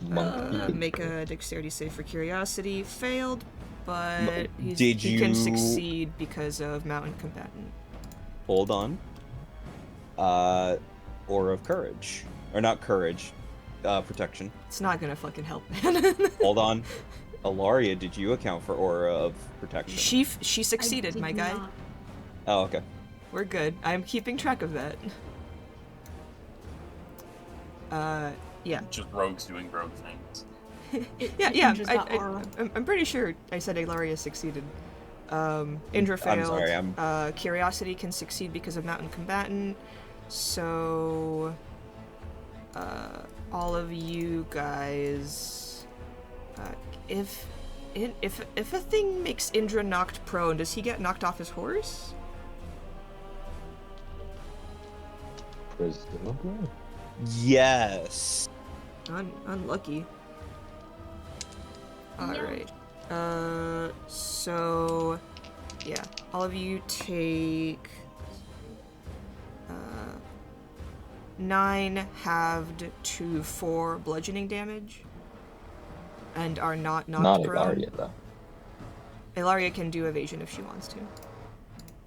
Monkey. make a dexterity save for curiosity. Failed. but Did he can you- succeed because of mountain combatant. Hold on. Aura of Courage. Or not Courage. Protection. It's not gonna fucking help, man. Hold on. Alaria, did you account for Aura of Protection? She succeeded, my guy. Not. Oh, okay. We're good. I'm keeping track of that. Yeah. Just rogues doing rogue things. Yeah. Indra's got aura. I'm pretty sure I said Ilaria succeeded. Indra failed. I'm sorry, Curiosity can succeed because of mountain combatant. So, all of you guys, if a thing makes Indra knocked prone, does he get knocked off his horse? Presumably. Yes. Unlucky. Yeah. Alright. So, yeah. All of you take 9 halved to 4 bludgeoning damage. And are not knocked Not prone. Ilaria, though. Ilaria can do evasion if she wants to.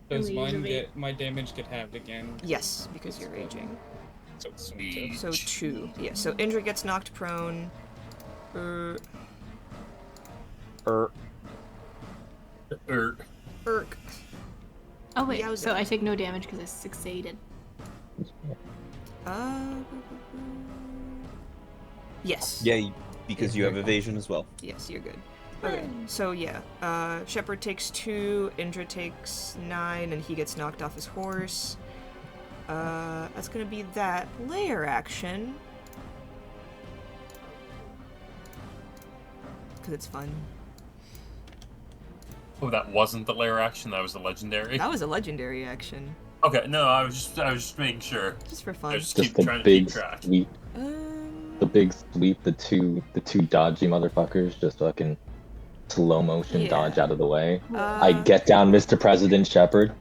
Does Only use mine of get my damage get halved again? Yes, because you're raging. So it's Sweet. So 2. Yeah, so Indra gets knocked prone. Irk. Oh wait, Yowza. so I take no damage because I succeeded. Yes. Yeah, because you have evasion as well. Yes, you're good. Okay, so yeah, Shepard takes 2, Indra takes 9, and he gets knocked off his horse. That's gonna be that layer action. Because it's fun. Oh, that wasn't the lair action. That was the legendary. That was a legendary action. Okay, no, I was just making sure. Just for I fun. was just Just keep the trying to big keep track. sweep. The big sweep. The two dodgy motherfuckers just fucking slow motion Yeah. dodge out of the way. Uh, I get down, Mr. President Shepard.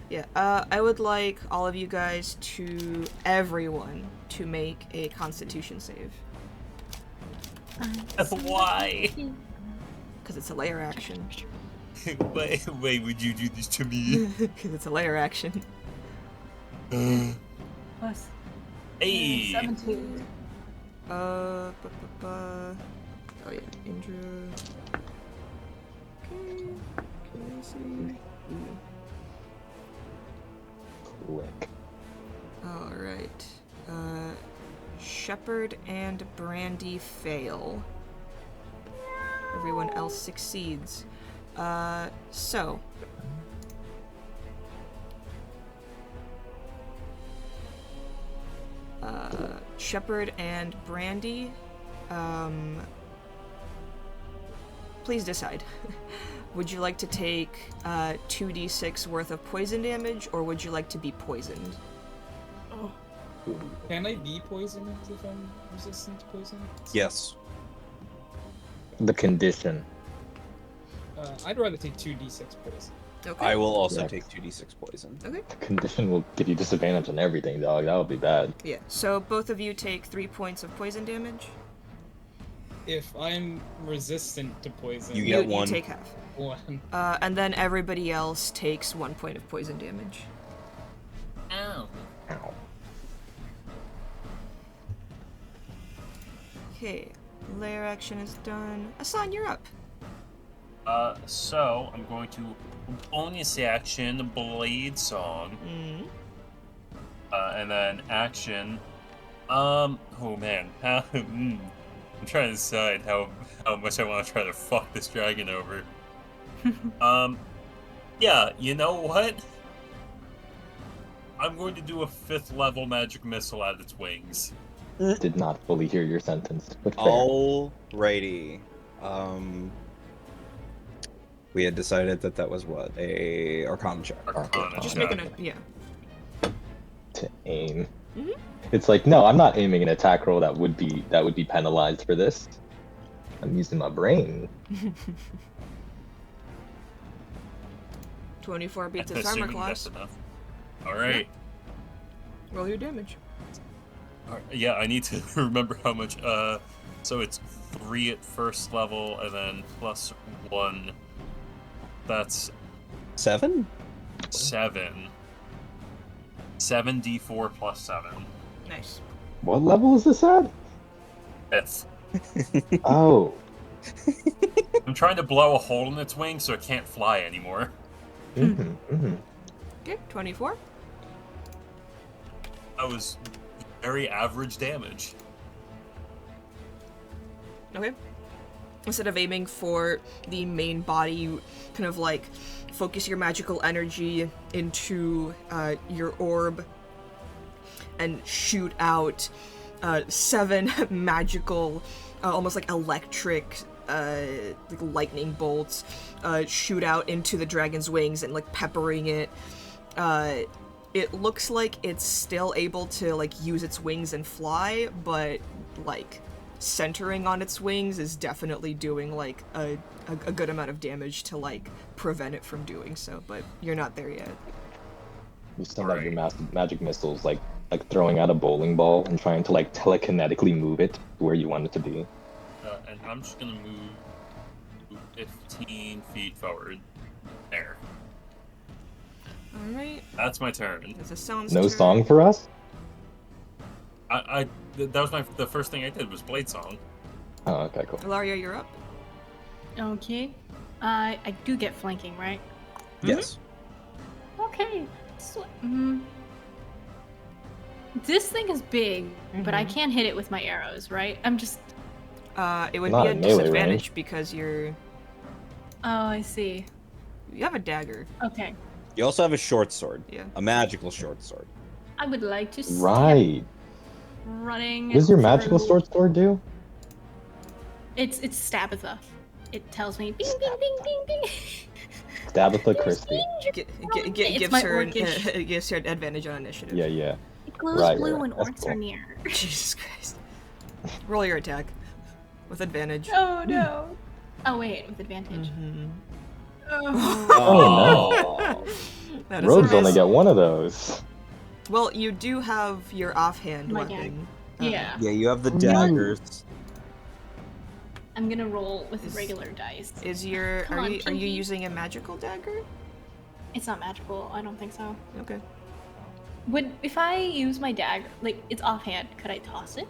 Yeah, I would like all of you guys to, everyone, to make a Constitution save. Why? Because it's a layer action. Why would you do this to me? Because it's a layer action. Plus Hey. 17. Oh yeah, Indra. Okay, let's see. Click. Alright. Shepard and Brandy fail. Everyone else succeeds. So. Shepard and Brandy, please decide. Would you like to take 2d6 worth of poison damage, or would you like to be poisoned? Can I be poisoned if I'm resistant to poison? Yes. The condition. I'd rather take 2d6 poison. Okay. I will also Yeah. take 2d6 poison. Okay. The condition will give you disadvantage on everything, dog. That would be bad. Yeah. So both of you take 3 points of poison damage. If I'm resistant to poison, You get You one. take half. 1. And then everybody else takes 1 point of poison damage. Ow. Ow. Okay. Layer action is done. Asan, you're up. So I'm going to bonus action Blade Song, Mm. and then action. Oh man, I'm trying to decide how much I want to try to fuck this dragon over. Yeah, you know what? I'm going to do a 5th level magic missile at its wings. Did not fully hear your sentence, but fair. Alrighty. We had decided that was what? A Arcana check. Arcana Just check. making a yeah. To aim. Mhm. It's like, no, I'm not aiming an attack roll that would be penalized for this. I'm using my brain. 24 beats its armor Assuming class. that's enough. All right. Roll your damage. Yeah, I need to remember how much. So it's 3 at first level, and then plus 1. That's 7? 7. 7d4 plus 7. Nice. What level is this at? Fifth. Oh. I'm trying to blow a hole in its wing so it can't fly anymore. Okay, 24. That was very average damage. Okay. Instead of aiming for the main body, you kind of like focus your magical energy into your orb and shoot out 7 magical, almost like electric, like lightning bolts, shoot out into the dragon's wings and like peppering it. It looks like it's still able to like use its wings and fly, but like centering on its wings is definitely doing like a good amount of damage to like prevent it from doing so, but you're not there yet. You send out your magic missiles, like throwing out a bowling ball and trying to like telekinetically move it to where you want it to be. And I'm just gonna move 15 feet forward. There. Alright. That's my turn. It's a sound's No turn. song for us? That was the first thing I did was Blade Song. Oh, okay, cool. Ilaria, you're up. Okay. I do get flanking, right? Yes. Okay. So, this thing is big, but I can't hit it with my arrows, right? I'm just. It would Not be a in melee disadvantage range. because you Oh, I see. have a dagger. Okay. You also have a short sword. Yeah. A magical short sword. I would like to step Right. running. What does your magical through- short sword do? It's Stabitha. It tells me bing bing bing bing bing. Tabitha Christie. It's Gives my her orcish. gives her an advantage on initiative. Yeah. It glows Right, blue right, when that's orcs cool. are near. Jesus Christ. Roll your attack with advantage. Oh no. Oh wait, with advantage. Mhm. Oh, That is Rogues a only miss. get one of those. Well, you do have your offhand My weapon. Yeah. Yeah, you have the Ooh. daggers. I'm gonna roll with Is- regular dice. Is your Come are on, you Pinky. using a magical dagger? It's not magical. I don't think so. Okay. Would if I use my dagger, like it's offhand, could I toss it?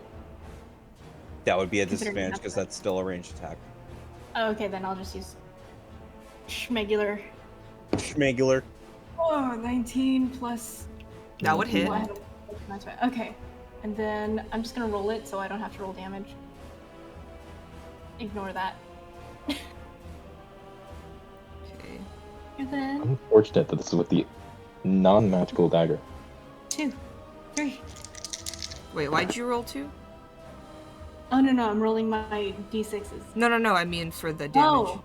That would be a Considering disadvantage that's because the- that's still a ranged attack. Oh, okay, then I'll just use schmegular. Schmegular. Oh, 19 plus. That would hit. Well, I have a- that's right. Okay, and then I'm just gonna roll it so I don't have to roll damage. Ignore that. Okay. And then Unfortunate that this is with the non-magical dagger. 2, 3. Wait, why'd you roll 2? Oh no, I'm rolling my d6s. No, I mean for the damage. Oh,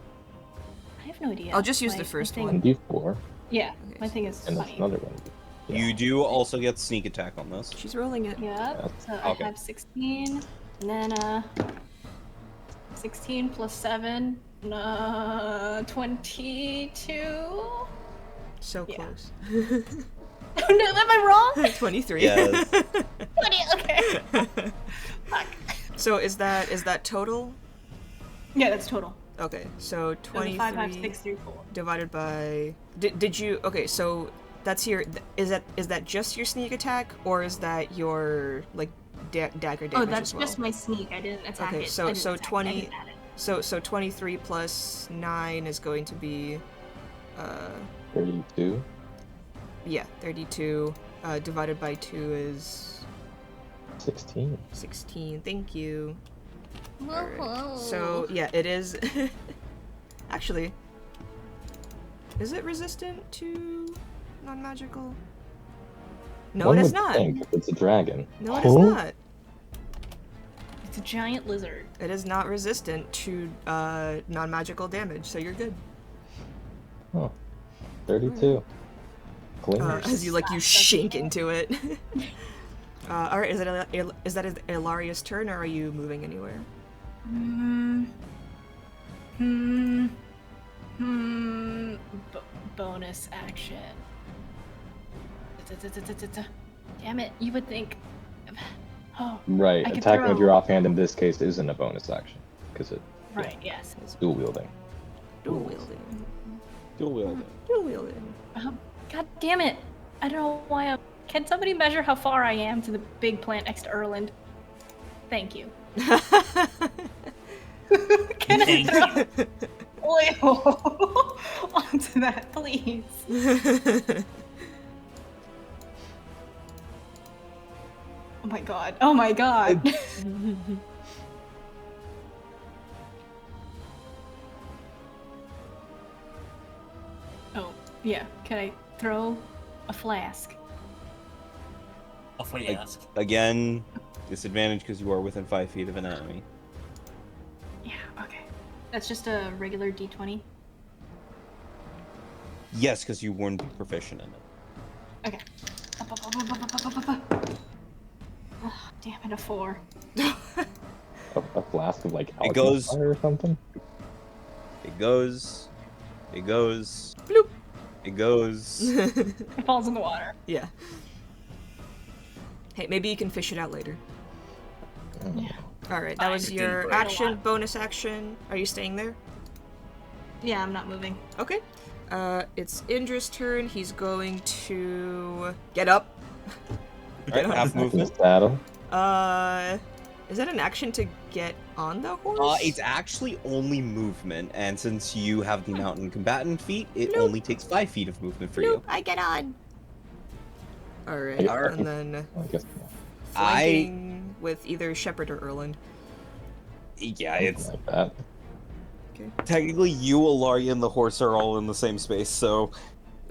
I have no idea. I'll just use My- the first my thing- one. And D4, Yeah, Okay, my thing is and that's funny. another one. Yeah. You do also get sneak attack on this. She's rolling it. Yeah, so Okay. I have 16, and then 16 plus 7, 22. So Yeah. close. Oh no, am I wrong? 23. Yes. 20, okay. Fuck. So is that total? Yeah, that's total. Okay, so 23 5, 5, 6, 3, 4. divided by. Did you? Okay, so that's your. Is that just your sneak attack, or is that your like dagger damage Oh, that's as well? just my sneak. I didn't attack Okay, it. so- I didn't so attack it. 20 I didn't add it. So 23 plus 9 is going to be 32. yeah, 32 divided by 2 is 16. 16. Thank you. Whoa, Alright. whoa. So yeah, it is actually, is it resistant to non-magical? No, One it is would not. think if it's a dragon. No, it is Huh? not. It's a giant lizard. It is not resistant to non-magical damage, so you're good. Oh, 32. Clean. As you shink into it. All right, is that Ilaria's turn, or are you moving anywhere? Bonus action. Damn it! You would think Oh, Right, I can attacking with your throw. offhand in this case isn't a bonus action because it's Right. Yes. dual wielding. Dual wielding. Dual wielding. Dual wielding. God damn it! I don't know why I'm. Can somebody measure how far I am to the big plant next to Erland? Thank you. Can I Thank throw oil onto that, please? Oh my god. Oh my god. Oh, yeah. Can I throw a flask? Off my ask. Again, disadvantage because you are within 5 feet of an enemy. Yeah, okay. That's just a regular d20? Yes, because you wouldn't be proficient in it. Okay. Oh, damn it, a 4. A flask of like It alchemy goes- fire or something. It goes. It goes. Bloop. It goes. It falls in the water. Yeah. Hey, maybe you can fish it out later. Yeah. Alright, that was Fine. your Didn't break. action, bonus action. Are you staying there? Yeah, I'm not moving. Okay. It's Indra's turn. He's going to get up. Alright, half Back in the movement. saddle. Is that an action to get on the horse? It's actually only movement, and since you have the mountain combatant feat, it Nope. only takes 5 feet of movement for Nope, you. I get on. Alright, Alright. and then I guess flanking with either Shepard or Erland. Yeah, something it's like that. technically you, Ilaria, and the horse are all in the same space, so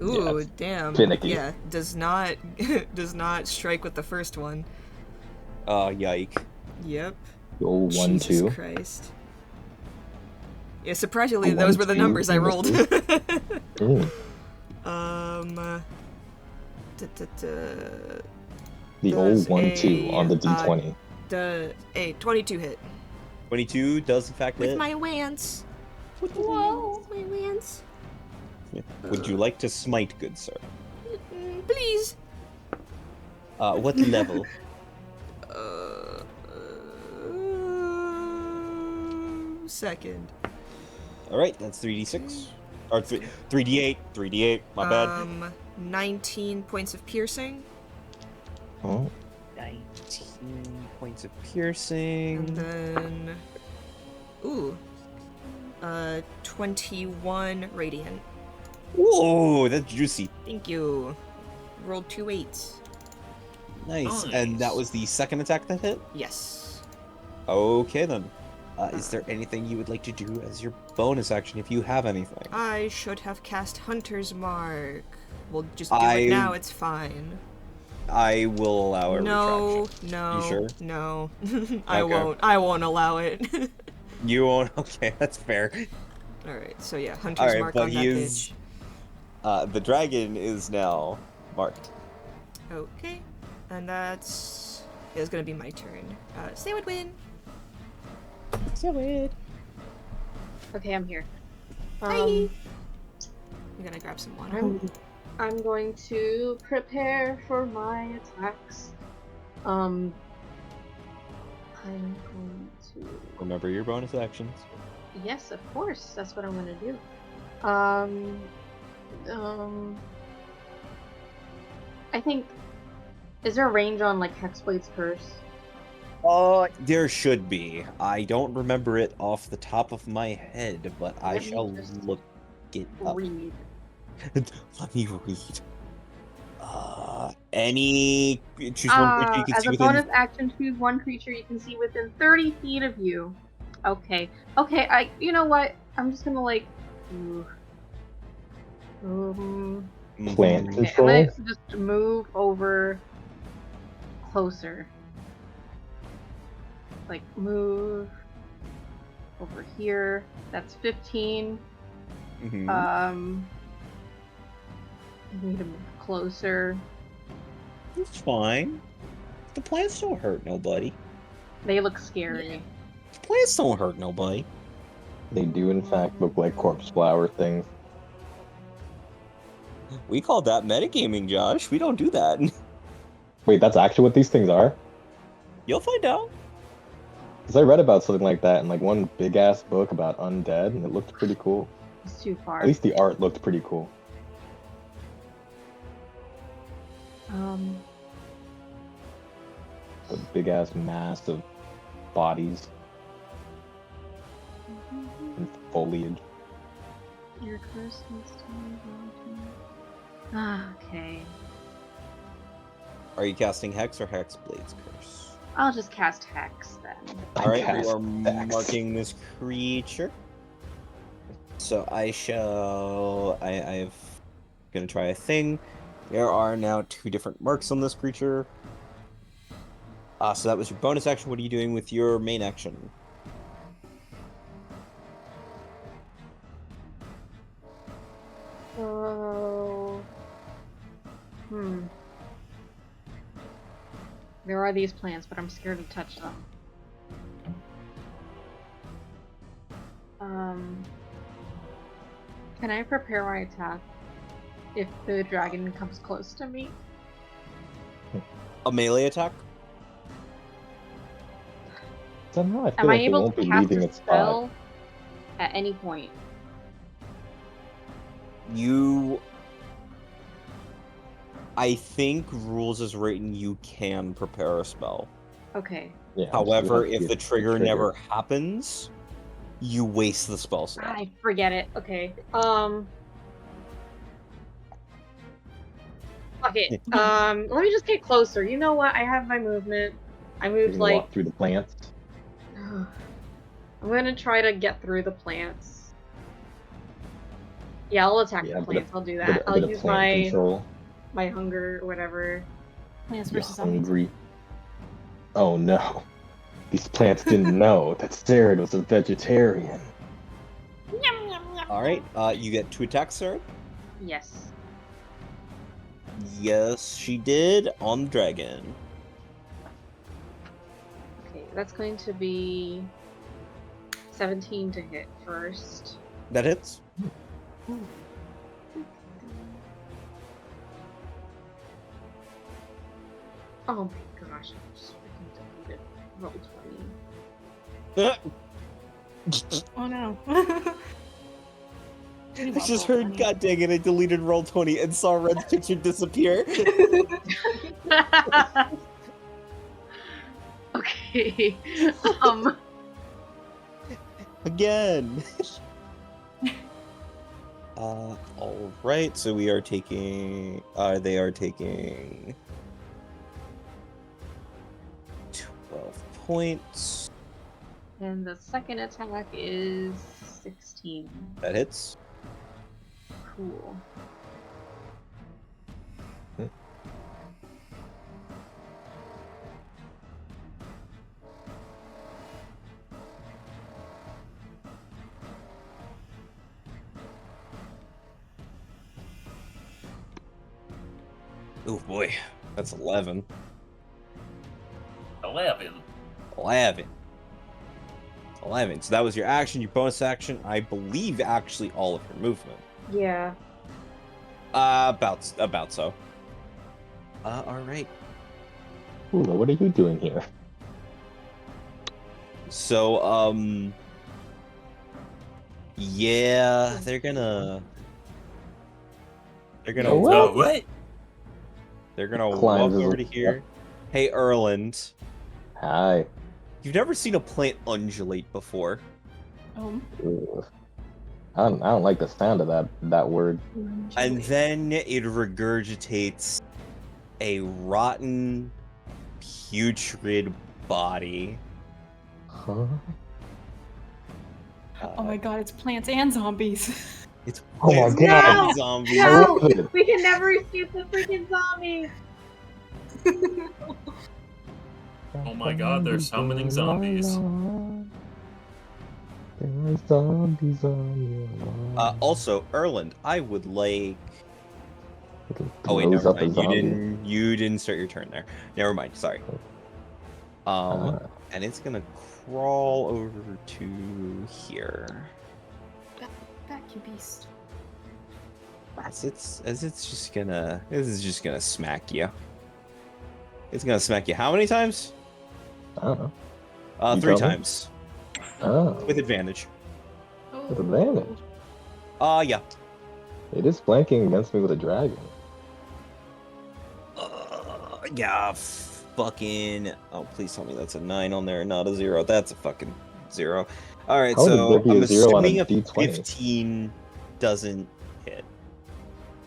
Ooh, Yeah, damn. finicky. Yeah, does not strike with the first one. yike. Yep. The old 1-2. Jesus Christ. Yeah, surprisingly, A those were the 1-2 numbers I in this rolled. Ooh, the Does old 1-2 on the a, d20. A 22 hit. 22 does in fact With hit. my lance. Whoa. My lance. Would you like to smite, good sir? Please. What level? Second. Alright, that's 3d6. Or 3d8. 3d8, my bad. 19 points of piercing. Oh, 19 points of piercing. And then. Ooh. 21 radiant. Whoa, that's juicy. Thank you. Rolled 2 8s. Nice. And that Nice. was the second attack that hit? Yes. Okay then. Is there anything you would like to do as your bonus action if you have anything? I should have cast Hunter's Mark. We'll just do I- it now, it's fine. I will allow a No, retraction. no, You sure? no. I Okay. won't. I won't allow it. You won't? Okay, that's fair. Alright, so yeah, Hunter's Alright, Mark but on that he is... bitch. the dragon is now marked. Okay, and that's... It's gonna be my turn. Stay would win. Okay, I'm here. Hi. I'm gonna grab some water. I'm going to prepare for my attacks. I'm going to. Remember your bonus actions. Yes, of course. That's what I'm gonna do. I think. Is there a range on like Hexblade's curse? There should be. I don't remember it off the top of my head, but I Let me shall just look it up. Read. Let me read. Any choose one creature you can As see a within. bonus action, choose one creature you can see within 30 feet of you. Okay. Okay. You know what? I'm just gonna like. Plant Okay, control. I'm gonna just move over closer. Like move over here. That's 15. Mhm. Need to move closer. It's fine. The plants don't hurt nobody. They look scary. The plants don't hurt nobody. They do, in fact, look like corpse flower things. We call that metagaming, Josh. We don't do that. Wait, that's actually what these things are? You'll find out. Because I read about something like that in like one big ass book about undead, and it looked pretty cool. It's too far. At least the art looked pretty cool. A big ass mass of bodies and foliage. Your curse needs to move on. Ah, okay. Are you casting Hex or Hexblade's Curse? I'll just cast Hex then. Alright, we Cast are Hex. marking this creature. So I'm gonna try a thing. There are now 2 different marks on this creature. So that was your bonus action. What are you doing with your main action? Oh. There are these plants, but I'm scared to touch them. Can I prepare my attack if the dragon comes close to me? A melee attack? Somehow I feel Am I like it able won't to be cast leaving a its spot. spell at any point? I think rules is written you can prepare a spell. Okay. Yeah, However, you have if to the trigger never happens, you waste the spell slot. I forget it. Okay. Fuck it. Let me just get closer. You know what? I have my movement. I You're moved gonna like. walk through the plants. I'm gonna try to get through the plants. Yeah, I'll attack the plants. I'll do that. I'll use my control. my hunger or whatever. Plants You're versus zombies. hungry. Oh no. These plants didn't know that Sarah was a vegetarian. Alright, you get 2 attacks, sir. Yes. Yes, she did on the dragon. Okay, that's going to be 17 to hit first. That hits. Oh my gosh, I just freaking deleted roll 20. Oh no. I just heard, god dang it, I deleted Roll20 and saw Red's picture disappear. Okay. Again. Alright, so we are taking... they are taking... 12 points. And the second attack is 16. That hits. Cool. Oh boy, that's 11. 11. 11. So that was your action, your bonus action. I believe actually all of your movement. Yeah. About so. Alright. Hula, what are you doing here? So, yeah, they're gonna Oh, what? What? They're gonna Climbs walk his over to way here. Hey, Erland. Hi. You've never seen a plant undulate before. Ugh. I don't like the sound of that word. And then it regurgitates a rotten, putrid body. Huh? Oh my god, it's plants and zombies. It's Oh my plants god. and zombies. I No! love it. We can never escape the freaking zombies! Oh my god, they're summoning zombies. There are zombies on your lawn. Also, Erland, I would like. It Oh wait, blows never up a mind. zombie. You didn't start your turn there. Never mind. Sorry. And it's gonna crawl over to here. Back, you beast. This is just gonna smack you. It's gonna smack you how many times? I don't know. You 3 tell me. times. Oh, With advantage. with advantage. Yeah. It is flanking against me with a dragon. Yeah, fucking... Oh, please tell me that's a 9 on there, not a 0. That's a fucking 0. Alright, How would so there be I'm a 0 on a assuming a D20? 15 doesn't hit.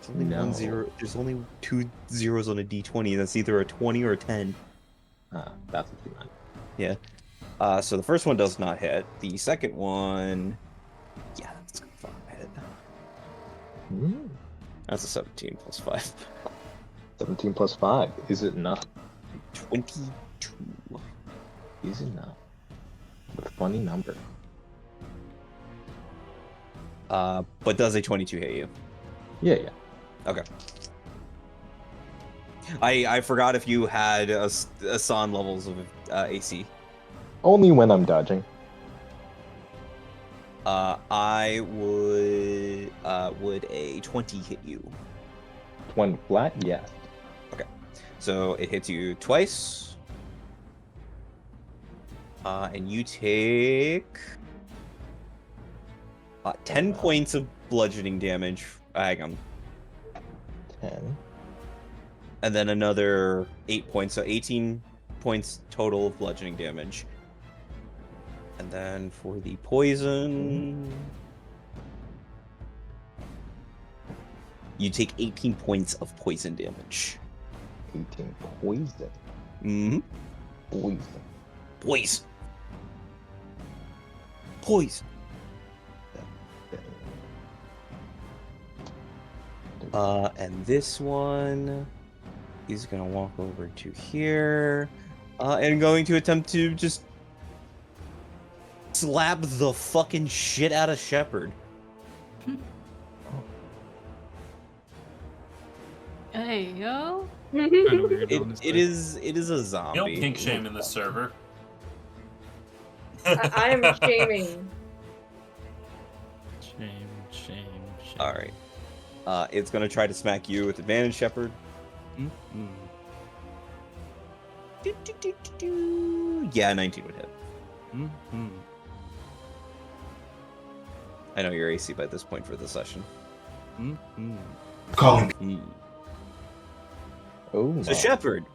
There's only No. 1 0. There's only 2 zeros on a D20. That's either a 20 or a 10. Ah, that's what you meant. Yeah. So the first one does not hit. The second one... Yeah, that's gonna fucking hit. Mm. That's a 17 plus 5. 17 plus 5. Is it enough? 22. Is it enough? What a funny number. But does a 22 hit you? Yeah. Okay. I forgot if you had a San levels of AC. Only when I'm dodging. I would a 20 hit you? 20 flat? Yes. So it hits you twice. And you take 10 points of bludgeoning damage. Hang on. 10. And then another 8 points, so 18 points total of bludgeoning damage. And then for the poison, you take 18 points of poison damage. 18 poison. Mm-hmm. Poison. Poison. Poison. And this one is gonna walk over to here, and going to attempt to just slap the fucking shit out of Shepard. Hey, yo. Kinda weird, honestly. It is a zombie. You don't kink shame in this server. I am shaming. Shame. All right. It's gonna try to smack you with advantage, Shepard. Mm-hmm. Yeah, 19 would hit. Mm-hmm. I know your AC by this point for the session. Mm-hmm. Mm. Oh my. So Shepard,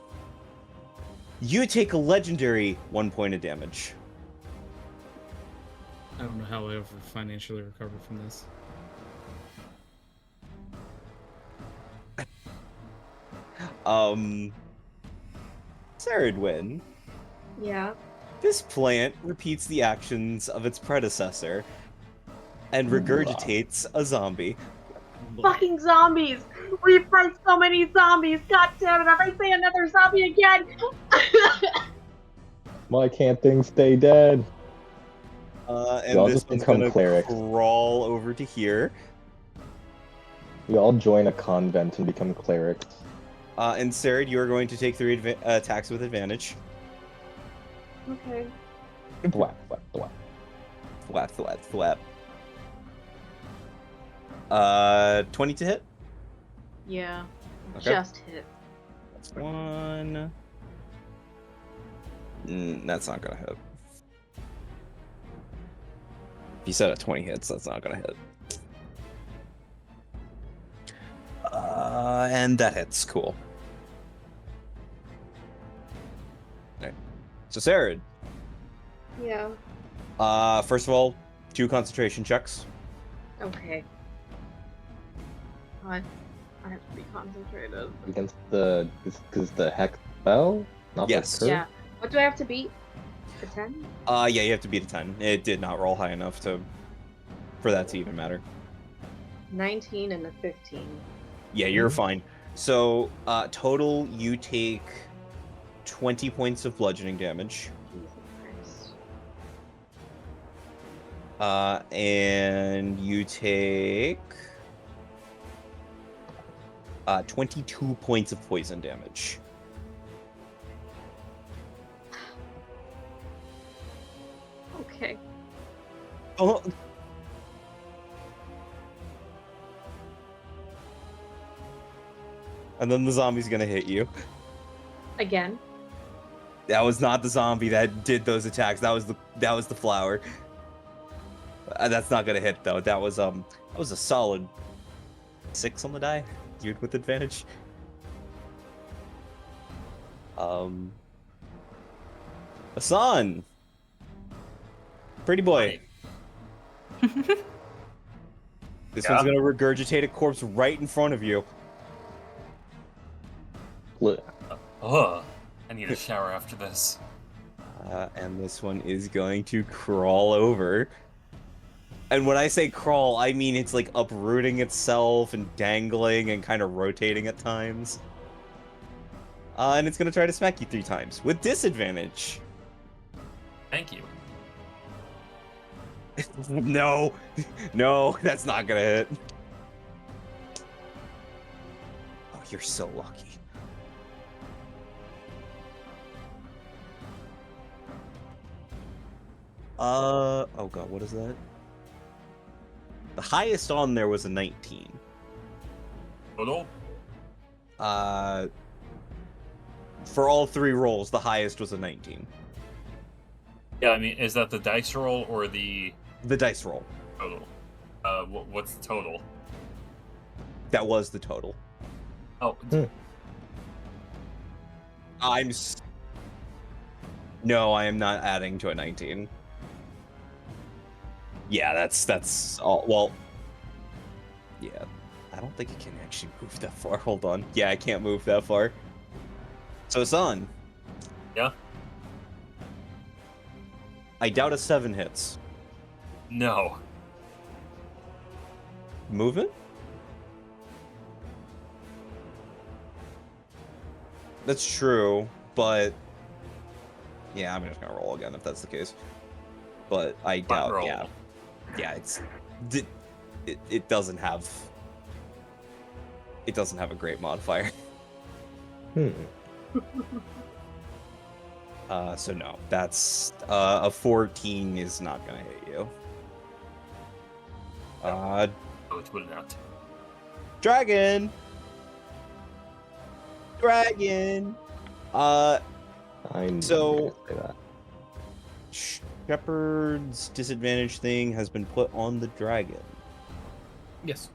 you take a legendary 1 point of damage. I don't know how I'll ever financially recover from this. Saradwin, Yeah. this plant repeats the actions of its predecessor and regurgitates a zombie. Fucking zombies! We fight so many zombies! God damn it, if I say another zombie again! Why can't things stay dead? And Y'all this just one's become gonna clerics. crawl over to here. We all join a convent and become clerics. And Sarah, you are going to take 3 attacks with advantage. Okay. Thwap, thwap, thwap. Thwap, thwap, thwap. 20 to hit? Yeah. Okay. Just hit. That's 1. That's not gonna hit. If you said a 20 hits, that's not gonna hit. And that hits. Cool. Alright. So, Sarah, Yeah. first of all, 2 concentration checks. Okay. I have to be concentrated. Against the... Because the hex spell? Not Yes. the curse? Yeah. What do I have to beat? A 10? Yeah, you have to beat a 10. It did not roll high enough for that to even matter. 19 and a 15. Yeah, you're fine. So, total, you take 20 points of bludgeoning damage. Jesus Christ. And you take 22 points of poison damage. Okay. Oh. And then the zombie's gonna hit you. Again. That was not the zombie that did those attacks. That was the flower. That's not gonna hit though. That was a solid 6 on the die. Dude with advantage. Hassan. Pretty boy. This one's gonna regurgitate a corpse right in front of you. Ugh. I need a shower after this. And this one is going to crawl over. And when I say crawl, I mean it's like uprooting itself and dangling and kind of rotating at times. And it's gonna try to smack you 3 times with disadvantage. Thank you. No, no, that's not gonna hit. Oh, you're so lucky. Oh god, what is that? The highest on there was a 19. Total? For all 3 rolls, the highest was a 19. Yeah, I mean, is that the dice roll or the dice roll? Total. What's the total? That was the total. Oh. No, I am not adding to a 19. Yeah, that's all. Well, yeah, I don't think it can actually move that far. Hold on. Yeah, I can't move that far. So it's on. Yeah. I doubt a 7 hits. No. Movement? That's true, but yeah, I'm just gonna roll again if that's the case. But I doubt. Roll. Yeah, it doesn't have a great modifier. So no, that's a 14 is not gonna hit you. Oh, it will not. Dragon. So Shepherd's disadvantage thing has been put on the dragon. Yes.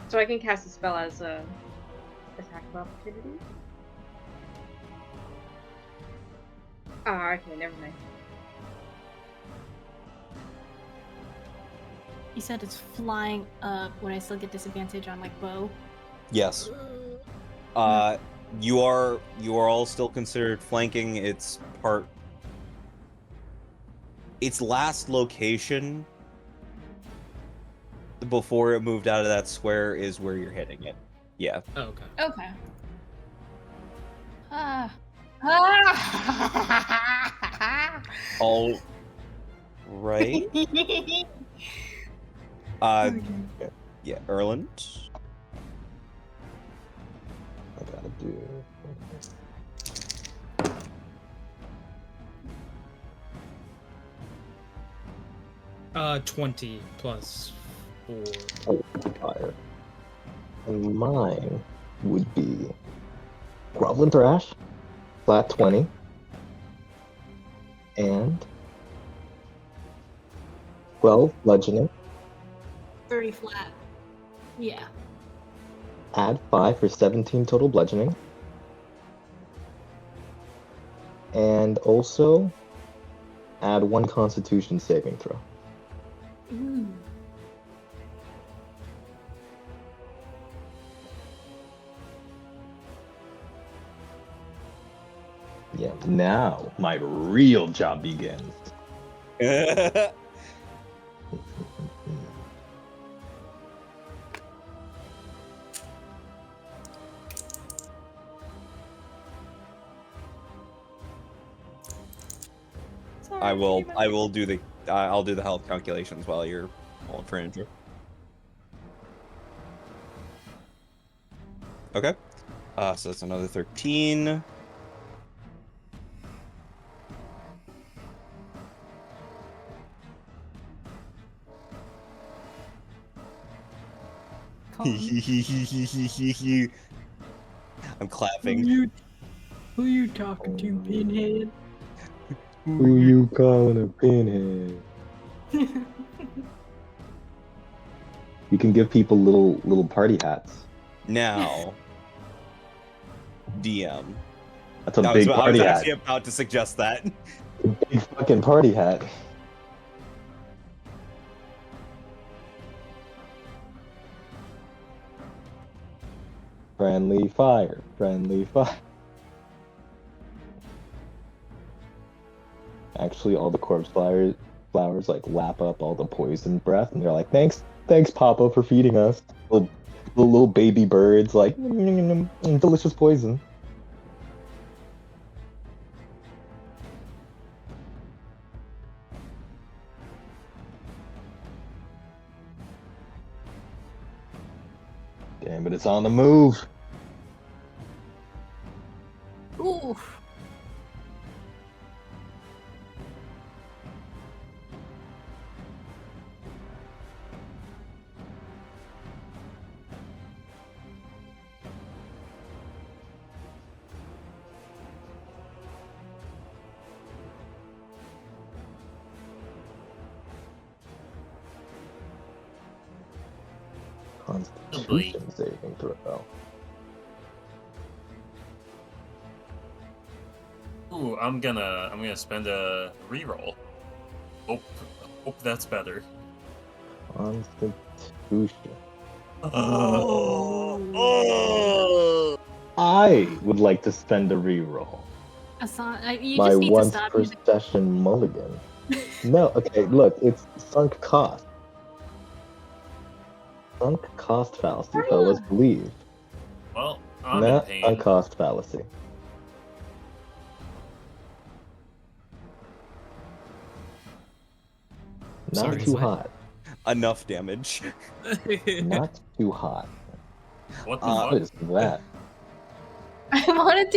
So I can cast a spell as a attack of opportunity? Ah, okay, never mind. You said it's flying up. Would I still get disadvantage on like bow? Yes. You are all still considered flanking. Its last location before it moved out of that square is where you're hitting it. Yeah. Oh, okay. Okay. All right. Yeah, Erland. I gotta do. 20 plus 4. Oh, fire. And mine would be Groveling Thrash, flat 20, and 12 bludgeoning. 30 flat. Yeah. Add 5 for 17 total bludgeoning. And also add 1 Constitution saving throw. Ooh. Yeah, now my real job begins. I will do the I'll do the health calculations while you're rolling for Andrew. Okay. So that's another 13. I'm clapping. Who you talking to, Pinhead? Who you calling a pinhead? You can give people little party hats. Now, DM. That's a I big was party hat. actually about to suggest that. A big fucking party hat. Friendly fire. Friendly fire. Actually, all the corpse flowers like lap up all the poison breath, and they're like, "Thanks, Papa, for feeding us." Little baby birds, like, delicious poison. Damn, but it's on the move. Ooh. Constitution saving throw. Ooh, I'm gonna spend a reroll. Hope that's better. Constitution. Oh. I would like to spend a reroll. You My just need to once stop per using. session mulligan. No, okay, look, it's sunk cost. Sunk cost fallacy, fellas, believe. Well, I'm in Not pain. sunk cost fallacy. Not Sorry, too what? hot. Enough damage. Not too hot. What the What fuck? is that? I wanted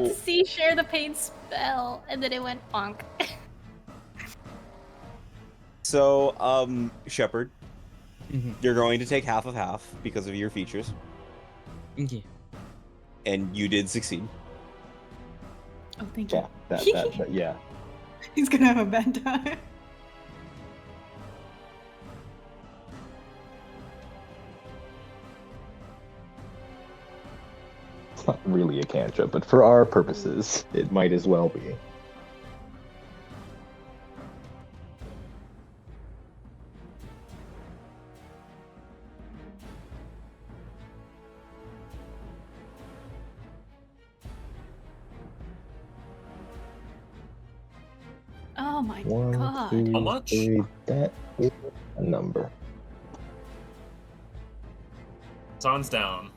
to So- see share the pain spell, and then it went bonk. So, Shepard, Mhm. you're going to take half of half because of your features, Okay. and you did succeed. Oh, thank you. Yeah, that yeah. He's gonna have a bad time. It's not really a cantrip, but for our purposes, it might as well be. Oh my One, god. two, How much? three, that is a number. Son's down.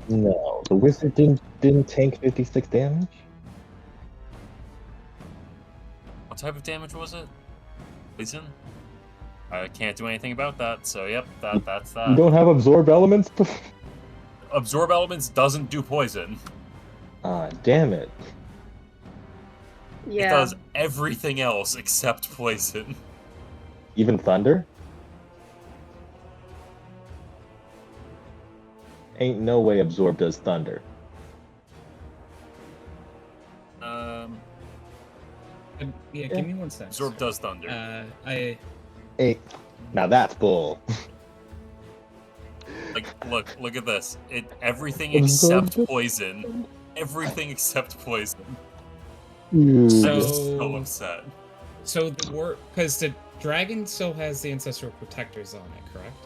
No, the wizard didn't tank 56 damage? What type of damage was it? Poison? I can't do anything about that, so yep, that's that. You don't have absorb elements? Absorb elements doesn't do poison. Ah, damn it. It Yeah. does everything else except poison. Even thunder? Ain't no way absorb does thunder. Yeah, give me 1 sec. Absorb does thunder. I Hey, now that's bull. Like, look at this. Everything Absorb except does- poison. Everything except poison. You- I'm So- so upset. so the word because the dragon still has the ancestral protectors on it, correct?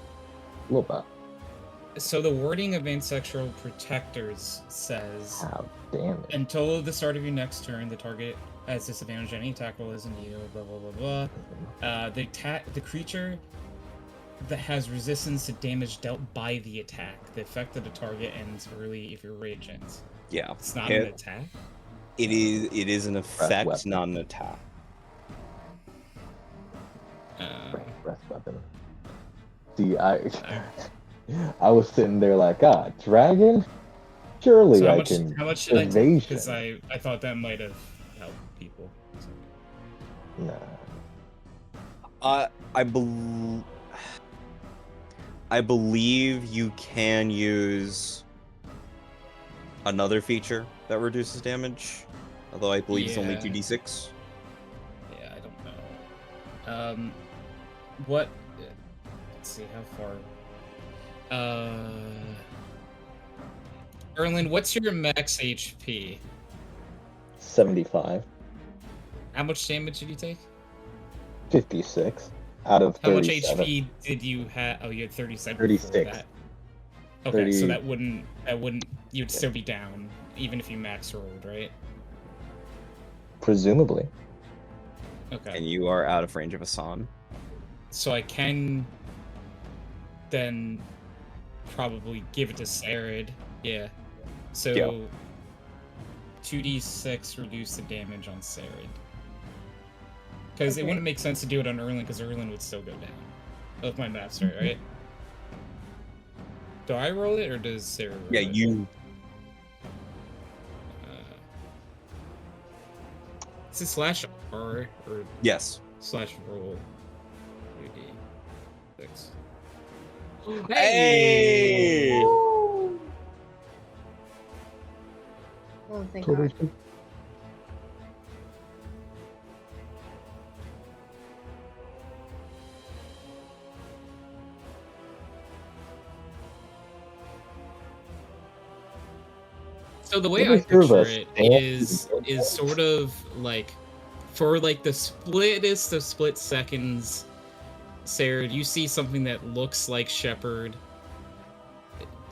little bit. So the wording of ancestral protectors says Ah, damn it. until the start of your next turn, the target has disadvantage on any attack roll isn't you, blah blah blah blah. The creature that has resistance to damage dealt by the attack. The effect of the target ends early if your rage ends. Yeah. It's not It- an attack. It is an effect, weapon. not an attack. Breath weapon. See, I was sitting there like, dragon? Surely So I can how much should I take? evasion. Because I thought that might have helped people. So. Nah. I believe you can use another feature that reduces damage, although I believe it's only 2d6. Yeah, I don't know. What? Let's see how far. Erlen, what's your max HP? 75. How much damage did you take? 56 out of 37. How much HP did you have? Oh, you had 37 before 36. that. Okay, 30... so that wouldn't, you'd still be down, even if you max rolled, right? Presumably. Okay. And you are out of range of Hassan. So I can then probably give it to Sarid. Yeah. So Yeah. 2d6 reduce the damage on Sarid. Because it wouldn't make sense to do it on Erlen, because Erlen would still go down. If my math's right? Do I roll it, or does Sarah roll it? Yeah, you... Is it slash R, or... Yes. Slash roll. 2d6. Hey! Oh, thank God. So the way I picture it is sort of like, for like the splittest of split seconds, Sarah, you see something that looks like Shepard,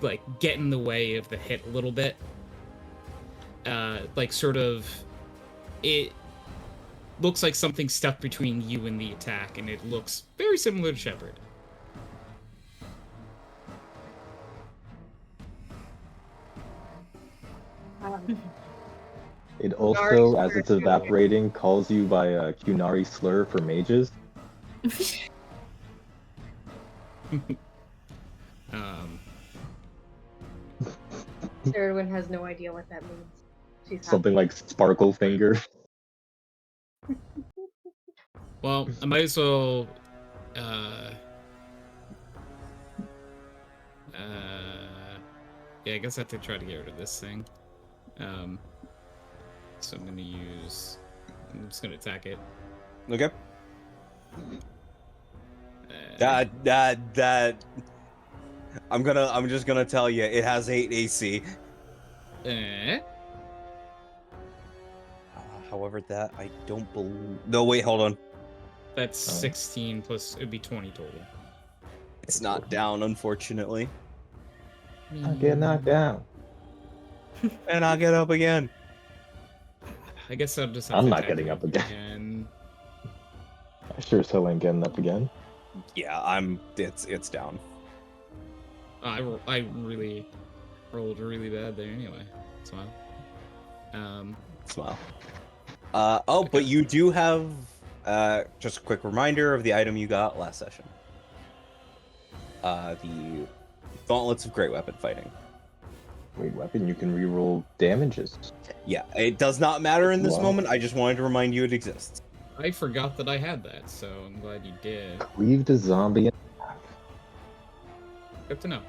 like get in the way of the hit a little bit. Like sort of, it looks like something stuck between you and the attack, and it looks very similar to Shepard. It also, as it's evaporating, calls you by a Qunari slur for mages. Erwin has no idea what that means. She's Something like sparkle finger. Well, I might as well, yeah, I guess I have to try to get rid of this thing. So I'm just gonna attack it. Okay. I'm just gonna tell you, it has 8 AC. However, that I don't believe. No, wait, hold on. That's 16 plus, it'd be 20 total. It's not down, unfortunately. I'll get knocked down. And I'll get up again. I guess I'll just have I'm to not attack getting you up again. I sure as hell ain't getting up again. Yeah, it's down. I really rolled really bad there anyway. Smile. Smile. Okay. But you do have just a quick reminder of the item you got last session. The Gauntlets of Great Weapon Fighting. Great weapon, you can reroll damages. Yeah, it does not matter in this moment. I just wanted to remind you it exists. I forgot that I had that, so I'm glad you did. Cleave the zombie in half. Good to know.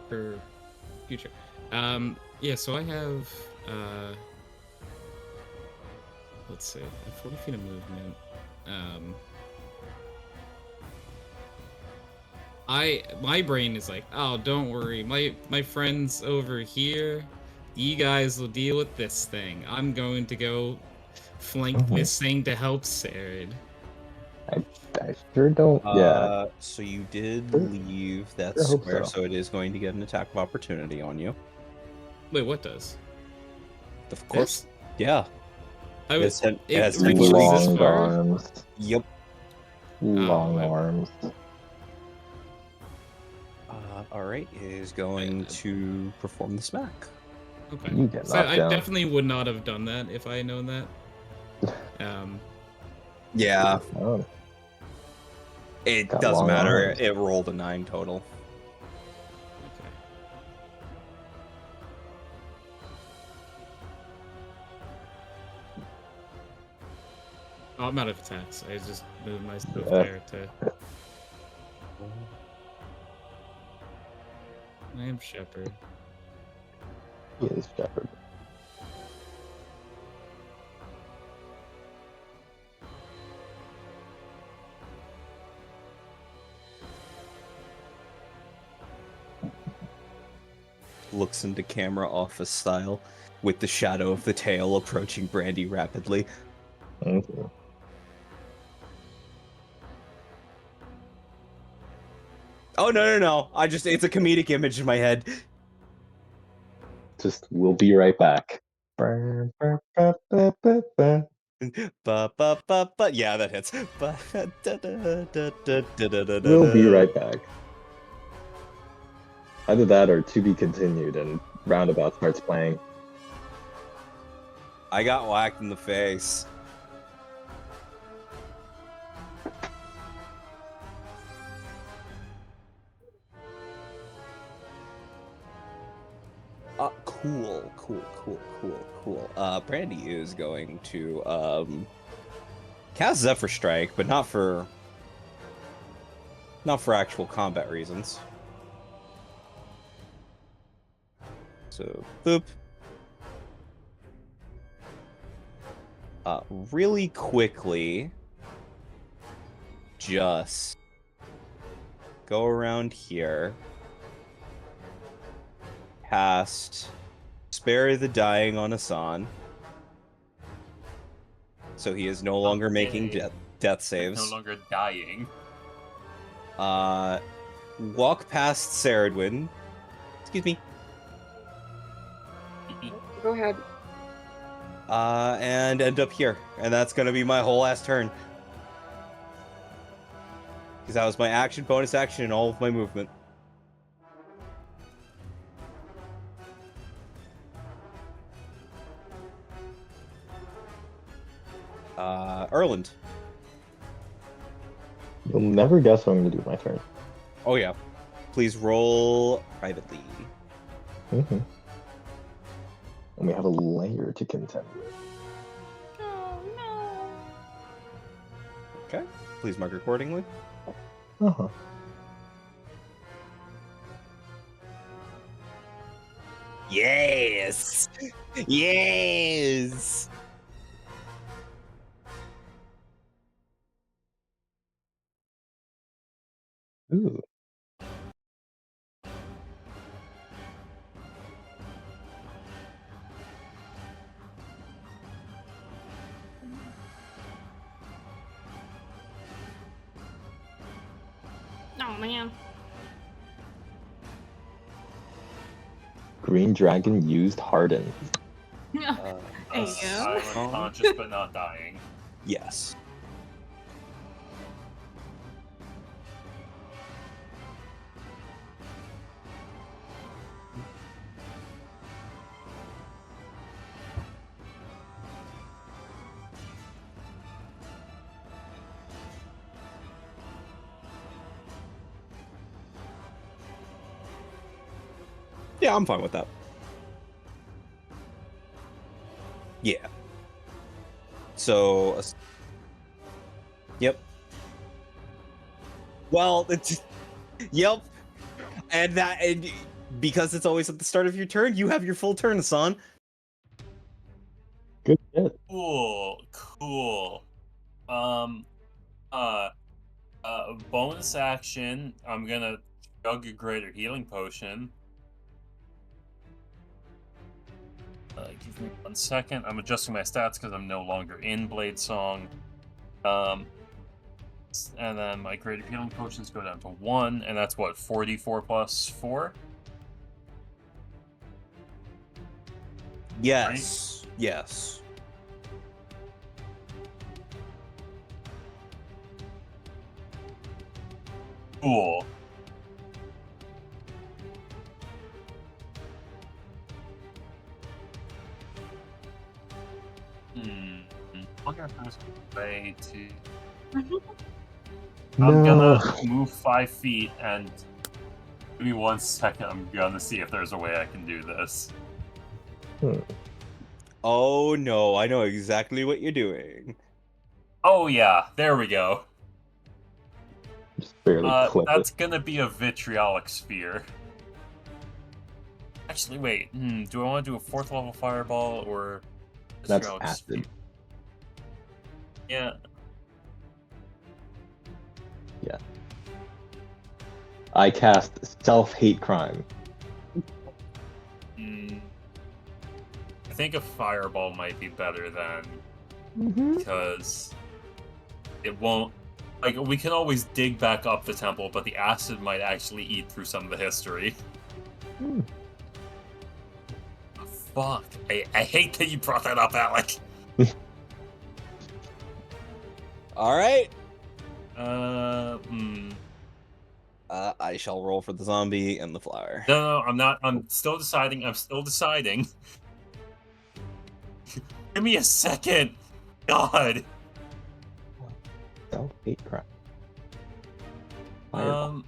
For future. Yeah, so I have, let's see, 40 feet of movement. My brain is like, oh, don't worry, my friends over here, you guys will deal with this thing. I'm going to go flank this thing to help Sarid. I sure don't. Yeah. So you did leave that square, so it is going to get an attack of opportunity on you. Wait, what does? Of course. Yeah. It has long arms. Yep. Long arms. Alright, is going to perform the smack. Okay. You get So I definitely would not have done that if I had known that. Yeah. Oh. It Got doesn't long matter. arms. It rolled a 9 total. Okay. Oh, I'm out of attacks. I just moved myself Yeah. there to. I am Shepherd. He is Shepherd. Looks into camera office style, with the shadow of the tail approaching Brandy rapidly. Okay. Oh no! It's a comedic image in my head. Just we'll be right back. We'll Yeah, that hits. be right back. Either that or to be continued and Roundabout starts playing. I got whacked in the face. Cool. Brandy is going to cast Zephyr Strike, but not for actual combat reasons. So boop. Really quickly, just go around here. Cast Spare the Dying on Asan. So he is no longer making death saves. No longer dying. Walk past Saradwin. Excuse me. Go ahead. And end up here. And that's gonna be my whole last turn. Because that was my action, bonus action, and all of my movement. Erland. You'll never guess what I'm gonna do with my turn. Oh yeah. Please roll privately. Mm-hmm. And we have a layer to contend with. Oh no. Okay. Please mark accordingly. Uh-huh. Yes! Yes! Ooh. Oh man. Green Dragon used Harden. There you go. Silent, conscious, but not dying. Yes. Yeah, I'm fine with that. Yeah. So, yep. Well, it's yep. And because it's always at the start of your turn, you have your full turn, Hassan. Good hit. Cool. Bonus action. I'm gonna chug a greater healing potion. Give me 1 second. I'm adjusting my stats because I'm no longer in Blade Song. And then my greater healing potions go down to 1, and that's what, 44 plus 4? Yes. Right? Yes. Cool. I wonder if there's a way to... I'm No. gonna move 5 feet and give me 1 second. I'm gonna see if there's a way I can do this. Oh no, I know exactly what you're doing. Oh yeah, there we go. Just barely clip That's it. gonna be a vitriolic sphere. Actually, wait. Do I want to do a 4th level fireball or That's vitriolic acid. sphere? Yeah. I cast self-hate crime. I think a fireball might be better than because it won't. Like, we can always dig back up the temple, but the acid might actually eat through some of the history. Fuck. I hate that you brought that up, Alec. Alright. I I shall roll for the zombie and the flower. No, I'm not. I'm still deciding. I'm still deciding. Give me a second. God. Self-hate crime. Fireball.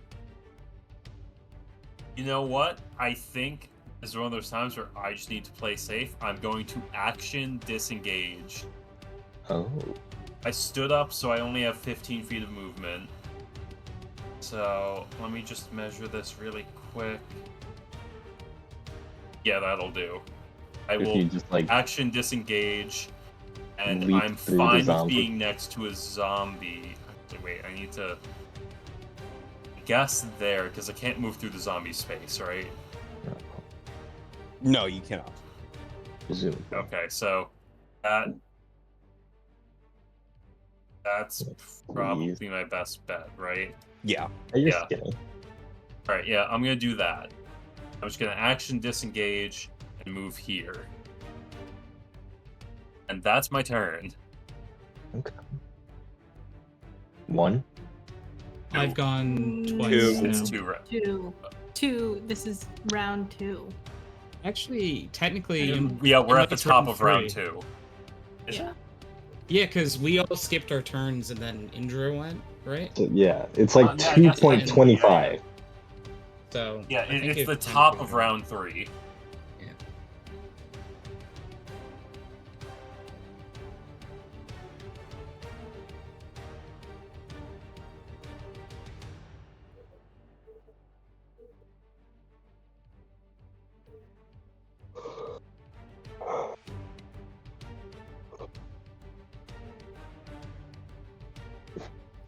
You know what? I think this is one of those times where I just need to play safe. I'm going to action disengage. Oh. I stood up, so I only have 15 feet of movement. So let me just measure this really quick. Yeah, that'll do. I If will you just like action disengage, and leap I'm through the fine with zombie. being next to a zombie. Actually, wait, I need to guess there because I can't move through the zombie space, right? No, you cannot. Zoom. Okay, so that's probably my best bet, right? Yeah. You're Yeah. skinny. All right, yeah, I'm gonna do that. I'm just gonna action disengage and move here, and that's my turn. Okay. 1. I've gone twice Two. It's now. 2, right? Two. This is round 2. Actually, technically, Yeah, we're at the it's top round of round 3. 2. Yeah. Yeah, because we all skipped our turns and then Indra went, right? So, yeah, it's like Yeah, I guess 2.25. So Yeah, I think it's the it's top technically of round 3. Yeah.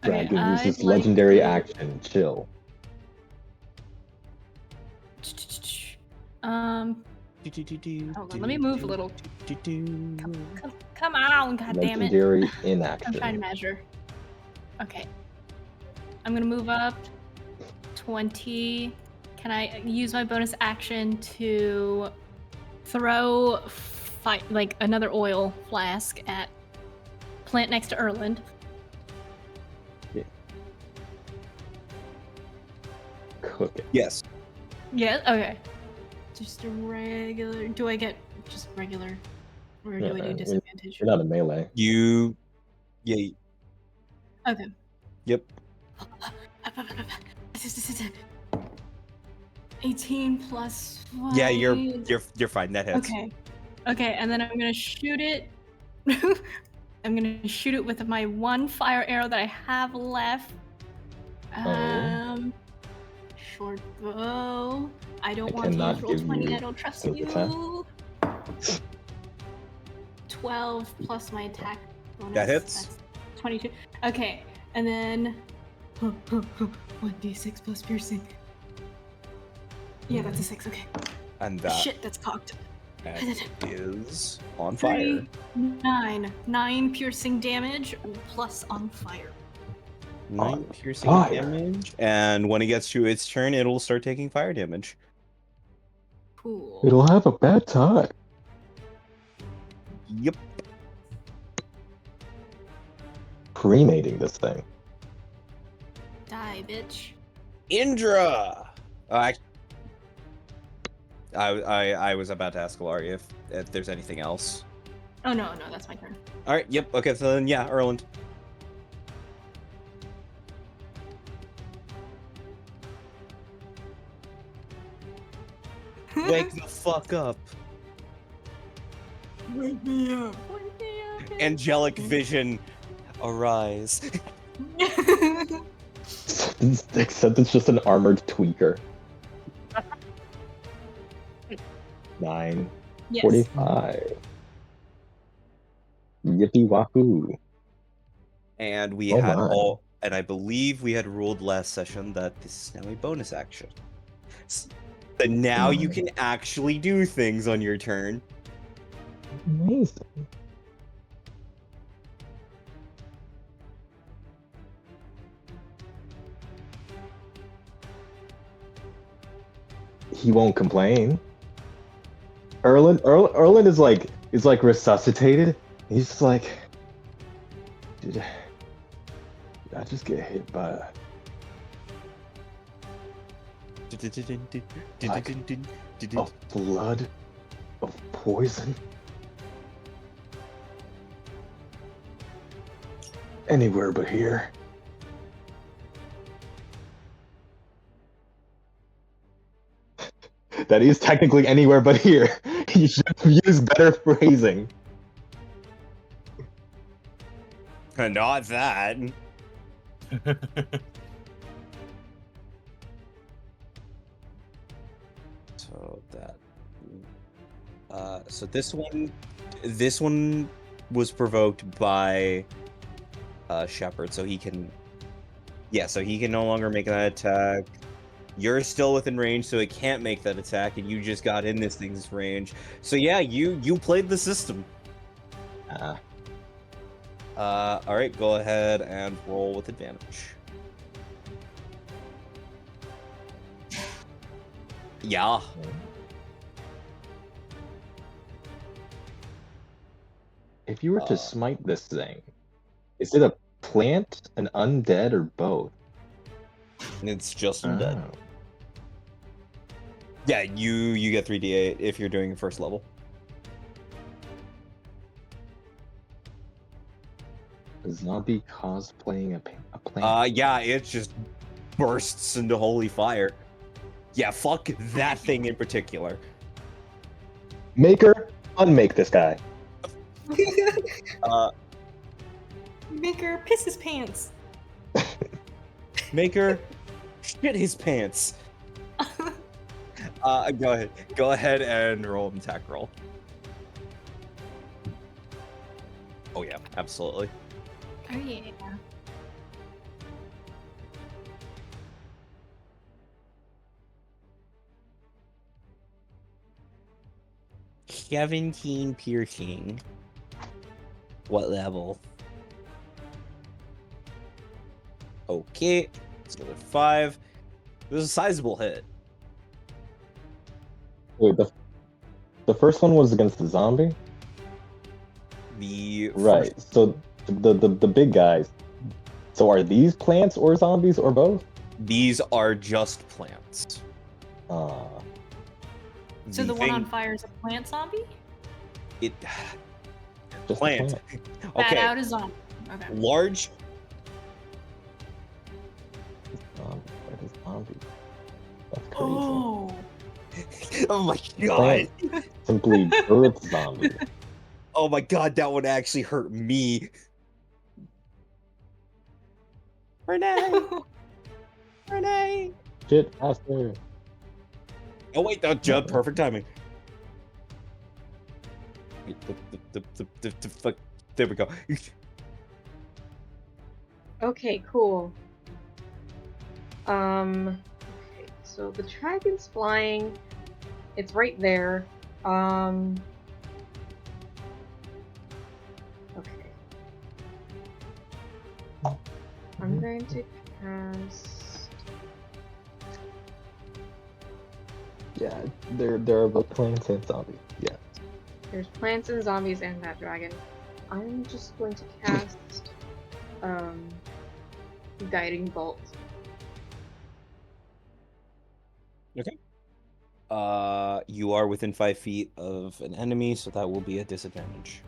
Dragon I'd uses like legendary to- action. Chill. Hold on, let me move a little. Come on, god damn it. Legendary I'm trying to inaction. measure. Okay. I'm gonna move up 20. Can I use my bonus action to throw like another oil flask at plant next to Erland? Cook it. Yes. Yeah, okay. Just a regular. Do I get just regular? Or do I do disadvantage? You're not a melee. Yeah. Okay. Yep. 18 plus 1. Yeah, you're fine. That hits. Okay. Okay, and then I'm gonna shoot it. I'm gonna shoot it with my one fire arrow that I have left. Short bow. I don't want to cannot use roll give 20. you I don't trust sneak attack. you. 12 plus my attack bonus. That hits. That's 22. Okay, and then 1d6 plus piercing. Yeah, that's a 6. Okay. And that Shit, that's cocked. is on 3, fire. 9. 9 piercing damage plus on fire. 9 piercing fire. damage. And when it gets to its turn, it'll start taking fire damage. Cool. It'll have a bad time. Yep. Cremating this thing. Die, bitch. Indra! I was about to ask Ilaria if there's anything else. Oh no, that's my turn. Alright, yep, okay, so then yeah, Erland. Wake the fuck up. Wake me up. Angelic vision, arise. Except it's just an armored tweaker. 9:45. Yes. Yippee wahoo. And we Oh had my. all, and I believe we had ruled last session that this is now a bonus action. So now you can actually do things on your turn. Amazing. He won't complain. Erlen is like resuscitated. He's just like, did I just get hit by a flood of poison? Anywhere but here. That is technically anywhere but here. You should use better phrasing. Not that. So that. So this one was provoked by Shepard, so he can. Yeah, so he can no longer make that attack. You're still within range, so it can't make that attack, and you just got in this thing's range. So yeah, you played the system. Alright, go ahead and roll with advantage. Yeah. If you were to smite this thing, is it a plant, an undead, or both? It's just undead. Oh. Yeah, you get 3d8 if you're doing first level. A zombie cosplaying a plant. Yeah, it just bursts into holy fire. Yeah, fuck that thing in particular. Maker, unmake this guy. Maker piss his pants. Maker shit his pants. Go ahead and roll an attack roll. Oh yeah, absolutely. Oh yeah. 17 piercing. What level? Okay, let's go with 5. This is a sizable hit. Wait, the first one was against the zombie? Right, so the big guys. So are these plants or zombies or both? These are just plants. So the one on fire is a plant zombie? It Just plant. Bad Okay. out is zombie. Okay. Large. That is zombie. That's crazy. Oh. Oh my god. Plant simply birth zombie. Oh my god, that one actually hurt me. Renee. Renee. Shit, faster. Oh wait, that jump, perfect timing. Fuck. There we go. Okay, cool. Okay, so the dragon's flying. It's right there. Okay. I'm going to cast. Yeah, there are both plants and zombies. Yeah. There's plants and zombies and that dragon. I'm just going to cast Guiding Bolt. Okay. You are within 5 feet of an enemy, so that will be a disadvantage.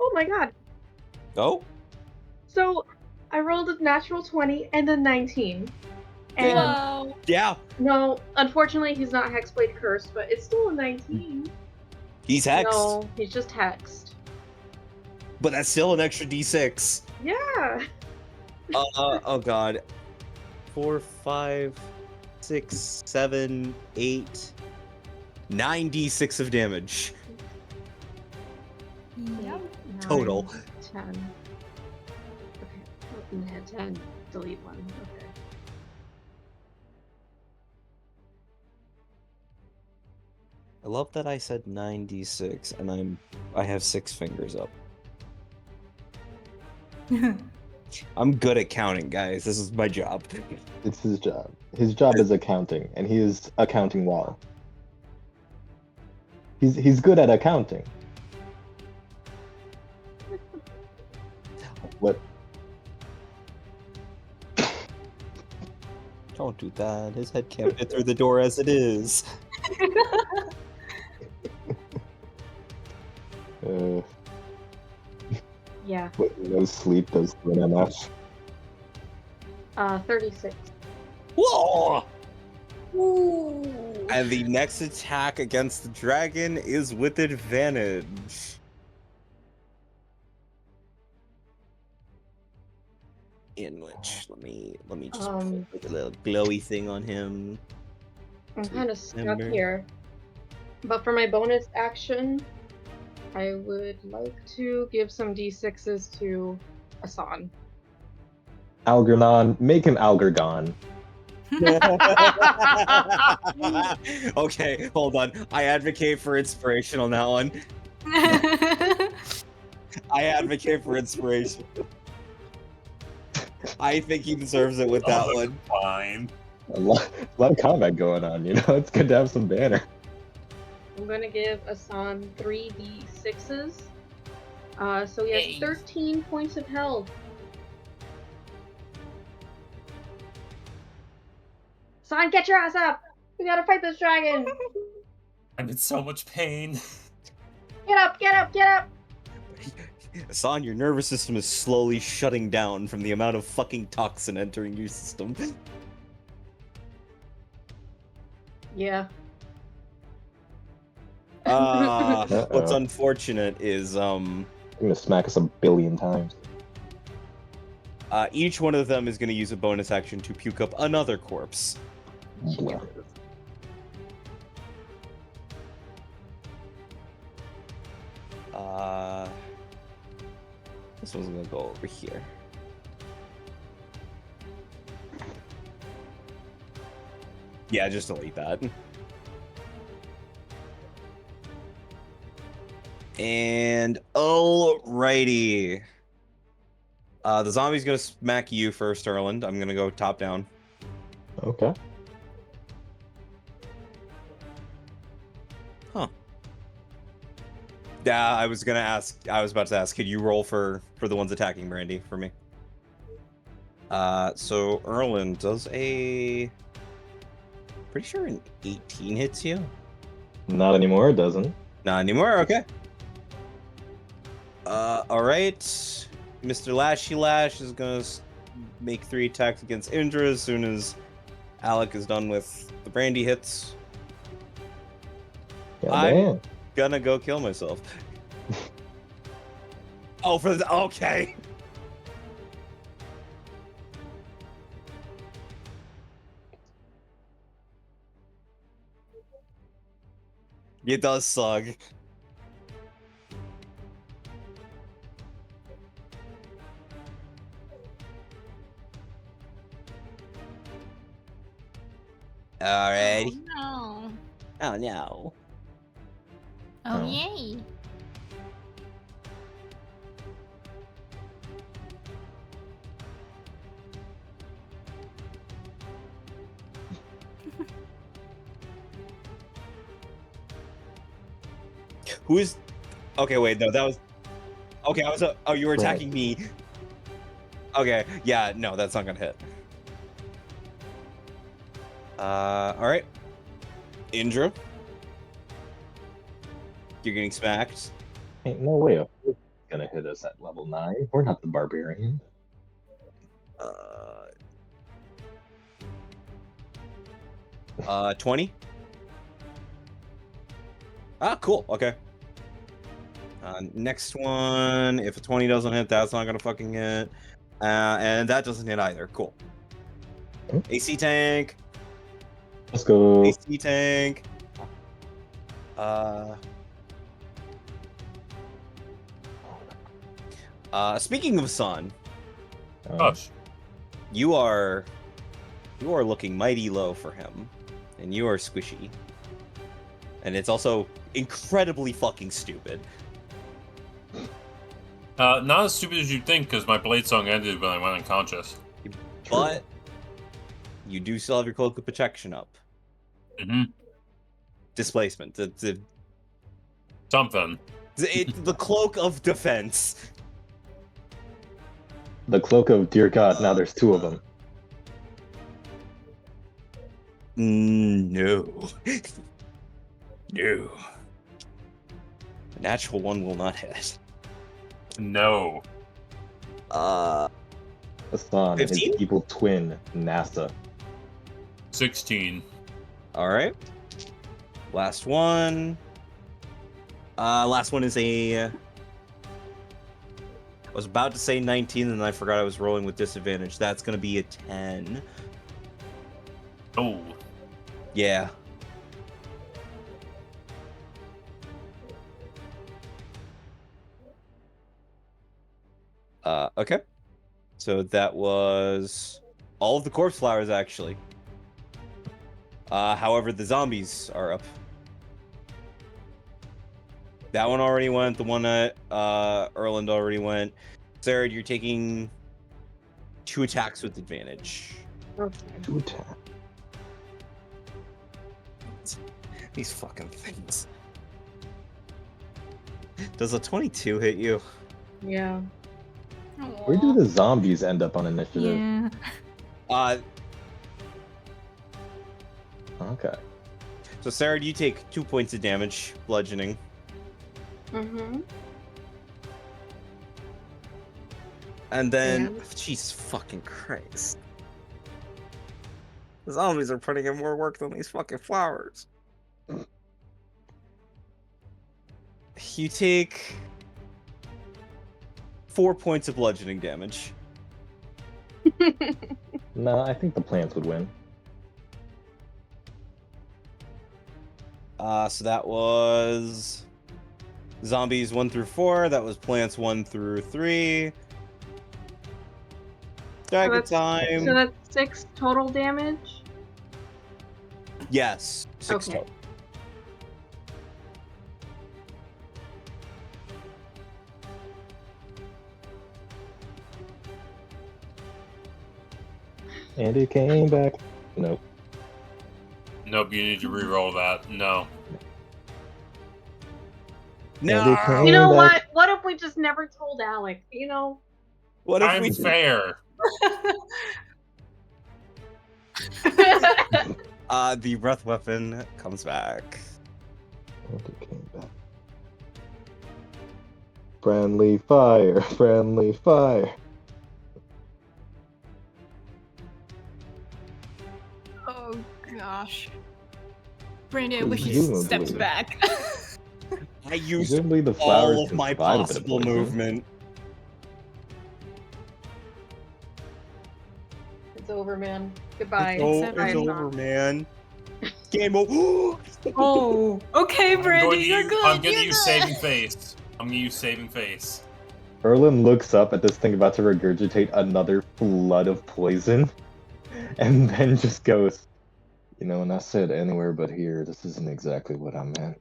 Oh my god! Oh? So I rolled a natural 20 and a 19. And Whoa. Yeah, no, unfortunately, he's not Hexblade cursed, but it's still a 19. he's hexed, No, he's just hexed. but that's still an extra d6. Yeah. Oh god. 4, 5, 6, 7, 8, 9 d6 of damage. Yep. Total. 10. Okay. Yeah, 10. Delete 1. Okay. I love that I said 9 d6 and I have 6 fingers up. I'm good at counting, guys. This is my job. It's his job. His job is accounting, and he is accounting well. He's good at accounting. What? Don't do that. His head can't fit through the door as it is. Yeah. What, no sleep does to an MF. 36. Whoa! And the next attack against the dragon is with advantage. In which, let me just put like a little glowy thing on him. I'm to kind of stuck remember. here. But for my bonus action, I would like to give some d6s to Asan. Algernon, make him Algergon. Okay, hold on. I advocate for inspiration on that one. I advocate for inspiration. I think he deserves it with that one. Fine. A lot of combat going on, you know? It's good to have some banner. I'm going to give Asan 3d6s. So he has Hey. 13 points of health. Asan, get your ass up! We gotta fight this dragon! I'm in so much pain. Get up, get up, get up! Hassan, your nervous system is slowly shutting down from the amount of fucking toxin entering your system. Yeah. What's Uh-oh. unfortunate is I'm gonna smack us 1,000,000,000 times. each one of them is going to use a bonus action to puke up another corpse. Blah. This one's gonna go over here. Yeah, just delete that. And alrighty. The zombie's gonna smack you first, Erland. I'm gonna go top down. Okay. Huh. Yeah, I was about to ask, could you roll for the ones attacking Brandy for me? So Erland does a... Pretty sure an 18 hits you? Not anymore, it doesn't. Not anymore, okay. Alright. Mr. Lashy Lash is gonna make 3 attacks against Indra as soon as Alec is done with the Brandy hits. Yeah, I'm damn. gonna go kill myself. Oh, for the... Okay! It does suck. Alrighty. Oh, no. Oh no. Oh, Oh. yay. Who is... Okay, wait, no, that was... Okay, I was... Oh, you were Right. attacking me. Okay, yeah, no, that's not gonna hit. Alright. Indra. You're getting smacked. Ain't no way a fool's gonna hit us at level 9. We're not the barbarian. 20. Ah, cool. Okay. Next one, if a 20 doesn't hit, that's not gonna fucking hit. And that doesn't hit either. Cool. AC tank. Let's go. AC tank. Speaking of sun, Hush. you are looking mighty low for him, and you are squishy. And it's also incredibly fucking stupid. Not as stupid as you'd think, because my blade song ended when I went unconscious. But you do still have your cloak of protection up. Mm-hmm. Displacement. Something. The cloak of defense. The cloak of dear God. Now there's 2 of them. No. No. A natural 1 will not hit. No. Hassan, his 15? evil twin, NASA. 16. Alright. Last one. Last one is a... I was about to say 19, and I forgot I was rolling with disadvantage. That's gonna be a 10. Oh. Yeah. Okay. So that was all of the corpse flowers, actually. However, the zombies are up. That one already went. The one that Erland already went. Sarah, you're taking 2 attacks with advantage. Okay. 2 attacks. These fucking things. Does a 22 hit you? Yeah. Where do the zombies end up on initiative? Yeah. Okay. So Sarah, you take 2 points of damage, bludgeoning. Mm-hmm. And then, And? Jesus fucking Christ. The zombies are putting in more work than these fucking flowers. You take 4 points of bludgeoning damage. No, I think the plants would win. So that was zombies 1 through 4. That was plants 1 through 3. Dragon time. So that's 6 total damage? Yes, 6 Okay. total. And it came back. Nope. Nope, you need to re-roll that. No. And it came You know back. what? What if we just never told Alec? You know? What if I'm we... fair. The breath weapon comes back. And it came back. Friendly fire. Friendly fire. Oh gosh. Brandy, I wish you Presumably. stepped back. I used Presumably the flowers all of can my survive a bit of possible poison. movement. It's over, man. Goodbye. Except- It's Bye, over, man. Game over. Oh, okay, Brandy, you're good. I'm gonna you're use good. saving face. I'm gonna use saving face. Erlen looks up at this thing about to regurgitate another flood of poison, and then just goes, "You know, when I said anywhere but here, this isn't exactly what I meant."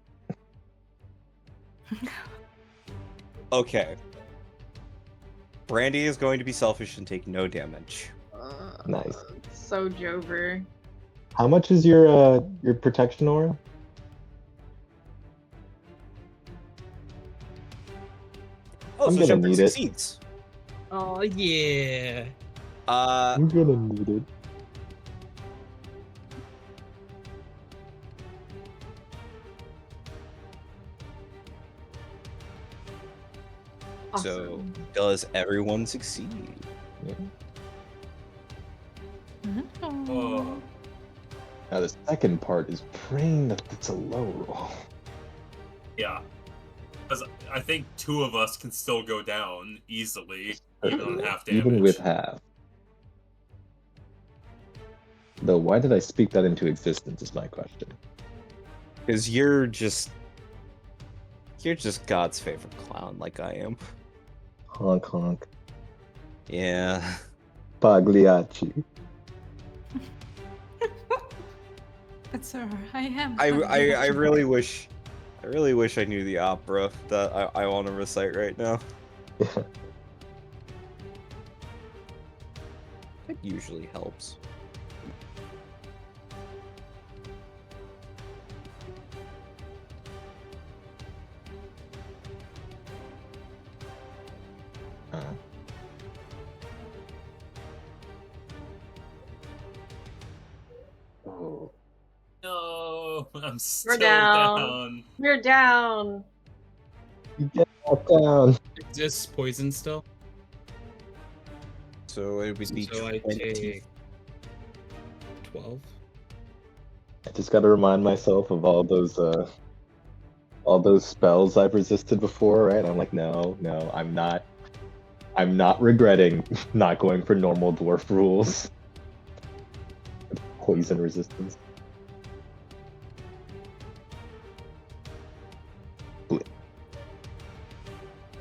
Okay. Brandy is going to be selfish and take no damage. Nice. So Jover. How much is your protection aura? Oh, I'm so gonna Shepard need it. succeeds. Oh yeah. I'm gonna need it. So Awesome. does everyone succeed? Oh. Now the second part is praying that it's a low roll. Yeah. Because I think 2 of us can still go down easily, even on half damage. Even with half. Though, why did I speak that into existence is my question. Because you're just God's favorite clown, like I am. Honk honk. Yeah. Pagliacci. But sir, I am. I really wish I knew the opera that I want to recite right now. Yeah. It usually helps. Oh. No, I'm still We're down. down. We're down. You get knocked down. Is this poison still? So it would be So I 20. take 12. I just gotta remind myself of all those spells I've resisted before, right? I'm like, no, I'm not regretting not going for normal dwarf rules. Poison resistance.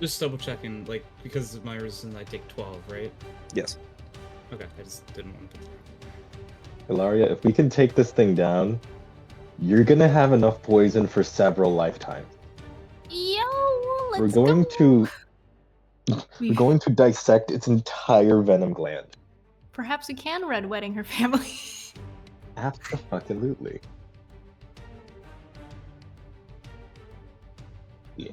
Just double checking, like, because of my resistance, I take 12, right? Yes. Okay, I just didn't want to. Ilaria, if we can take this thing down, you're gonna have enough poison for several lifetimes. Yo, let's We're going go. we're going to dissect its entire venom gland. Perhaps we can red wedding her family. Absolutely. Yeah.